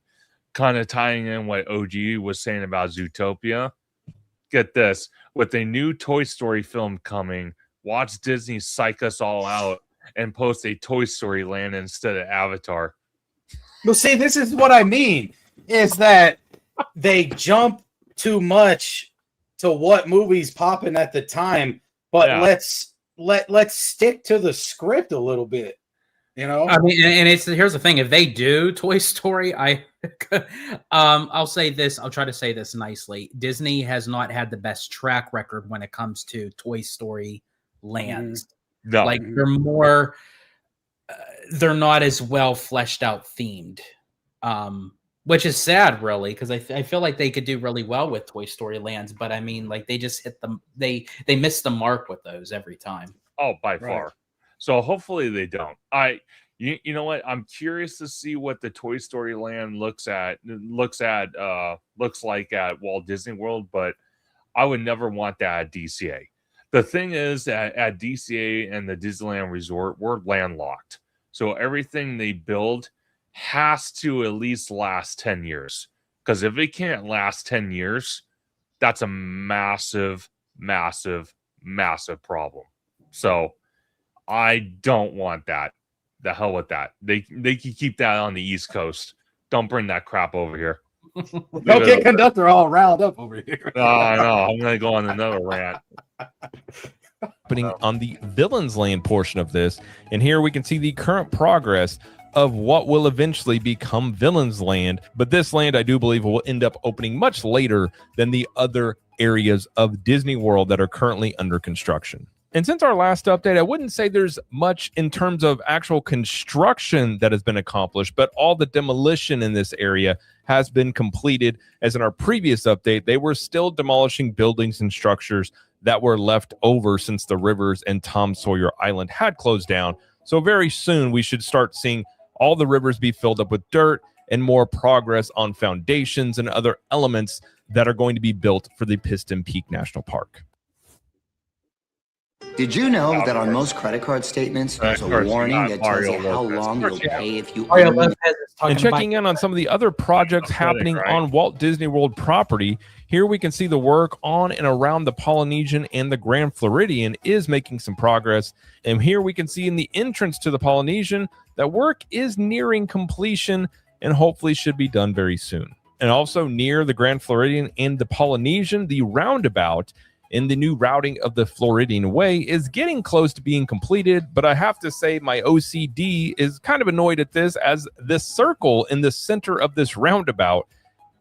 kind of tying in what OG was saying about Zootopia. Get this, with a new Toy Story film coming, watch Disney psych us all out and post a Toy Story land instead of Avatar. Well, see, this is what I mean, is that they jump too much to what movie's popping at the time, but let's stick to the script a little bit. You know, I mean, and here's the thing: if they do Toy Story, I'll say this. I'll try to say this nicely. Disney has not had the best track record when it comes to Toy Story lands. No. Like they're more, they're not as well fleshed out themed, which is sad, really, because I feel like they could do really well with Toy Story lands, but I mean, like they just hit them. They miss the mark with those every time. Oh, by far. So hopefully they don't. You know what? I'm curious to see what the Toy Story land looks like at Walt Disney World, but I would never want that at DCA. The thing is that at DCA and the Disneyland Resort, we're landlocked. So everything they build has to at least last 10 years. Because if it can't last 10 years, that's a massive, massive, massive problem. So I don't want that. The hell with that. They can keep that on the East Coast. Don't bring that crap over here. Don't get Conductor all riled up over here. Oh, I know. I'm going to go on another rant. Happening on the Villains Land portion of this. And here we can see the current progress of what will eventually become Villains Land. But this land, I do believe, will end up opening much later than the other areas of Disney World that are currently under construction. And since our last update, I wouldn't say there's much in terms of actual construction that has been accomplished, but all the demolition in this area has been completed. As in our previous update, they were still demolishing buildings and structures that were left over since the rivers and Tom Sawyer Island had closed down. So very soon we should start seeing all the rivers be filled up with dirt and more progress on foundations and other elements that are going to be built for the Piston Peak National Park. Did you know that on most credit card statements, there's a warning that tells you how long you'll pay if you own? And checking in on some of the other projects happening on Walt Disney World property, here we can see the work on and around the Polynesian and the Grand Floridian is making some progress. And here we can see in the entrance to the Polynesian that work is nearing completion and hopefully should be done very soon. And also near the Grand Floridian and the Polynesian, the roundabout in the new routing of the Floridian Way is getting close to being completed, but I have to say my OCD is kind of annoyed at this, as this circle in the center of this roundabout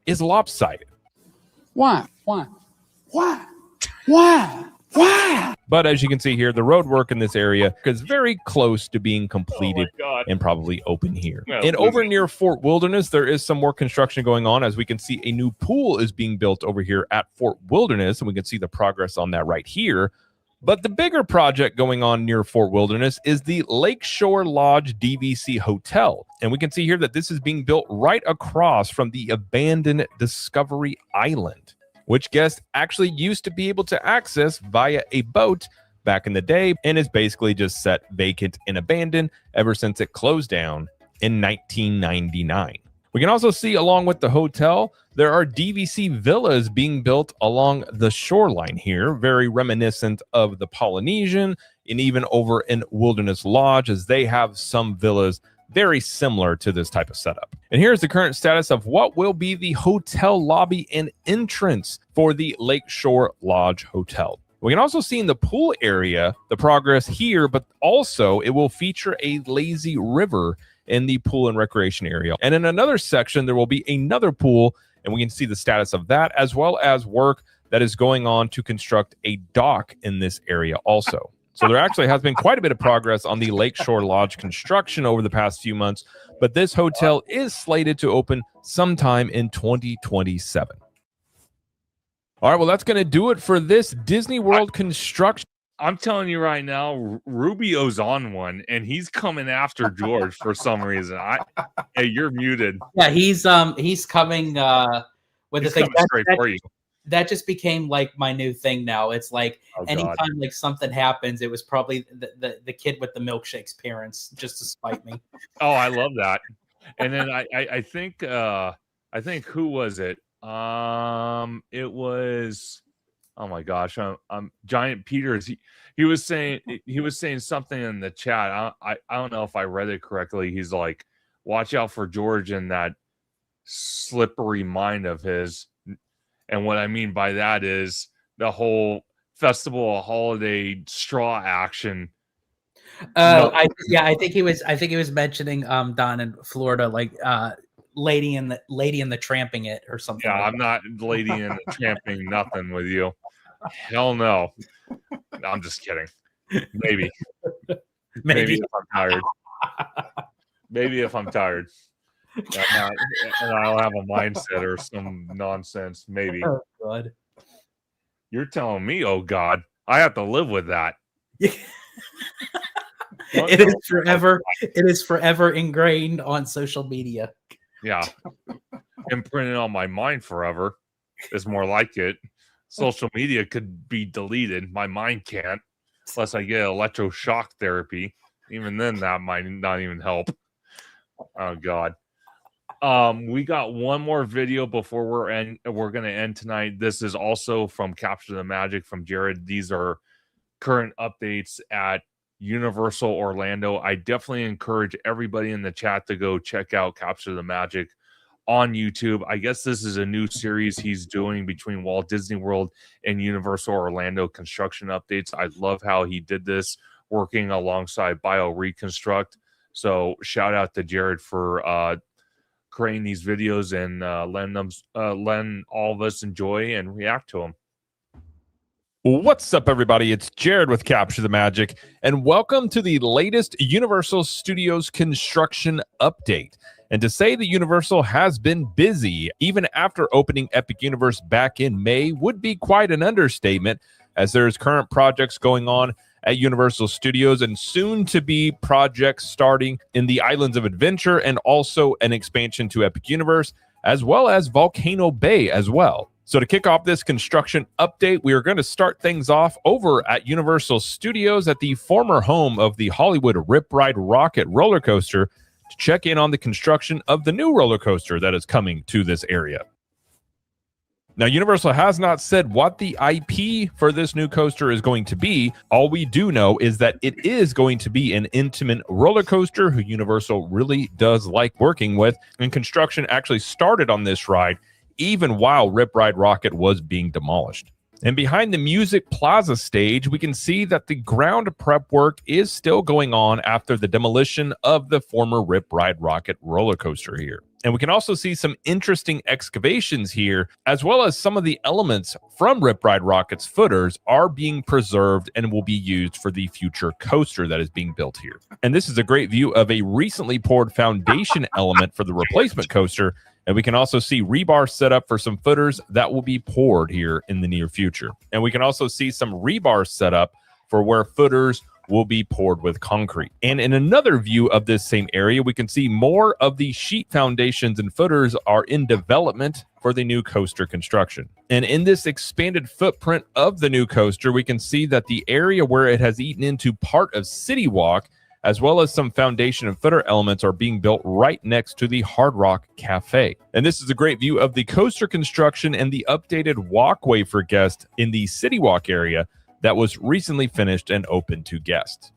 is lopsided. Why? But as you can see here, the road work in this area is very close to being completed and probably open here. And over near Fort Wilderness, there is some more construction going on. As we can see, a new pool is being built over here at Fort Wilderness, and we can see the progress on that right here. But the bigger project going on near Fort Wilderness is the Lakeshore Lodge DVC Hotel. And we can see here that this is being built right across from the abandoned Discovery Island, which guests actually used to be able to access via a boat back in the day, and is basically just set vacant and abandoned ever since it closed down in 1999. We can also see along with the hotel, there are DVC villas being built along the shoreline here, very reminiscent of the Polynesian, and even over in Wilderness Lodge, as they have some villas very similar to this type of setup. And here's the current status of what will be the hotel lobby and entrance for the Lakeshore Lodge Hotel. We can also see in the pool area the progress here, but also it will feature a lazy river in the pool and recreation area. And in another section, there will be another pool, and we can see the status of that, as well as work that is going on to construct a dock in this area also. So there actually has been quite a bit of progress on the Lakeshore Lodge construction over the past few months, but this hotel is slated to open sometime in 2027. All right, well, that's going to do it for this Disney World construction. I'm telling you right now, Rubio's on one, and he's coming after George for some reason. Hey, you're muted. Yeah, he's coming with the thing straight for you. That just became like my new thing now. It's like anytime like something happens, it was probably the kid with the milkshake's parents just to spite me. Oh, I love that. And then I think who was it? It was, oh my gosh, I'm Giant Peters. He was saying something in the chat. I don't know if I read it correctly. He's like, watch out for George and that slippery mind of his. And what I mean by that is the whole festival holiday straw action. No. I think he was mentioning down in Florida, like lady in the tramping it or something. Yeah, like I'm not lady in the tramping nothing with you. Hell no. I'm just kidding. Maybe if I'm tired. Maybe if I'm tired. And I don't have a mindset or some nonsense. Maybe. Oh God. You're telling me, oh God, I have to live with that. It is forever ingrained on social media. Yeah. Imprinted on my mind forever is more like it. Social media could be deleted. My mind can't, unless I get electroshock therapy. Even then, that might not even help. Oh God. We got one more video before we're going to end tonight. This is also from Capture the Magic from Jared. These are current updates at Universal Orlando. I definitely encourage everybody in the chat to go check out Capture the Magic on YouTube. I guess this is a new series he's doing between Walt Disney World and Universal Orlando construction updates. I love how he did this working alongside Bio Reconstruct. So shout out to Jared for creating these videos and letting all of us enjoy and react to them. What's up, everybody? It's Jared with Capture the Magic, and welcome to the latest Universal Studios construction update. And to say that Universal has been busy, even after opening Epic Universe back in May, would be quite an understatement, as there's current projects going on at Universal Studios and soon-to-be projects starting in the Islands of Adventure and also an expansion to Epic Universe, as well as Volcano Bay as well. So to kick off this construction update, we are going to start things off over at Universal Studios at the former home of the Hollywood Rip Ride Rocket roller coaster to check in on the construction of the new roller coaster that is coming to this area. Now, Universal has not said what the IP for this new coaster is going to be. All we do know is that it is going to be an intimate roller coaster who Universal really does like working with, and construction actually started on this ride even while Rip Ride Rocket was being demolished. And behind the Music Plaza stage, we can see that the ground prep work is still going on after the demolition of the former Rip Ride Rocket roller coaster here. And we can also see some interesting excavations here, as well as some of the elements from Rip Ride Rocket's footers are being preserved and will be used for the future coaster that is being built here. And this is a great view of a recently poured foundation element for the replacement coaster. And we can also see rebar set up for some footers that will be poured here in the near future. And we can also see some rebar set up for where footers will be poured with concrete. And in another view of this same area, we can see more of the sheet foundations and footers are in development for the new coaster construction. And in this expanded footprint of the new coaster, we can see that the area where it has eaten into part of City Walk, as well as some foundation and footer elements, are being built right next to the Hard Rock Cafe. And this is a great view of the coaster construction and the updated walkway for guests in the City Walk area that was recently finished and open to guests.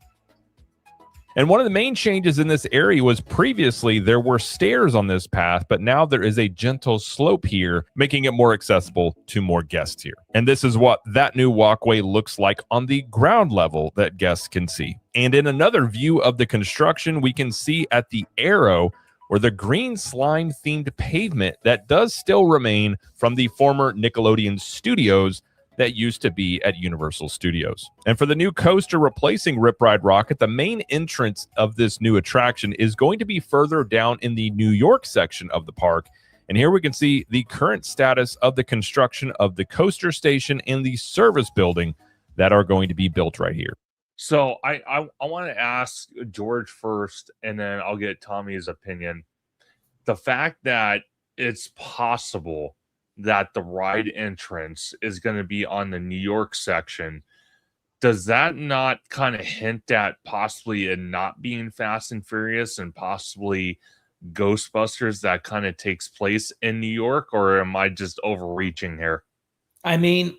And one of the main changes in this area was previously there were stairs on this path, but now there is a gentle slope here, making it more accessible to more guests here. And this is what that new walkway looks like on the ground level that guests can see. And in another view of the construction, we can see at the arrow where the green slime themed pavement that does still remain from the former Nickelodeon Studios that used to be at Universal Studios. And for the new coaster replacing Rip Ride Rocket, the main entrance of this new attraction is going to be further down in the New York section of the park. And here we can see the current status of the construction of the coaster station and the service building that are going to be built right here. So I want to ask George first, and then I'll get Tommy's opinion. The fact that it's possible that the ride entrance is going to be on the New York section, does that not kind of hint at possibly it not being Fast and Furious and possibly Ghostbusters that kind of takes place in New York, or am I just overreaching here? I mean,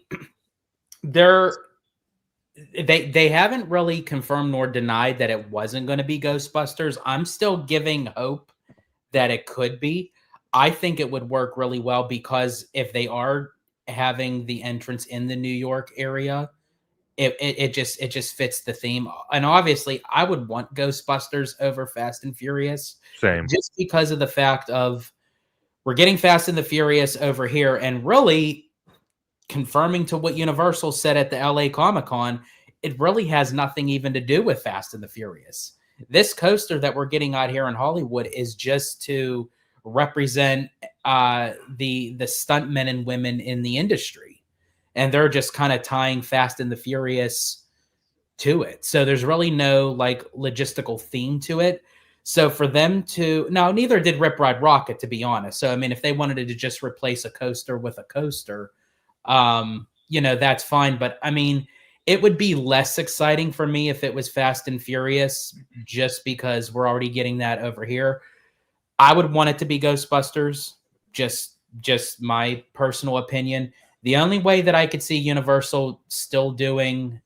they haven't really confirmed nor denied that it wasn't going to be Ghostbusters. I'm still giving hope that it could be. I think it would work really well, because if they are having the entrance in the New York area, it just fits the theme. And obviously, I would want Ghostbusters over Fast and Furious. Same. Just because of the fact of we're getting Fast and the Furious over here, and really confirming to what Universal said at the LA Comic-Con, it really has nothing even to do with Fast and the Furious. This coaster that we're getting out here in Hollywood is just to represent the stuntmen and women in the industry. And they're just kind of tying Fast and the Furious to it. So there's really no like logistical theme to it. So for them to, no, neither did Rip Ride Rocket, to be honest. So, I mean, if they wanted to just replace a coaster with a coaster, that's fine. But I mean, it would be less exciting for me if it was Fast and Furious, just because we're already getting that over here. I would want it to be Ghostbusters, just my personal opinion. The only way that I could see Universal still doing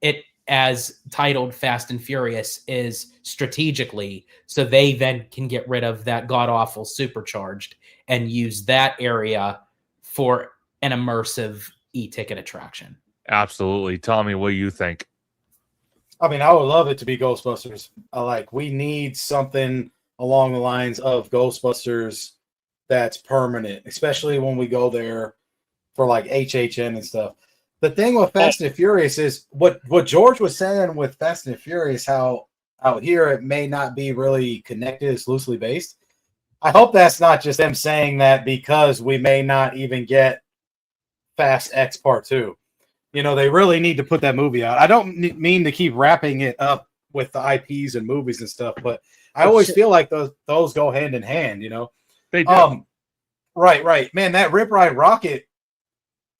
it as titled Fast and Furious is strategically, so they then can get rid of that god-awful supercharged and use that area for an immersive e-ticket attraction. Absolutely. Tommy, what do you think? I mean, I would love it to be Ghostbusters. We need something along the lines of Ghostbusters that's permanent, especially when we go there for like HHN and stuff. The thing with Fast and Furious is what George was saying with Fast and Furious, how out here it may not be really connected, it's loosely based. I hope that's not just them saying that because we may not even get Fast X Part 2. They really need to put that movie out. I don't mean to keep wrapping it up with the IPs and movies and stuff, but I always feel like those go hand in hand, They do. Right. Man, that Rip Ride Rocket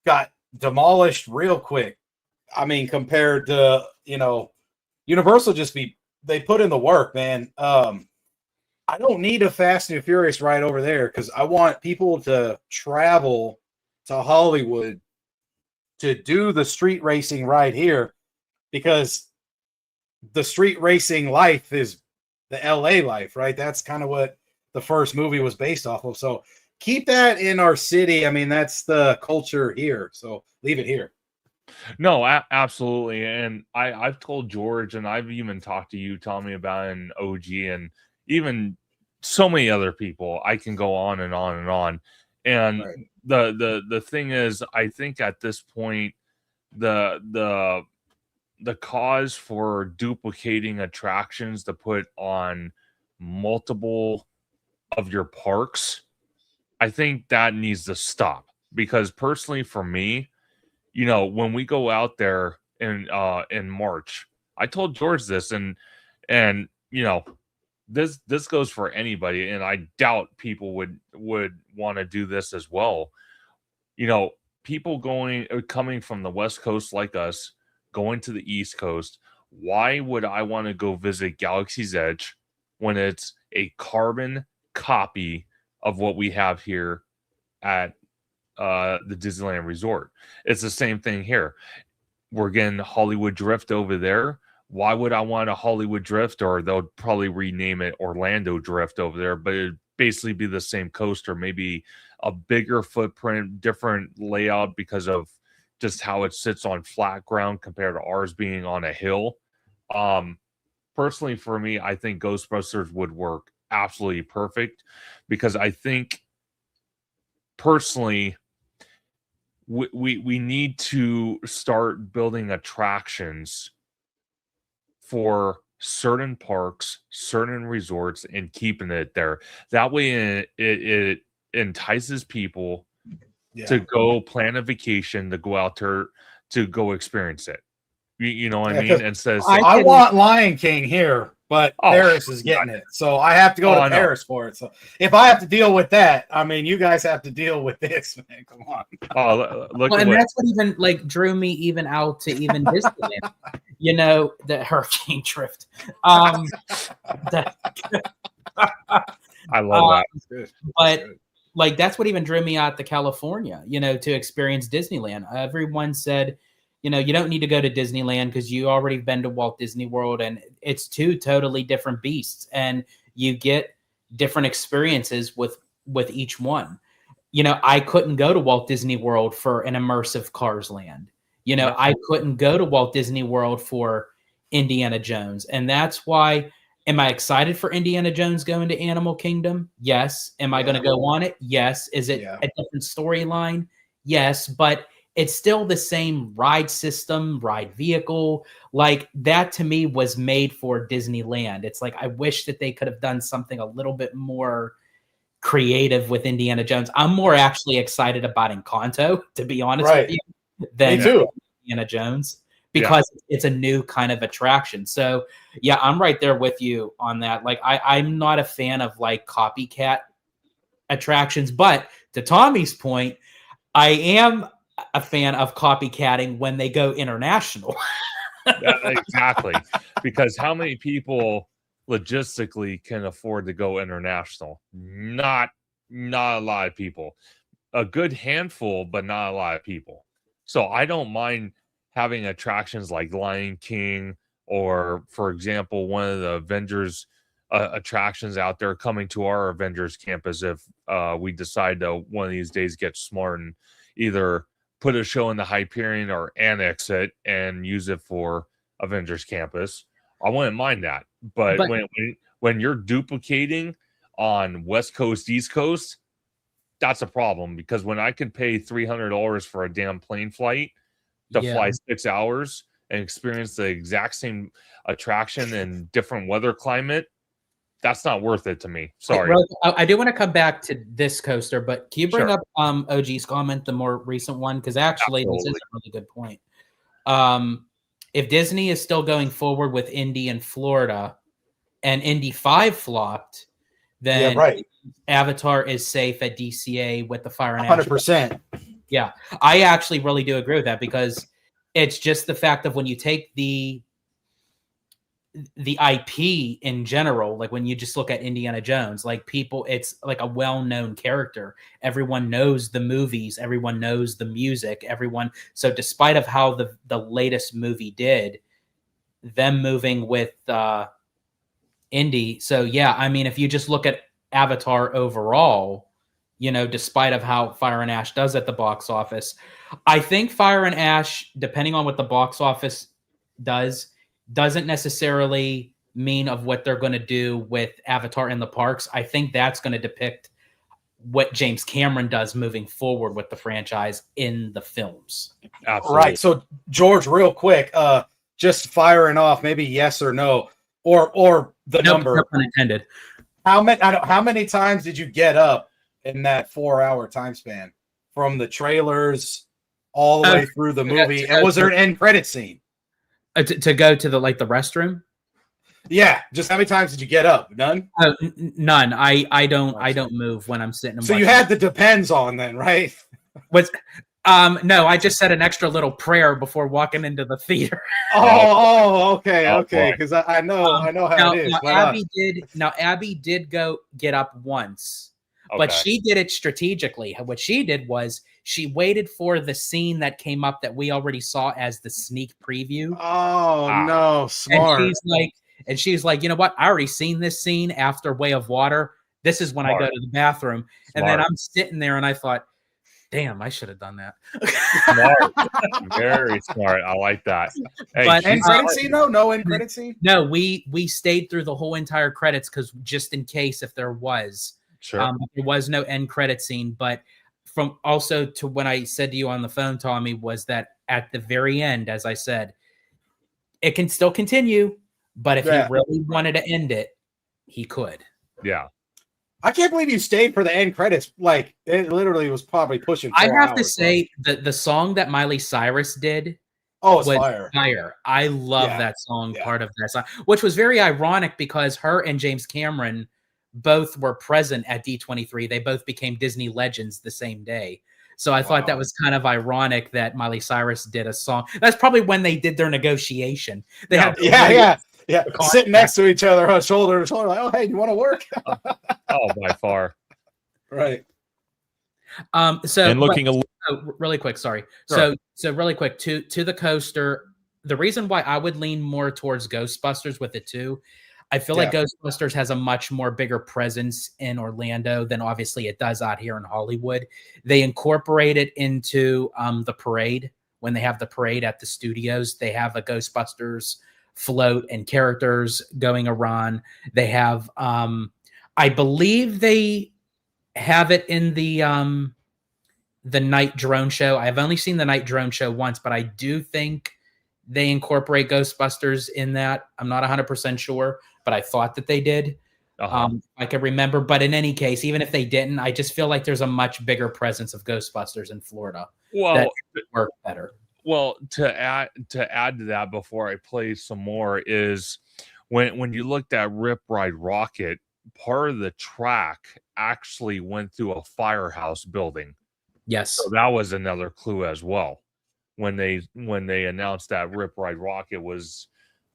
got demolished real quick. I mean, compared to, Universal they put in the work, man. I don't need a Fast and Furious ride over there because I want people to travel to Hollywood to do the street racing ride here, because the street racing life is the LA life, right? That's kind of what the first movie was based off of. So keep that in our city. I mean, that's the culture here. So leave it here. No, absolutely. And I've told George, and I've even talked to you, Tommy, about an OG, and even so many other people. I can go on and on and on. And right. the thing is, I think at this point, the cause for duplicating attractions to put on multiple of your parks, I think that needs to stop. Because personally, for me, when we go out there in March, I told George this, and this goes for anybody, and I doubt people would want to do this as well. People coming from the West Coast like us, going to the East Coast, why would I want to go visit Galaxy's Edge when it's a carbon copy of what we have here at the Disneyland Resort? It's the same thing here. We're getting Hollywood Drift over there. Why would I want a Hollywood Drift? Or they'll probably rename it Orlando Drift over there, but it'd basically be the same coaster, maybe a bigger footprint, different layout because of just how it sits on flat ground compared to ours being on a hill. Personally, for me, I think Ghostbusters would work absolutely perfect, because I think personally we need to start building attractions for certain parks, certain resorts, and keeping it there. That way it entices people to go plan a vacation, to go out to go experience it. You know what I mean? And says, I want Lion King here, but Paris is getting it. So I have to go to Paris for it. So if I have to deal with that, I mean, you guys have to deal with this, man. Come on. And that's what even drew me even out to even Disneyland. The hurricane drift. I love that. But that's what even drew me out to California, to experience Disneyland. Everyone said, you don't need to go to Disneyland because you already been to Walt Disney World, and it's two totally different beasts, and you get different experiences with each one. I couldn't go to Walt Disney World for an immersive Cars Land. You know, I couldn't go to Walt Disney World for Indiana Jones. And that's why, am I excited for Indiana Jones going to Animal Kingdom? Yes. Am I going to go on it? Yes. Is it a different storyline? Yes. But it's still the same ride system, ride vehicle. Like, that to me was made for Disneyland. It's like, I wish that they could have done something a little bit more creative with Indiana Jones. I'm more actually excited about Encanto, to be honest with you, than Indiana Jones, because it's a new kind of attraction. So yeah, I'm right there with you on that. Like, I'm not a fan of like copycat attractions, but to Tommy's point, I am a fan of copycatting when they go international. Exactly. Because how many people logistically can afford to go international? Not a lot of people. A good handful, but not a lot of people. So I don't mind having attractions like Lion King, or, for example, one of the Avengers attractions out there coming to our Avengers campus if we decide to one of these days get smart and either put a show in the Hyperion or annex it and use it for Avengers campus. I wouldn't mind that. But when you're duplicating on West Coast, East Coast, that's a problem, because when I could pay $300 for a damn plane flight to fly 6 hours and experience the exact same attraction in different weather climate, that's not worth it to me. Sorry. I do want to come back to this coaster, but can you bring up OG's comment, the more recent one? Because actually, this is a really good point. If Disney is still going forward with Indy and Florida, and Indy 5 flopped, then Avatar is safe at DCA with the Fire and Ash. 100%. Yeah, I actually really do agree with that, because it's just the fact of when you take the IP in general, like when you just look at Indiana Jones, like people, it's like a well-known character. Everyone knows the movies, everyone knows the music, everyone. So despite of how the latest movie did, them moving with Indy. So yeah, I mean, if you just look at Avatar overall, you know, despite of how Fire and Ash does at the box office, I think Fire and Ash, depending on what the box office does, doesn't necessarily mean of what they're going to do with Avatar in the parks. I think that's going to depict what James Cameron does moving forward with the franchise in the films. Absolutely. Right. So George, real quick, just firing off, maybe yes or no, or the number. No pun intended. How many times did you get up in that 4-hour time span from the trailers all the way through the movie? And was there an end credit scene? To go to the restroom? Yeah, just how many times did you get up? None. None. I don't move when I'm sitting. So you had the depends on then, right? No, I just said an extra little prayer before walking into the theater. Okay. Because I know how it is. Abby did go get up once, but she did it strategically. What she did was she waited for the scene that came up that we already saw as the sneak preview. No, smart. And she's like, you know what? I already seen this scene after Way of Water. This is when I go to the bathroom. Smart. And then I'm sitting there and I thought, damn, I should have done that. Smart. Very smart. I like that. Hey, but end credit scene though? No end credit scene? No, we stayed through the whole entire credits because just in case if there was. Sure. There was no end credit scene, but from also to when I said to you on the phone, Tommy, was that at the very end, as I said, it can still continue, but if he really wanted to end it, he could. Yeah. I can't believe you stayed for the end credits. Like, it literally was probably pushing 4 I have hours, to say the song that Miley Cyrus did was fire. I love that song, part of that song, which was very ironic because her and James Cameron both were present at D23. They both became Disney legends the same day. So I thought that was kind of ironic that Miley Cyrus did a song. That's probably when they did their negotiation. They had sitting next to each other, shoulder to shoulder, like, oh, hey, you want to work? By far. Right. Really quick, sorry. Sure. So really quick to the coaster. The reason why I would lean more towards Ghostbusters with it too, I feel like Ghostbusters has a much more bigger presence in Orlando than obviously it does out here in Hollywood. They incorporate it into the parade when they have the parade at the studios. They have a Ghostbusters float and characters going around. They have, I believe they have it in the night drone show. I've only seen the night drone show once, but I do think they incorporate Ghostbusters in that. I'm not 100% sure, but I thought that they did. I can remember, but in any case, even if they didn't, I just feel like there's a much bigger presence of Ghostbusters in Florida. Well, that would work better. Well, to add to that before I play some more is when you looked at Rip Ride Rocket, part of the track actually went through a firehouse building. Yes, so that was another clue as well. When they announced that Rip Ride Rocket was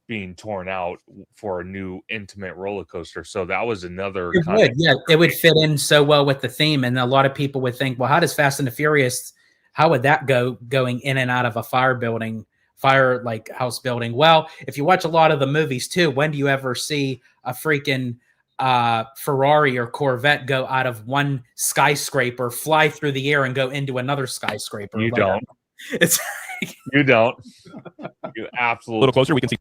being torn out for a new intimate roller coaster, so that was another. It would fit in so well with the theme, and a lot of people would think, well, how does Fast and the Furious? How would that go going in and out of a fire like house building? Well, if you watch a lot of the movies too, when do you ever see a freaking Ferrari or Corvette go out of one skyscraper, fly through the air, and go into another skyscraper? You don't. It's you don't. You absolutely. A little closer, we can see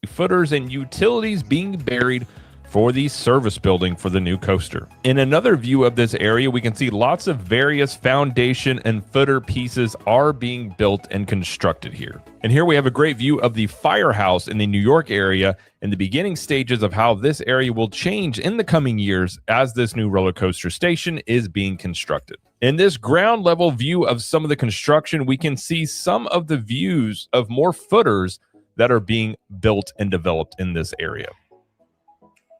footers and utilities being buried for the service building for the new coaster. In another view of this area, we can see lots of various foundation and footer pieces are being built and constructed here. And here we have a great view of the firehouse in the New York area and the beginning stages of how this area will change in the coming years as this new roller coaster station is being constructed. In this ground level view of some of the construction, we can see some of the views of more footers that are being built and developed in this area.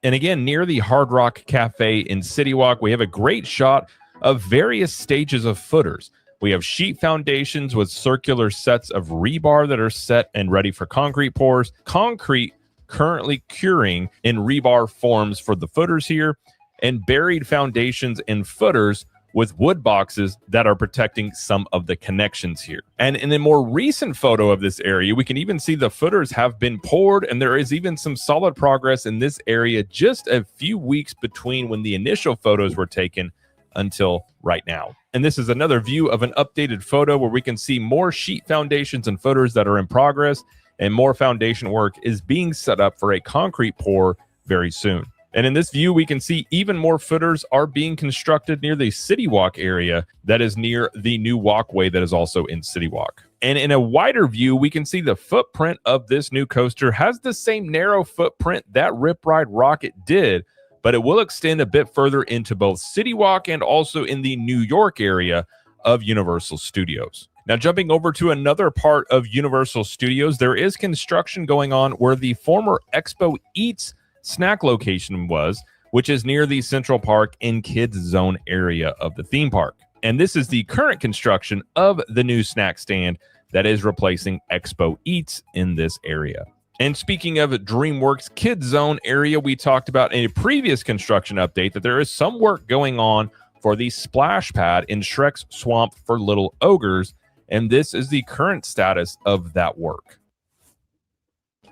And again, near the Hard Rock Cafe in City Walk, we have a great shot of various stages of footers. We have sheet foundations with circular sets of rebar that are set and ready for concrete pours. Concrete currently curing in rebar forms for the footers here, and buried foundations and footers with wood boxes that are protecting some of the connections here. And in a more recent photo of this area, we can even see the footers have been poured, and there is even some solid progress in this area just a few weeks between when the initial photos were taken until right now. And this is another view of an updated photo where we can see more sheet foundations and footers that are in progress, and more foundation work is being set up for a concrete pour very soon. And in this view, we can see even more footers are being constructed near the City Walk area that is near the new walkway that is also in City Walk. And in a wider view, we can see the footprint of this new coaster has the same narrow footprint that Rip Ride Rocket did, but it will extend a bit further into both City Walk and also in the New York area of Universal Studios. Now, jumping over to another part of Universal Studios, there is construction going on where the former Expo Eats snack location was, which is near the Central Park and Kids Zone area of the theme park. And this is the current construction of the new snack stand that is replacing Expo Eats in this area. And speaking of DreamWorks Kids Zone area, we talked about in a previous construction update that there is some work going on for the splash pad in Shrek's Swamp for Little Ogres, and this is the current status of that work.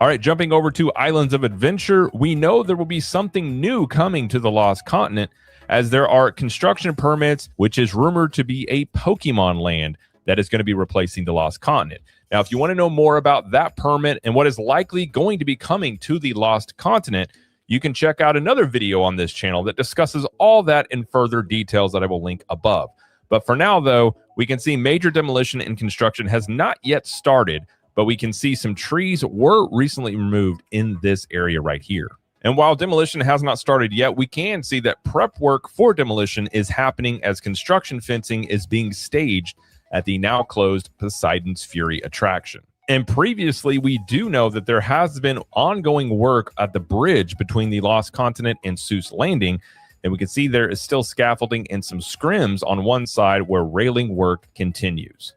All right, jumping over to Islands of Adventure, we know there will be something new coming to the Lost Continent as there are construction permits, which is rumored to be a Pokemon land that is going to be replacing the Lost Continent. Now, if you want to know more about that permit and what is likely going to be coming to the Lost Continent, you can check out another video on this channel that discusses all that in further details that I will link above. But for now, though, we can see major demolition and construction has not yet started, but we can see some trees were recently removed in this area right here. And while demolition has not started yet, we can see that prep work for demolition is happening as construction fencing is being staged at the now closed Poseidon's Fury attraction. And previously, we do know that there has been ongoing work at the bridge between the Lost Continent and Seuss Landing, and we can see there is still scaffolding and some scrims on one side where railing work continues.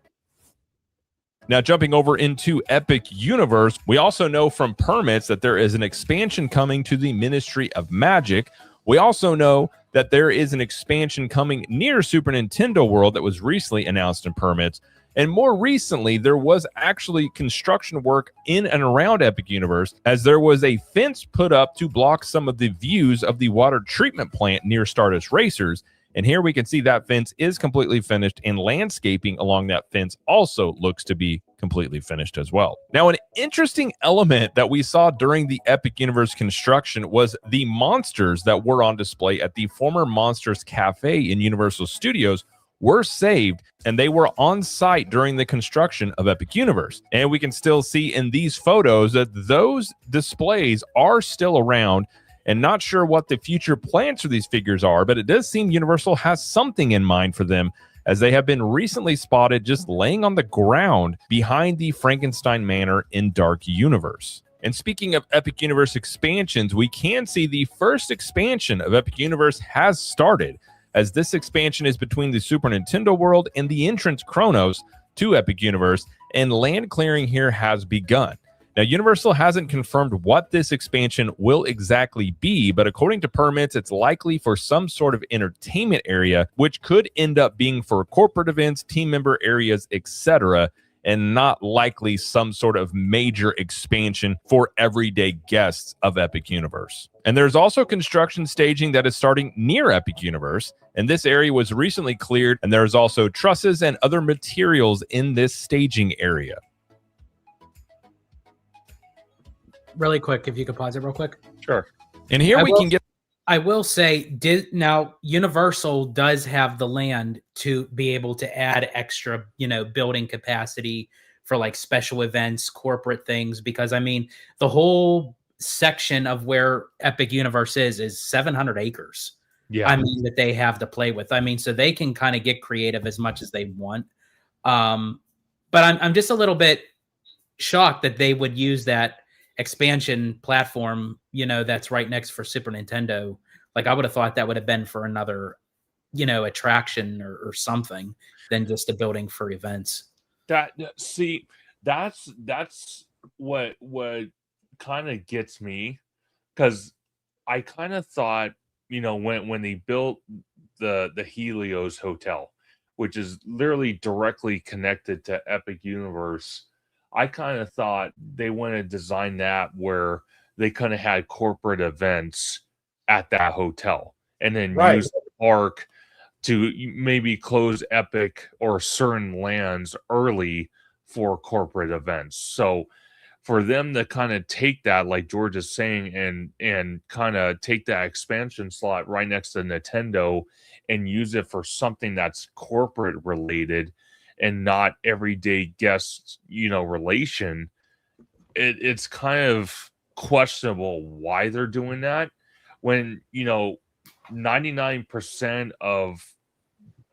Now, jumping over into Epic Universe, we also know from permits that there is an expansion coming to the Ministry of Magic. We also know that there is an expansion coming near Super Nintendo World that was recently announced in permits. And more recently, there was actually construction work in and around Epic Universe, as there was a fence put up to block some of the views of the water treatment plant near Stardust Racers. And here we can see that fence is completely finished, and landscaping along that fence also looks to be completely finished as well. Now, an interesting element that we saw during the Epic Universe construction was the monsters that were on display at the former Monsters Cafe in Universal Studios were saved, and they were on site during the construction of Epic Universe. And we can still see in these photos that those displays are still around. And not sure what the future plans for these figures are, but it does seem Universal has something in mind for them, as they have been recently spotted just laying on the ground behind the Frankenstein Manor in Dark Universe. And speaking of Epic Universe expansions, we can see the first expansion of Epic Universe has started, as this expansion is between the Super Nintendo World and the entrance Chronos to Epic Universe, and land clearing here has begun. Now, Universal hasn't confirmed what this expansion will exactly be, but according to permits, it's likely for some sort of entertainment area, which could end up being for corporate events, team member areas, etc., and not likely some sort of major expansion for everyday guests of Epic Universe. And there's also construction staging that is starting near Epic Universe, and this area was recently cleared, and there's also trusses and other materials in this staging area. Really quick, if you could pause it real quick. Sure. And here we can get... I will say, now Universal does have the land to be able to add extra, building capacity for like special events, corporate things, because I mean, the whole section of where Epic Universe is 700 acres. Yeah. I mean, that they have to play with. I mean, so they can kind of get creative as much as they want. But I'm just a little bit shocked that they would use that expansion platform, that's right next for Super Nintendo. Like, I would have thought that would have been for another, attraction or something than just a building for events. That's what kind of gets me, because I kind of thought, when they built the Helios Hotel, which is literally directly connected to Epic Universe, I kind of thought they want to design that where they kind of had corporate events at that hotel, and then use the park to maybe close Epic or certain lands early for corporate events. So for them to kind of take that, like George is saying, and kind of take that expansion slot right next to Nintendo and use it for something that's corporate related and not everyday guest, relation, it's kind of questionable why they're doing that when, 99% of,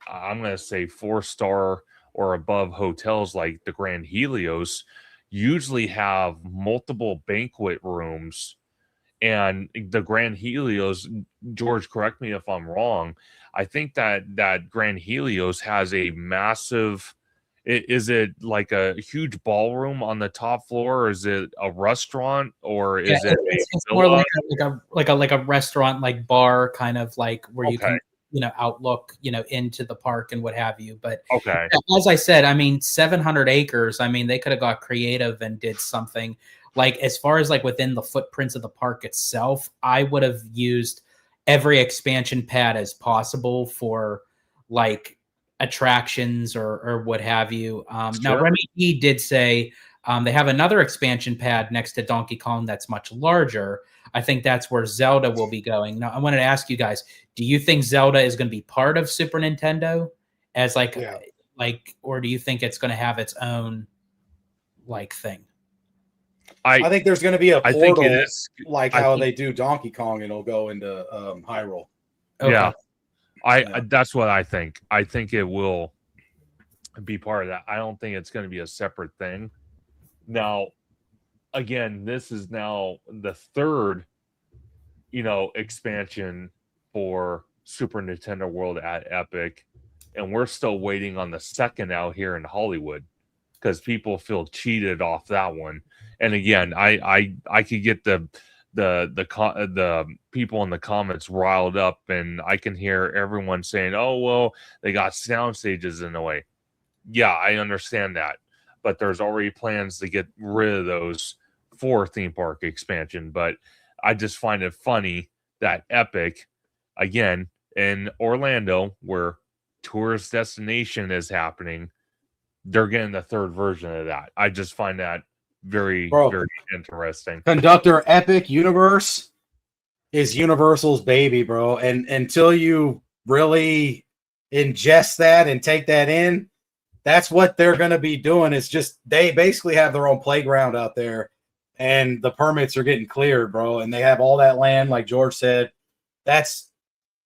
I'm going to say 4-star or above hotels like the Grand Helios usually have multiple banquet rooms. And the Grand Helios, George, correct me if I'm wrong, I think that Grand Helios has a massive, is it like a huge ballroom on the top floor, or is it a restaurant, or is it's more like a restaurant, like bar kind of, like where you can outlook into the park and what have you. But as I said, I mean, 700 acres, I mean, they could have got creative and did something like, as far as like within the footprints of the park itself, I would have used every expansion pad as possible for like attractions or what have you. Now Remy E did say they have another expansion pad next to Donkey Kong that's much larger. I think that's where Zelda will be going. Now I wanted to ask you guys, do you think Zelda is going to be part of Super Nintendo as or do you think it's going to have its own like thing? I think there's going to be a portal, like how they do Donkey Kong, and it'll go into Hyrule. Okay. Yeah, that's what I think. I think it will be part of that. I don't think it's going to be a separate thing. Now, again, this is now the third, expansion for Super Nintendo World at Epic, and we're still waiting on the second out here in Hollywood because people feel cheated off that one. And again, I could get the people in the comments riled up, and I can hear everyone saying, "Oh, well, they got sound stages in the way." Yeah, I understand that, but there's already plans to get rid of those for theme park expansion. But I just find it funny that Epic, again, in Orlando, where tourist destination is happening, they're getting the third version of that. I just find that very interesting. Conductor Epic Universe is Universal's baby, bro. And until you really ingest that and take that in, that's what they're going to be doing. It's just they basically have their own playground out there, and the permits are getting cleared, bro. And they have all that land, like George said. That's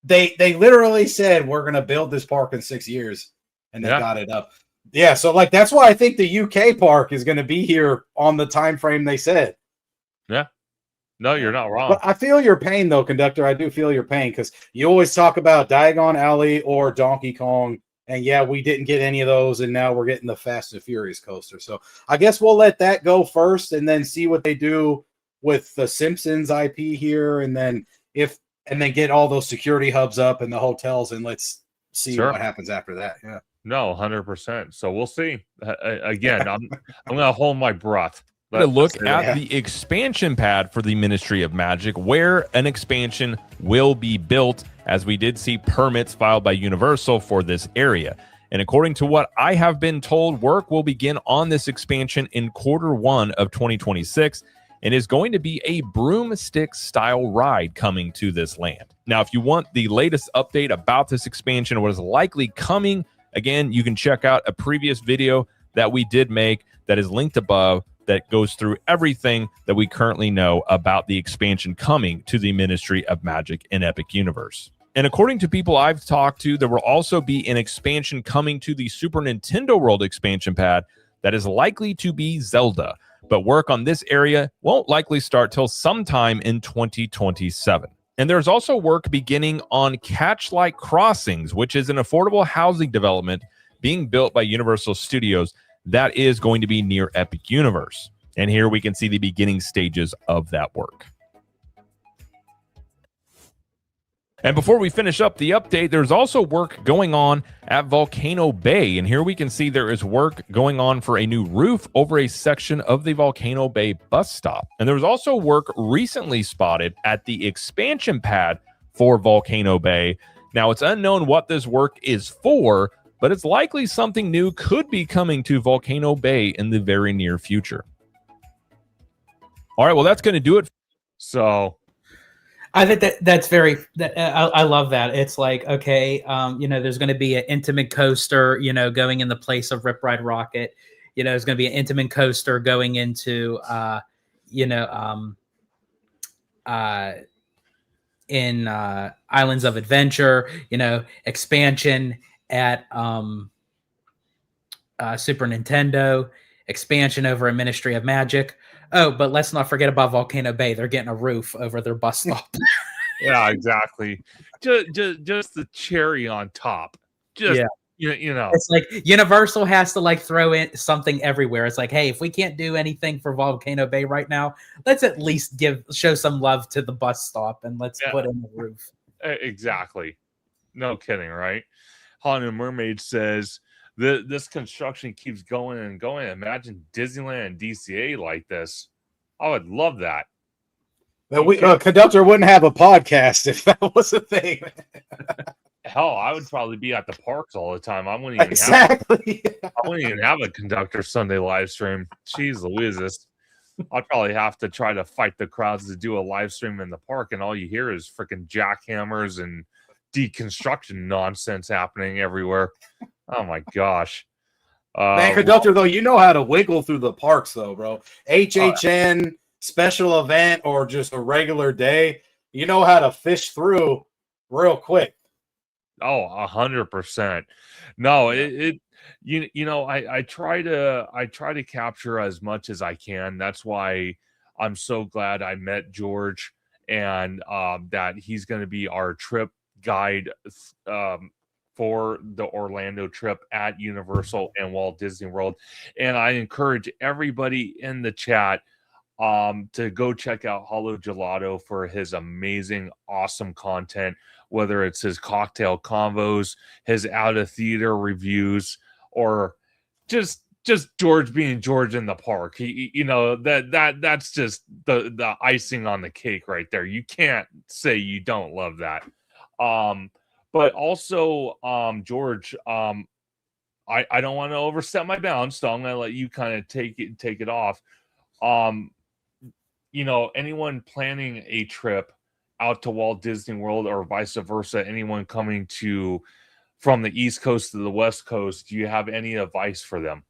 they literally said we're going to build this park in 6 years, and they got it up. Yeah, so like that's why I think the UK park is going to be here on the time frame they said. Yeah. No, you're not wrong. But I feel your pain, though, Conductor. I do feel your pain because you always talk about Diagon Alley or Donkey Kong. And yeah, we didn't get any of those, and now we're getting the Fast and Furious coaster. So I guess we'll let that go first, and then see what they do with the Simpsons IP here, and then get all those security hubs up and the hotels, and let's see what happens after that. Yeah. No, 100%. So we'll see. Again, I'm gonna hold my breath. To look at the expansion pad for the Ministry of Magic, where an expansion will be built, as we did see permits filed by Universal for this area. And according to what I have been told, work will begin on this expansion in Q1 of 2026 and is going to be a broomstick style ride coming to this land. Now, if you want the latest update about this expansion, what is likely coming, again, you can check out a previous video that we did make that is linked above, that goes through everything that we currently know about the expansion coming to the Ministry of Magic in Epic Universe. And according to people I've talked to, there will also be an expansion coming to the Super Nintendo World expansion pad that is likely to be Zelda. But work on this area won't likely start till sometime in 2027. And there's also work beginning on Catchlight Crossings, which is an affordable housing development being built by Universal Studios that is going to be near Epic Universe. And here we can see the beginning stages of that work. And before we finish up the update, there's also work going on at Volcano Bay. And here we can see there is work going on for a new roof over a section of the Volcano Bay bus stop. And there was also work recently spotted at the expansion pad for Volcano Bay. Now, it's unknown what this work is for, but it's likely something new could be coming to Volcano Bay in the very near future. All right, well, that's going to do it. So I think that's very. I love that. It's like, okay, there's going to be an Intamin coaster, going in the place of Rip Ride Rocket. There's going to be an Intamin coaster going into, in Islands of Adventure. Expansion at Super Nintendo, expansion over a Ministry of Magic. Oh, but let's not forget about Volcano Bay. They're getting a roof over their bus stop. Yeah, exactly. Just the cherry on top. It's like Universal has to throw in something everywhere. It's like, hey, if we can't do anything for Volcano Bay right now, let's at least show some love to the bus stop, and let's put in the roof. Exactly. No kidding, right? Haunted Mermaid says this construction keeps going and going. Imagine Disneyland and DCA like this. I would love that. Conductor wouldn't have a podcast if that was a thing. Hell, I would probably be at the parks all the time. I wouldn't even have a Conductor Sunday live stream. Jeez Louises. I'd probably have to try to fight the crowds to do a live stream in the park, and all you hear is freaking jackhammers and deconstruction nonsense happening everywhere. Oh my gosh. Man, Conductor, though, you know how to wiggle through the parks, though, bro. HHN, special event, or just a regular day, you know how to fish through real quick. Oh, 100%. No, I try to capture as much as I can. That's why I'm so glad I met George, and that he's going to be our trip guide for the Orlando trip at Universal and Walt Disney World. And I encourage everybody in the chat to go check out Hollow Gelato for his amazing, awesome content, whether it's his cocktail convos, his out of theater reviews, or just George being George in the park. That's just the icing on the cake right there. You can't say you don't love that. But also, George, I don't want to overstep my bounds, so I'm going to let you kind of take it off. Anyone planning a trip out to Walt Disney World or vice versa, anyone coming from the East Coast to the West Coast, do you have any advice for them?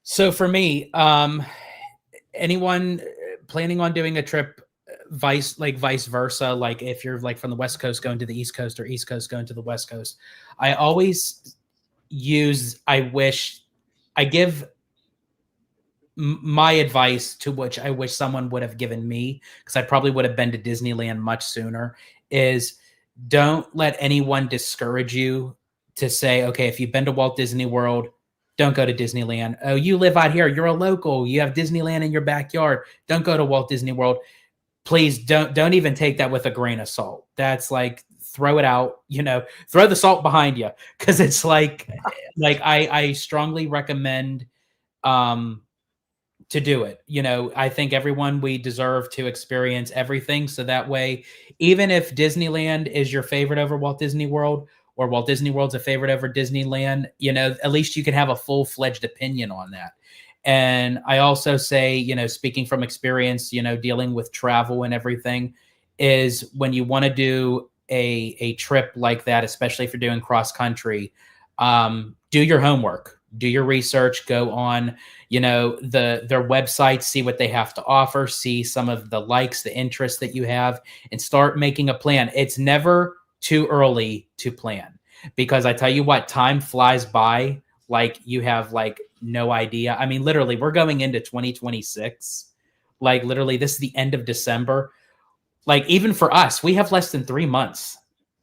So for me, anyone planning on doing a trip vice versa, like if you're like from the West Coast going to the East Coast or East Coast going to the West Coast, I always give my advice, to which I wish someone would have given me, because I probably would have been to Disneyland much sooner, is don't let anyone discourage you to say, okay, if you've been to Walt Disney World, don't go to Disneyland. Oh, you live out here, you're a local, you have Disneyland in your backyard, don't go to Walt Disney World. Please don't even take that with a grain of salt. That's like, throw it out, throw the salt behind you. Cause it's like I strongly recommend to do it. I think we deserve to experience everything. So that way, even if Disneyland is your favorite over Walt Disney World, or Walt Disney World's a favorite over Disneyland, at least you can have a full-fledged opinion on that. And I also say, speaking from experience, dealing with travel and everything, is when you want to do a trip like that, especially if you're doing cross country, do your homework, do your research, go on, their website, see what they have to offer, see some of the likes, the interests that you have, and start making a plan. It's never too early to plan, because I tell you what, time flies by like you have like no idea. I mean, literally, we're going into 2026. Like, literally, this is the end of December. Like, even for us, we have less than 3 months.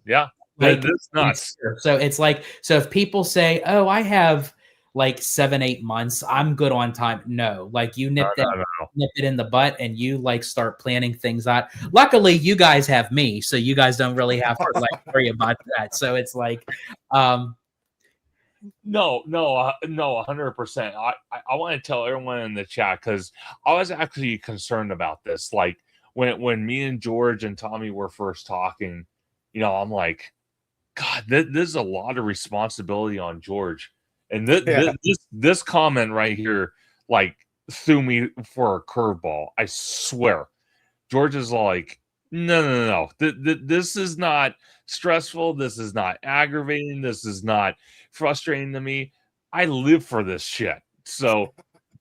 Yeah, like, that's nuts. So it's like, so if people say, oh, I have like 7-8 months, I'm good on time. No, like, you nip it in the butt, and you like start planning things out. Luckily, you guys have me, so you guys don't really have to like worry about that. So it's like, No, 100%. I want to tell everyone in the chat, because I was actually concerned about this. Like, when me and George and Tommy were first talking, I'm like, God, this is a lot of responsibility on George. And this comment right here, like, threw me for a curveball. I swear. George is like, no. This is not stressful. This is not aggravating. This is not frustrating to me. I live for this shit. So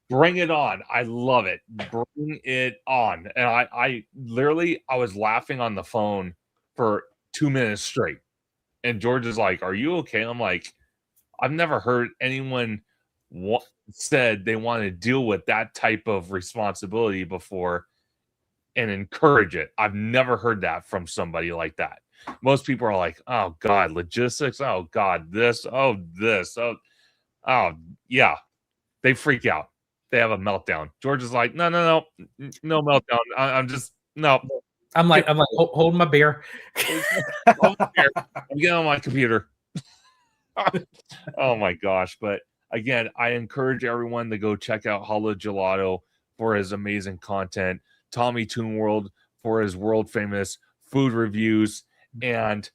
bring it on. I love it. Bring it on. And I literally, I was laughing on the phone for 2 minutes straight. And George is like, are you okay? I'm like, I've never heard anyone said they want to deal with that type of responsibility before and encourage it. I've never heard that from somebody like that. Most people are like, oh God, logistics. Oh God, this. Oh, yeah. They freak out. They have a meltdown. George is like, no meltdown. I'm just, no. I'm like, hold my beer. I'm getting on my computer. Oh my gosh. But again, I encourage everyone to go check out Holo Gelato for his amazing content, Tommy Toon World for his world famous food reviews. And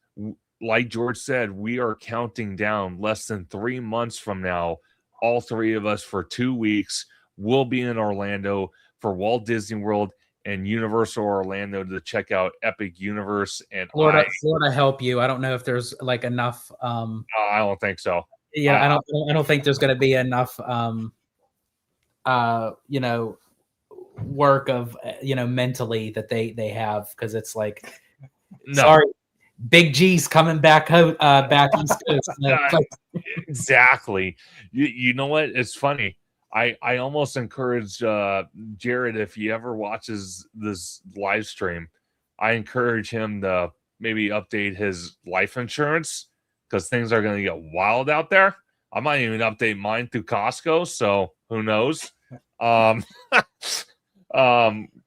like George said, we are counting down less than 3 months from now. All three of us for 2 weeks will be in Orlando for Walt Disney World and Universal Orlando to check out Epic Universe. And Florida help you. I don't know if there's like enough. I don't think so. Yeah, I don't think there's going to be enough. Work of mentally that they have, because it's like, sorry, Big G's coming back back East Coast. Exactly. You know what? It's funny. I almost encourage Jared, if he ever watches this live stream, I encourage him to maybe update his life insurance, because things are going to get wild out there. I might even update mine through Costco, so who knows?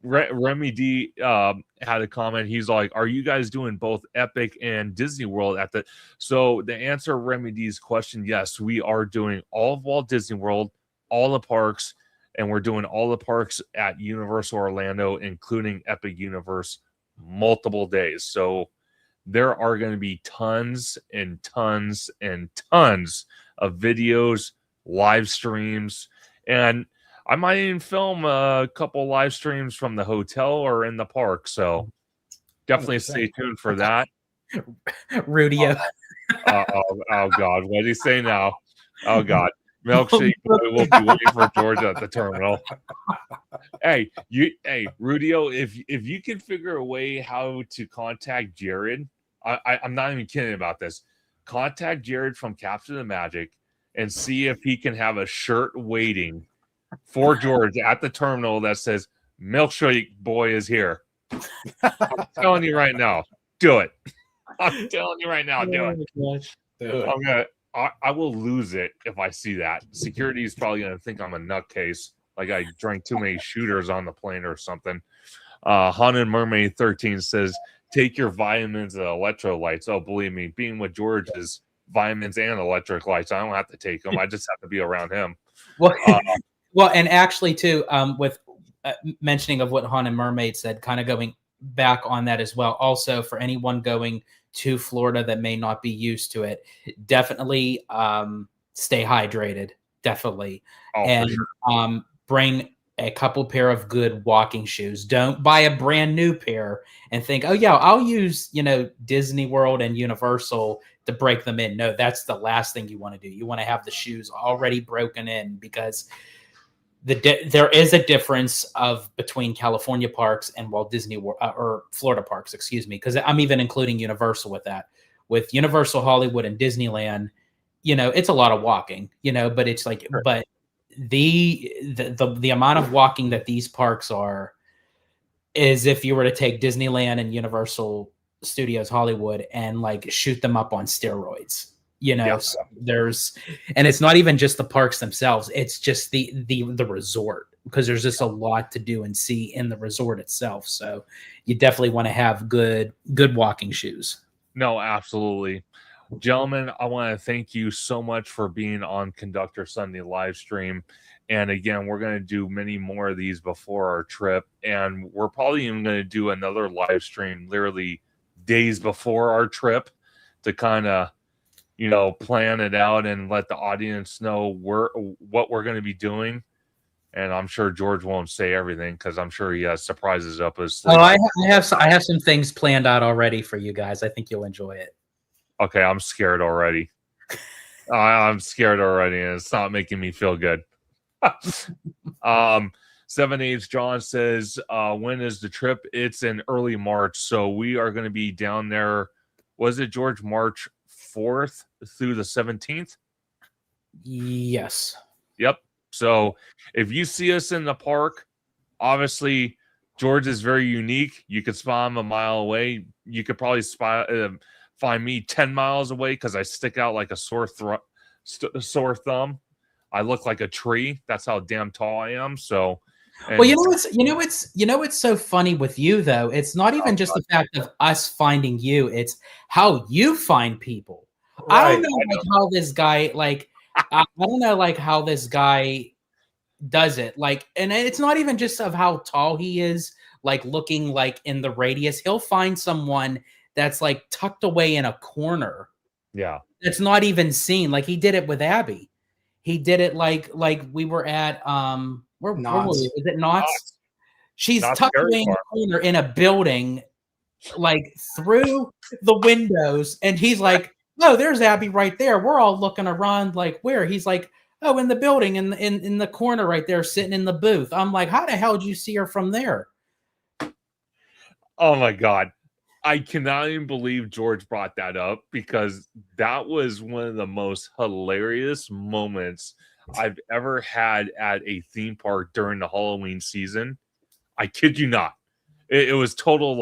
Remy D had a comment. He's like, are you guys doing both Epic and Disney World at the? So the answer Remy D's question, yes, we are doing all of Walt Disney World, all the parks, and we're doing all the parks at Universal Orlando, including Epic Universe, multiple days. So there are going to be tons and tons and tons of videos, live streams, and I might even film a couple live streams from the hotel or in the park. So definitely stay tuned for that. Rudio. Oh God, what did he say now? Oh God, Milkshake Boy will be waiting for George at the terminal. Hey, Rudio, if you can figure a way how to contact Jared, I'm not even kidding about this. Contact Jared from Capture the Magic and see if he can have a shirt waiting for George at the terminal that says Milkshake Boy is here. I'm telling you right now, do it. I'm telling you right now, do it. I will lose it if I see that. Security is probably gonna think I'm a nutcase, like I drank too many shooters on the plane or something. Haunted Mermaid 13 says, take your vitamins and electrolytes. Oh, believe me, being with George is vitamins and electric lights. I don't have to take them. I just have to be around him. Well, and actually, too, with mentioning of what Haunted Mermaid said, kind of going back on that as well. Also, for anyone going to Florida that may not be used to it, definitely stay hydrated. Definitely. And sure. Bring a couple pair of good walking shoes. Don't buy a brand new pair and think, oh, yeah, I'll use, Disney World and Universal to break them in. No, that's the last thing you want to do. You want to have the shoes already broken in, because there is a difference between California parks and Walt Disney World or Florida parks, excuse me, because I'm even including Universal with that. With Universal Hollywood and Disneyland, it's a lot of walking, but it's like, sure. But the amount of walking that these parks are is if you were to take Disneyland and Universal Studios Hollywood and like shoot them up on steroids. So and it's not even just the parks themselves. It's just the resort, because there's just a lot to do and see in the resort itself. So you definitely want to have good walking shoes. No, absolutely. Gentlemen, I want to thank you so much for being on Conductor Sunday live stream. And again, we're going to do many more of these before our trip. And we're probably even going to do another live stream literally days before our trip to kind of plan it out and let the audience know what we're going to be doing. And I'm sure George won't say everything, because I'm sure he has surprises up his sleeve. Oh, I have some things planned out already for you guys. I think you'll enjoy it. Okay, I'm scared already. I'm scared already, and it's not making me feel good. 7H John says, when is the trip? It's in early March, so we are going to be down there. Was it, George, March 4th through the 17th? Yes. Yep. So if you see us in the park, obviously George is very unique. You could spot him a mile away. You could probably find me 10 miles away, because I stick out like a sore thumb. I look like a tree. That's how damn tall I am. So, well, what's so funny with you though. It's not even just the fact of us finding you. It's how you find people. Right. I don't know how this guy I don't know how this guy does it. And it's not even just of how tall he is, looking in the radius. He'll find someone that's tucked away in a corner. Yeah. It's not even seen. He did it with Abby. He did it we were at where were we? Is it Knott's? She's tucked away in a corner in a building, through the windows, and he's like, "Oh, there's Abby right there." We're all looking around where? He's like, "Oh, in the building, in the corner right there, sitting in the booth." I'm like, "How the hell did you see her from there?" Oh my God. I cannot even believe George brought that up, because that was one of the most hilarious moments I've ever had at a theme park during the Halloween season. I kid you not. It was total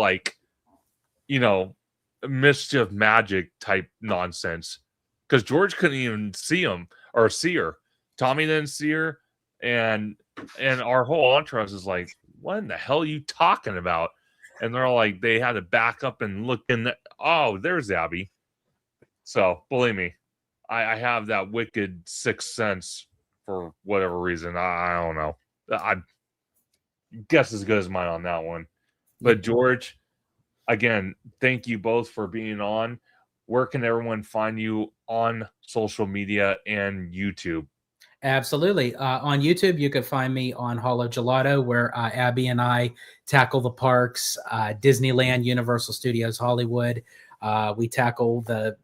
mischief magic type nonsense, because George couldn't even see him or see her. Tommy didn't see her, and our whole entourage is like, "What in the hell are you talking about?" And they're like, they had to back up and look in. Oh, there's Abby. So believe me, I have that wicked sixth sense for whatever reason. I don't know. I guess as good as mine on that one. But George, again, thank you both for being on. Where can everyone find you on social media and YouTube? Absolutely. On YouTube, you can find me on Hollow Gelato, where Abby and I tackle the parks, Disneyland, Universal Studios Hollywood. We tackle the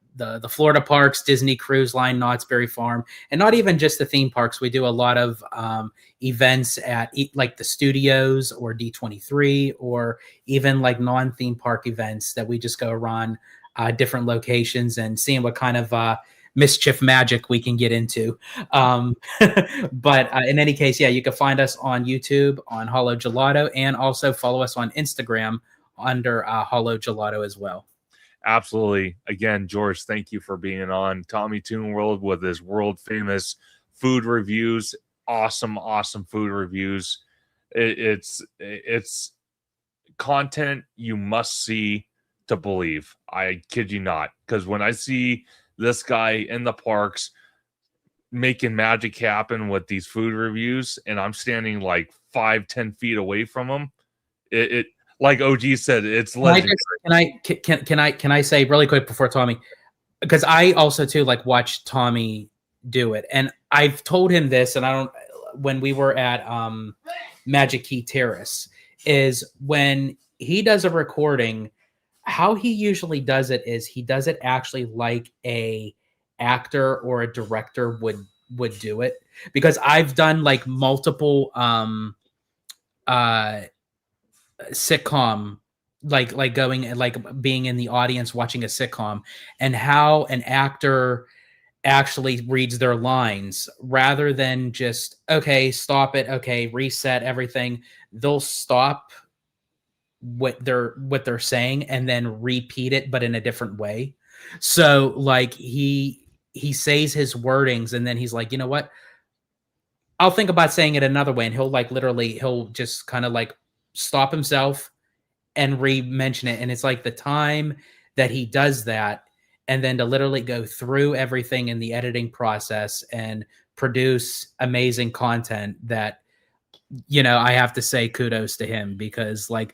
Florida parks, Disney Cruise Line, Knott's Berry Farm, and not even just the theme parks. We do a lot of events at like the studios or D23, or even like non-theme park events that we just go around different locations and seeing what kind of mischief magic we can get into. But in any case, yeah, you can find us on YouTube on Hollow Gelato, and also follow us on Instagram under Hollow Gelato as well. Absolutely. Again, George, thank you for being on. Tommy Toon World with his world famous food reviews. Awesome food reviews. It's content you must see to believe. I kid you not. Because when I see this guy in the parks making magic happen with these food reviews, and I'm standing like 5-10 feet away from him, it like OG said, it's legendary. Can I say really quick before Tommy, because I also too like watch Tommy do it, and I've told him this, and when we were at Magic Key Terrace, is when he does a recording, how he usually does it is he does it actually like a actor or a director would do it, because I've done like multiple sitcom, like going and like being in the audience watching a sitcom, and how an actor actually reads their lines rather than just, okay, stop it, okay, reset everything. They'll stop what they're saying and then repeat it, but in a different way. So like he says his wordings, and then he's like, you know what, I'll think about saying it another way, and he'll just kind of like stop himself and re-mention it. And it's like the time that he does that, and then to literally go through everything in the editing process and produce amazing content that, you know, I have to say kudos to him, because like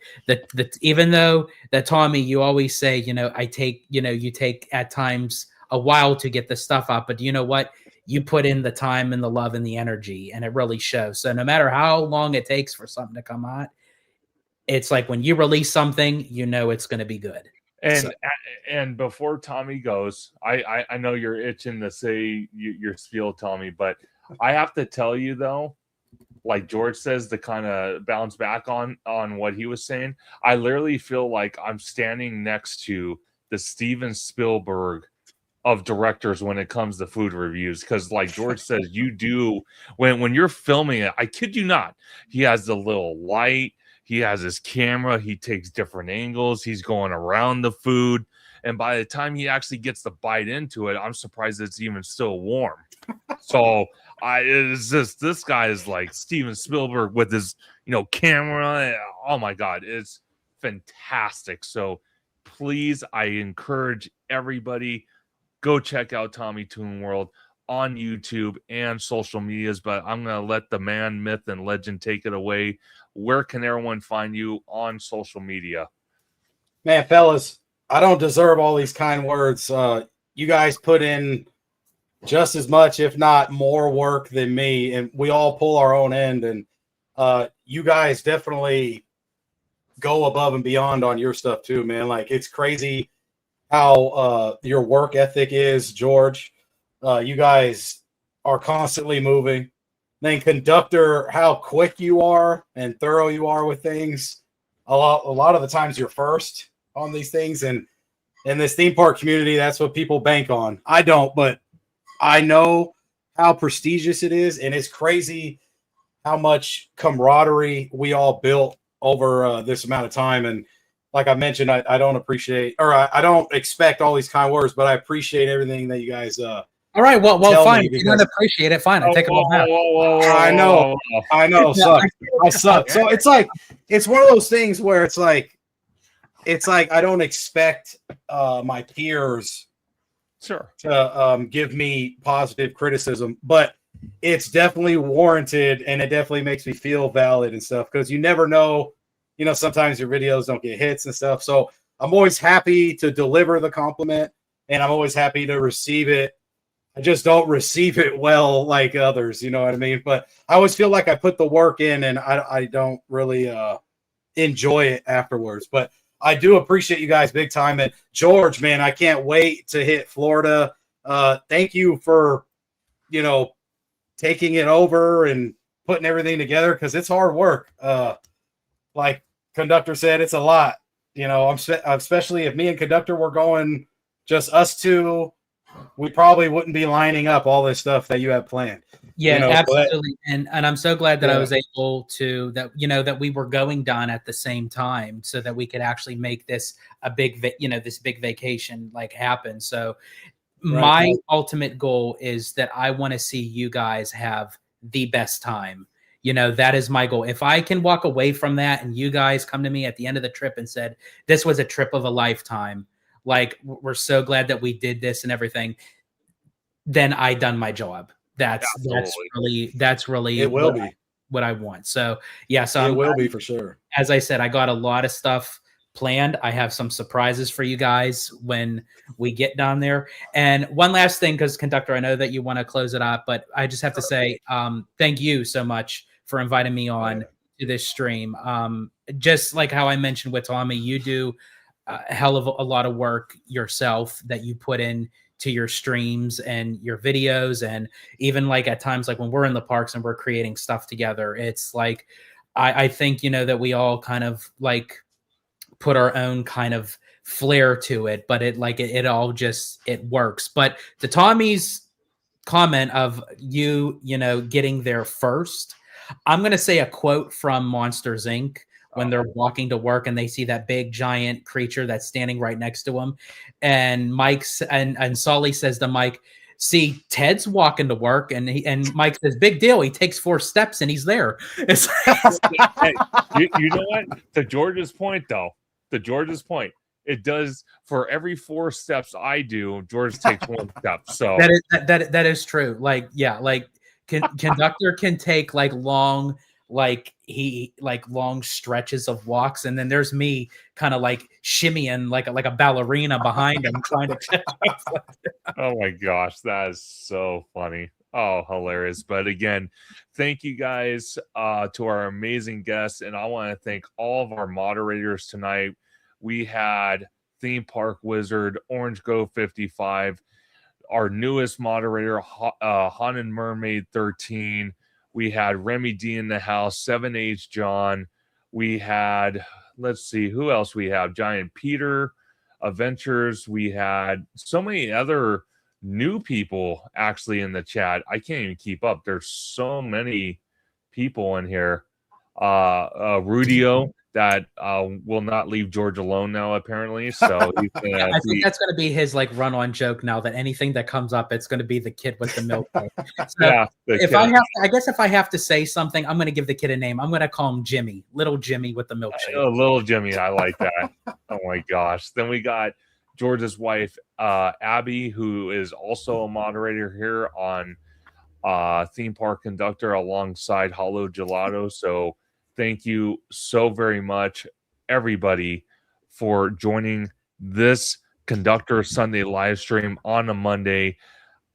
even though that Tommy, you always say, you know, you take at times a while to get the stuff up, but you know what, you put in the time and the love and the energy, and it really shows. So no matter how long it takes for something to come out, it's like when you release something, you know it's going to be good. And before Tommy goes, I know you're itching to say your spiel, Tommy, but I have to tell you though, like George says, to kind of bounce back on what he was saying, I literally feel like I'm standing next to the Steven Spielberg of directors when it comes to food reviews, because like George says, you do when you're filming it, I kid you not, he has the little light, he has his camera, he takes different angles, he's going around the food, and by the time he actually gets the bite into it, I'm surprised it's even still warm. So it's just, this guy is like Steven Spielberg with his, you know, camera. Oh my God, it's fantastic. So please, I encourage everybody, go check out Tommy Toon World on YouTube and social medias. But I'm going to let the man, myth, and legend take it away. Where can everyone find you on social media? Man, fellas, I don't deserve all these kind words. You guys put in just as much, if not more work than me, and we all pull our own end. And you guys definitely go above and beyond on your stuff too, man. Like, it's crazy how your work ethic is, George. You guys are constantly moving. Then Conductor, how quick you are and thorough you are with things. A lot of the times you're first on these things, and in this theme park community, that's what people bank on. I don't, but I know how prestigious it is, and it's crazy how much camaraderie we all built over this amount of time. And like I mentioned, I don't appreciate, or I don't expect all these kind words, but I appreciate everything that you guys all right, well, fine. If you don't appreciate it, fine. I take them all back. I know. I suck. So it's like, it's one of those things where it's like I don't expect my peers to give me positive criticism, but it's definitely warranted, and it definitely makes me feel valid and stuff, because you never know, you know, sometimes your videos don't get hits and stuff. So I'm always happy to deliver the compliment, and I'm always happy to receive it. I just don't receive it well like others, you know what I mean? But I always feel like I put the work in, and I don't really enjoy it afterwards. But I do appreciate you guys big time. And George, man, I can't wait to hit Florida. Thank you for, taking it over and putting everything together, because it's hard work. Like Conductor said, it's a lot. Especially if me and Conductor were going just us two, we probably wouldn't be lining up all this stuff that you have planned. Yeah, absolutely. And I'm so glad that I was able to, that we were going down at the same time, so that we could actually make this a big, this big vacation like happen. So my ultimate goal is that I want to see you guys have the best time. That is my goal. If I can walk away from that and you guys come to me at the end of the trip and said, this was a trip of a lifetime, like, we're so glad that we did this and everything, then I done my job. That's really it will be what I want. So yeah, so it will be for sure. As I said, I got a lot of stuff planned. I have some surprises for you guys when we get down there. And one last thing, because Conductor, I know that you want to close it up, but I just have to say thank you so much for inviting me on to this stream. Just like how I mentioned with Tommy, you do a hell of a lot of work yourself that you put in to your streams and your videos. And even like at times, like when we're in the parks and we're creating stuff together, it's like, I think, that we all kind of like put our own kind of flair to it, but it all just, it works. But to Tommy's comment of you getting there first, I'm going to say a quote from Monsters Inc. when they're walking to work and they see that big giant creature that's standing right next to them. And Mike's and Sully says to Mike, see, Ted's walking to work, and Mike says, big deal. He takes 4 steps and he's there. Hey, you know what? To George's point, it does for every 4 steps I do, George takes 1 step. So that is true. Like, yeah, like Conductor can take like long, long stretches of walks, and then there's me kind of like shimmying like a ballerina behind him trying to Oh my gosh, that is so funny. Oh, hilarious. But again, thank you guys to our amazing guests, and I want to thank all of our moderators tonight. We had Theme Park Wizard, Orange Go 55, our newest moderator, Haunted Mermaid 13. We had Remy D in the house, 7H John. We had, let's see, who else we have? Giant Peter, Adventures. We had so many other new people actually in the chat. I can't even keep up. There's so many people in here. Rudio, that will not leave George alone now, apparently. So he's gonna I think that's going to be his like run-on joke now, that anything that comes up, it's going to be the kid with the milk. So yeah. If I have to say something, I'm going to give the kid a name. I'm going to call him Jimmy, little Jimmy with the milkshake. Little Jimmy, I like that. Oh my gosh. Then we got George's wife, Abby, who is also a moderator here on Theme Park Conductor alongside Hollow Gelato. So thank you so very much, everybody, for joining this Conductor Sunday live stream on a Monday.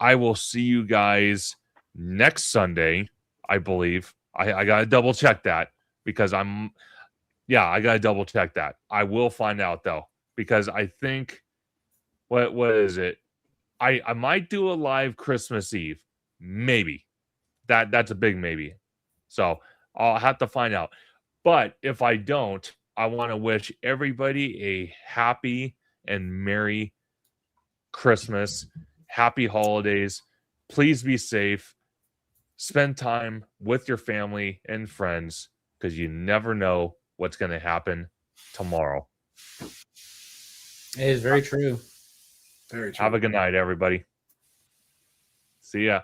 I will see you guys next Sunday, I believe. I got to double check that because I got to double check that. I will find out, though, because I think, what is it? I might do a live Christmas Eve. Maybe. That's a big maybe. So I'll have to find out. But if I don't, I want to wish everybody a happy and merry Christmas, happy holidays. Please be safe. Spend time with your family and friends, because you never know what's going to happen tomorrow. It is very true. Very true. Have a good night, everybody. See ya.